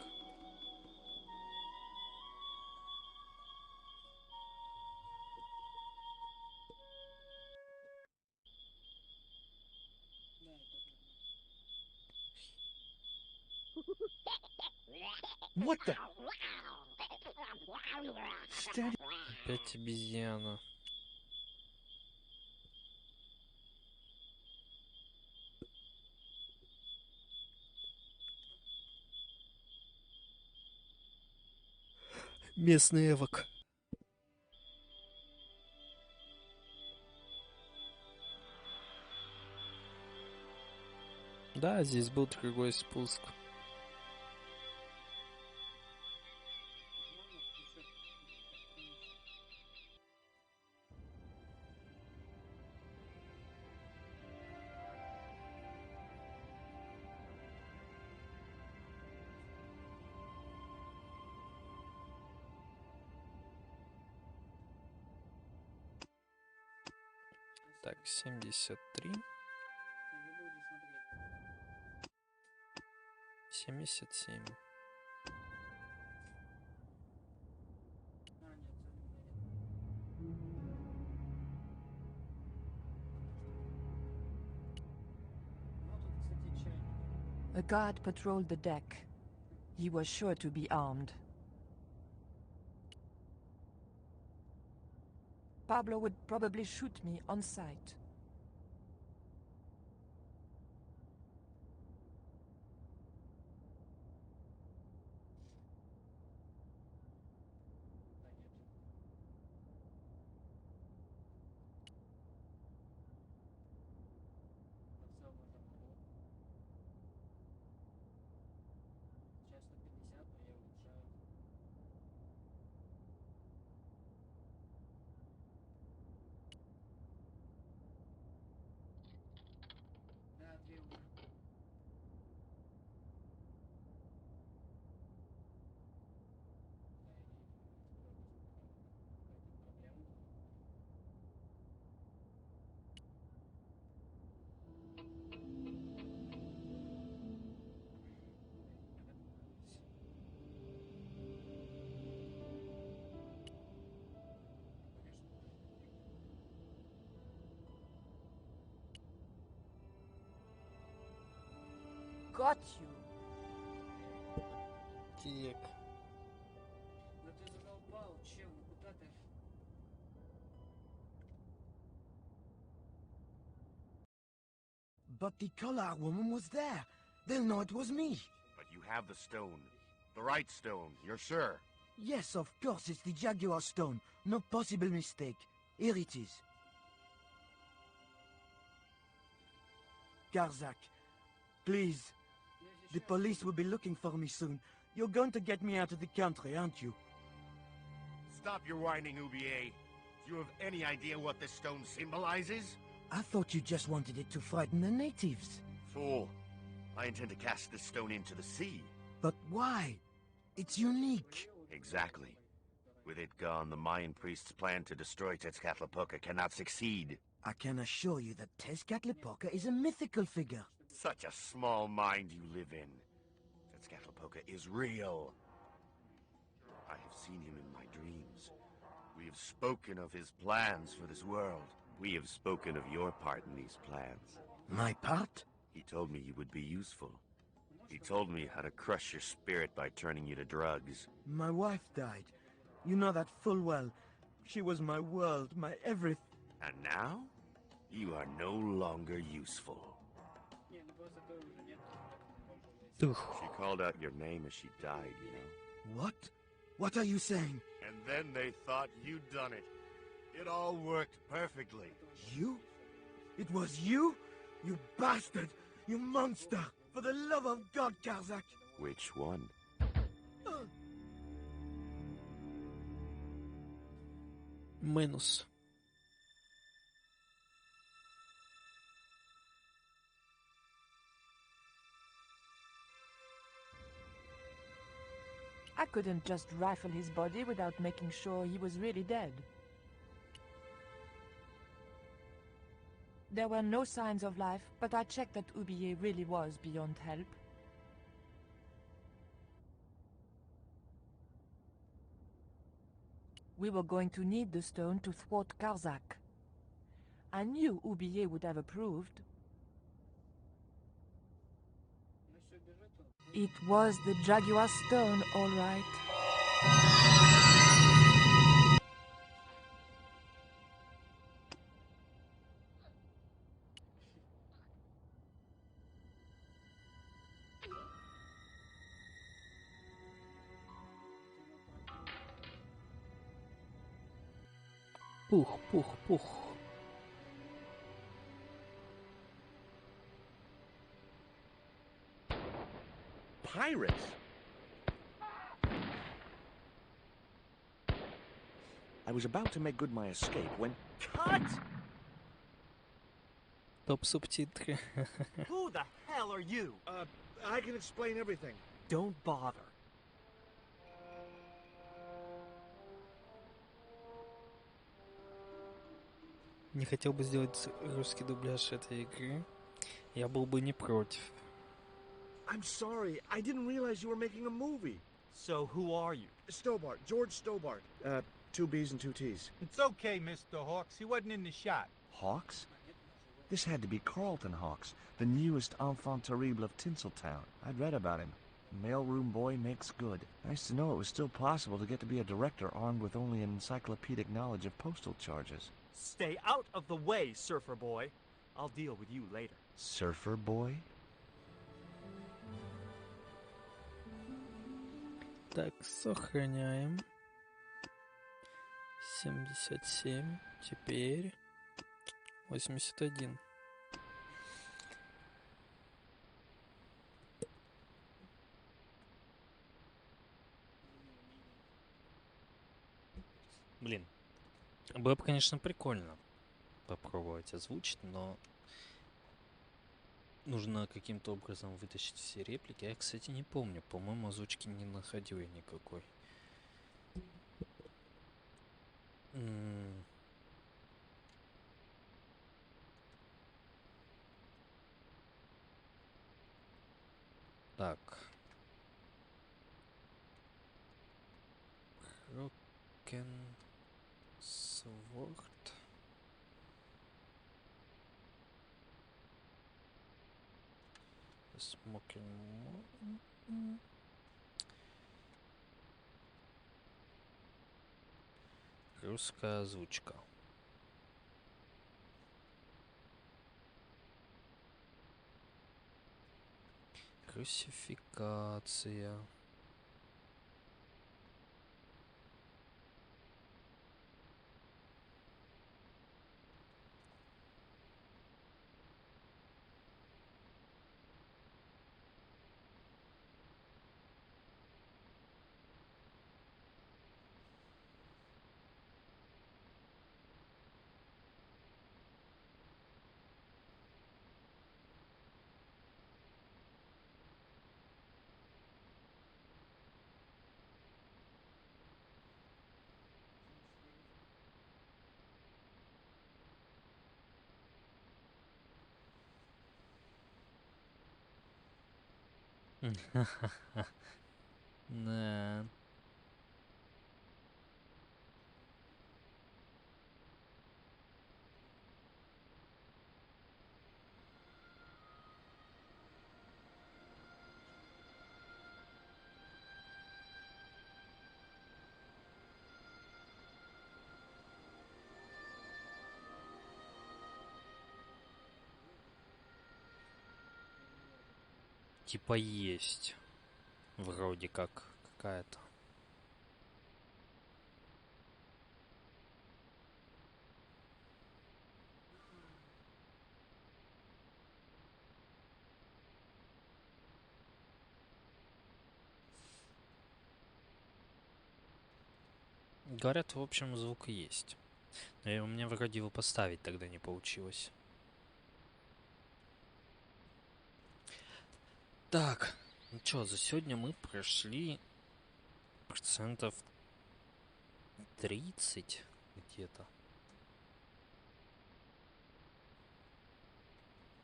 What the? Steady. Опять обезьяна. Местный эвок. Да, здесь был другой спуск. Так, 73. 77. A guard patrolled the deck. He was sure to be armed. Pablo would probably shoot me on sight. Сейчас 150, но я улучшаю. Да, 2 уже. Да, и вроде какая-то проблема была. Got you. Так. Да ты задолбал, чел, ну куда ты? But the Collar woman was there. They'll know it was me. But you have the stone. The right stone, you're sure? Yes, of course, it's the Jaguar stone. No possible mistake. Here it is. Garzak, please. The police will be looking for me soon. You're going to get me out of the country, aren't you? Stop your whining, Ubier. Do you have any idea what this stone symbolizes? I thought you just wanted it to frighten the natives. Fool. I intend to cast this stone into the sea. But why? It's unique. Exactly. With it gone, the Mayan priest's plan to destroy Tezcatlipoca cannot succeed. I can assure you that Tezcatlipoca is a mythical figure. Such a small mind you live in. Tezcatlipoca is real. I have seen him in my dreams. We have spoken of his plans for this world. We have spoken of your part in these plans. My part? He told me you would be useful. He told me how to crush your spirit by turning you to drugs. My wife died. You know that full well. She was my world, my everything. And now? You are no longer useful. She called out your name as she died, you know? What? What are you saying? And then they thought you'd done it. It all worked perfectly. You? It was you? You bastard! You monster! For the love of God, Garzak! Which one? Минус. I couldn't just rifle his body without making sure he was really dead. There were no signs of life, but I checked that Ubier really was beyond help. We were going to need the stone to thwart Garzak. I knew Ubier would have approved. It was the Jaguar stone, all right. Пух, пух, пух. Pirates? I was about to make good my escape when... Cut! Топ-субтитры. Who the hell are you? I can explain everything. Don't bother. не хотел бы сделать русский дубляж этой игры, я был бы не против. I'm sorry. I didn't realize you were making a movie. So who are you? Stobart, George Sтоббарт. 2 B's and 2 T's. It's okay, Mr. Hawks. He wasn't in the shot. Hawks? This had to be Carlton Hawks, the newest enfant terrible of Tinseltown. I'd read about him. Mailroom boy makes good. Nice to know it was still possible to get to be a director armed with only an encyclopedic knowledge of postal charges. Stay out of the way, surfer boy. I'll deal with you later. Surfer boy? Так, сохраняем. 77. Теперь 81. Блин, было бы, конечно, прикольно попробовать озвучить, но нужно каким-то образом вытащить все реплики. Я, кстати, не помню. По-моему, озвучки не находил я никакой. Так. Broken Sword. Smoking. Русская озвучка. Русификация. Да. Типа есть. Вроде как какая-то. Говорят, в общем, звук есть. Но у меня вроде его поставить тогда не получилось. Так, ну чё, за сегодня мы прошли процентов 30 где-то.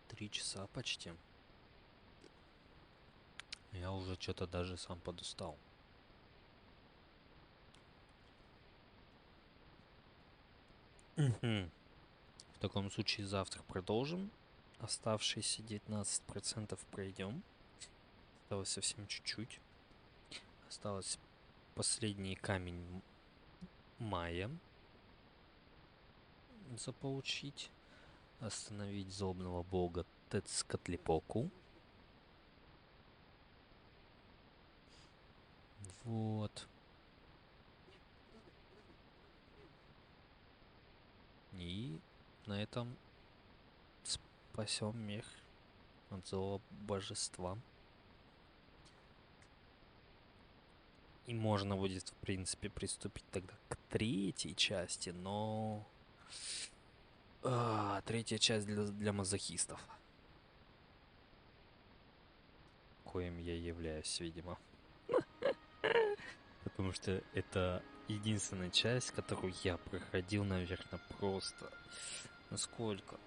3 часа почти. Я уже что-то даже сам подустал. В таком случае завтра продолжим. Оставшиеся 19% пройдем. Осталось совсем чуть-чуть. Осталось последний камень мая заполучить. Остановить злобного бога Тецкатлипоку. Вот. И на этом спасем мир от злого божества. И можно будет, в принципе, приступить тогда к третьей части, но... третья часть для мазохистов. Коим я являюсь, видимо. Потому что это единственная часть, которую я проходил, наверное, просто Сколько?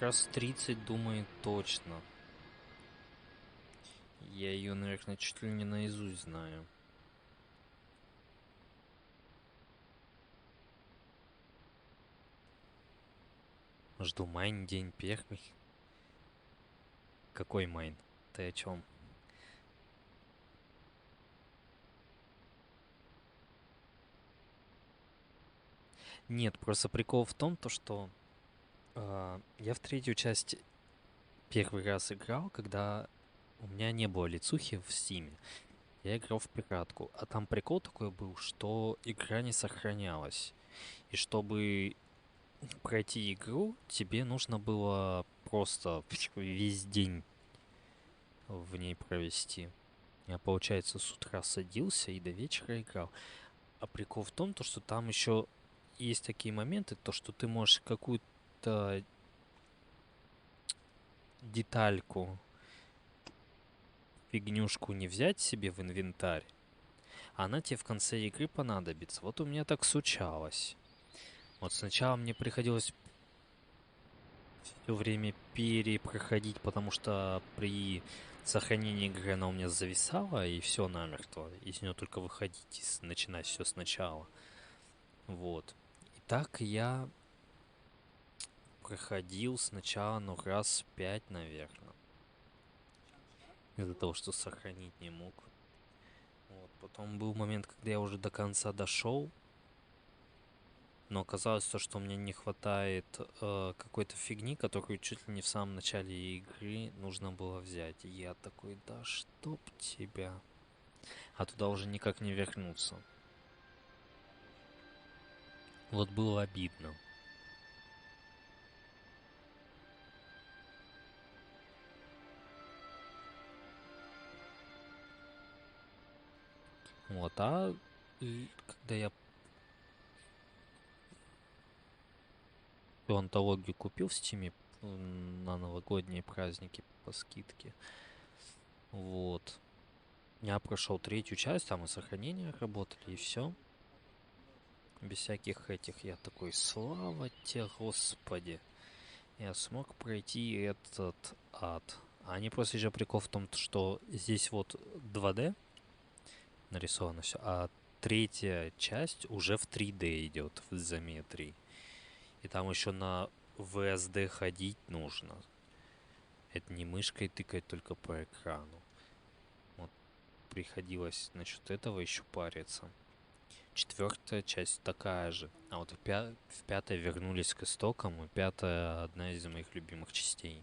Раз 30, думаю, точно. Я ее, наверное, чуть ли не наизусть знаю. Жду майн, день первый. Какой майн? Ты о чем? Нет, просто прикол в том, что я в третью часть первый раз играл, когда у меня не было лицухи в Стиме. Я играл в пиратку. А там прикол такой был, что игра не сохранялась. И чтобы пройти игру, тебе нужно было просто весь день в ней провести. Я, получается, с утра садился и до вечера играл. А прикол в том, что там еще есть такие моменты, то что ты можешь какую-то детальку, фигнюшку не взять себе в инвентарь, а она тебе в конце игры понадобится. Вот у меня так случалось. Вот сначала мне приходилось все время перепроходить, потому что при сохранении игры она у меня зависала, и все намертво. Из нее только выходить и начинать все сначала. Вот. И так я проходил сначала, ну, раз 5, наверное. Из-за того, что сохранить не мог. Вот. Потом был момент, когда я уже до конца дошел. Но оказалось то, что мне не хватает какой-то фигни, которую чуть ли не в самом начале игры нужно было взять. И я такой, да чтоб тебя. А туда уже никак не вернуться. Вот было обидно. Вот, когда я эту антологию купил в Стиме на новогодние праздники по скидке, вот, я прошел третью часть, там и сохранения работали, и все. Без всяких этих, я такой, слава тебе, Господи. Я смог пройти этот ад. А не просто еще прикол в том, что здесь вот 2D нарисовано все, а третья часть уже в 3D идет в изометрии. И там еще на VSD ходить нужно. Это не мышкой тыкать только по экрану. Вот приходилось насчет этого еще париться. Четвертая часть такая же. А вот в пятой вернулись к истокам, и пятая одна из моих любимых частей.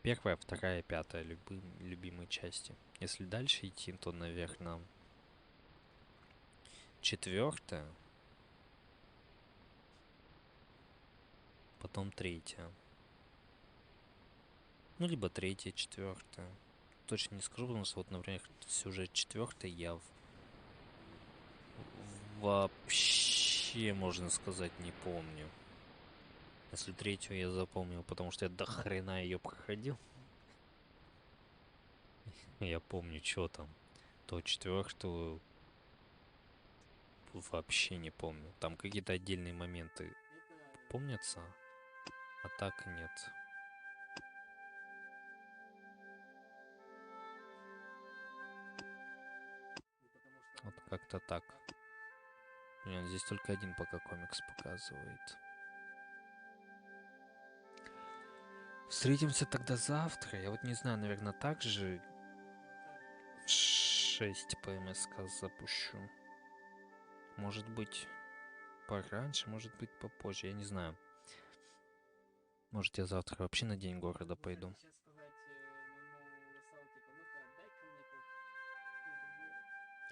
Первая, вторая, пятая любимые части. Если дальше идти, то, наверное, четвертая, потом третья. Ну, либо третья, четвертая. Точно не скажу, потому что вот, например, сюжет четвертой я вообще, можно сказать, не помню. Если третью я запомнил, потому что я до хрена ее проходил. Я помню, что там. То четвертую вообще не помню. Там какие-то отдельные моменты помнятся, а так нет. Вот как-то так. Блин, здесь только один пока комикс показывает. Встретимся тогда завтра. Я вот не знаю, наверное, так же в 6 по МСК запущу. Может быть, пораньше, может быть, попозже. Я не знаю. Может, я завтра вообще на День города пойду.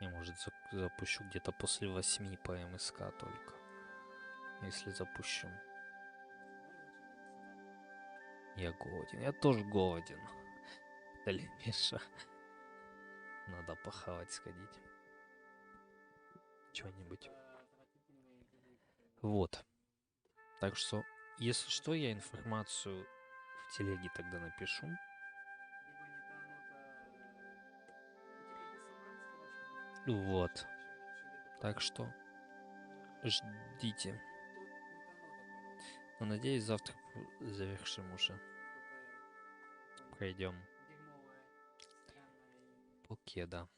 Я, может, запущу где-то после 8 по МСК только. Если запущу. Я голоден. Я тоже голоден. Дали Миша. Надо похавать, сходить. Чего-нибудь. Вот. Так что, если что, я информацию в телеге тогда напишу. Вот. Так что ждите. Но надеюсь, завтра завершим уже. Пройдем покеда.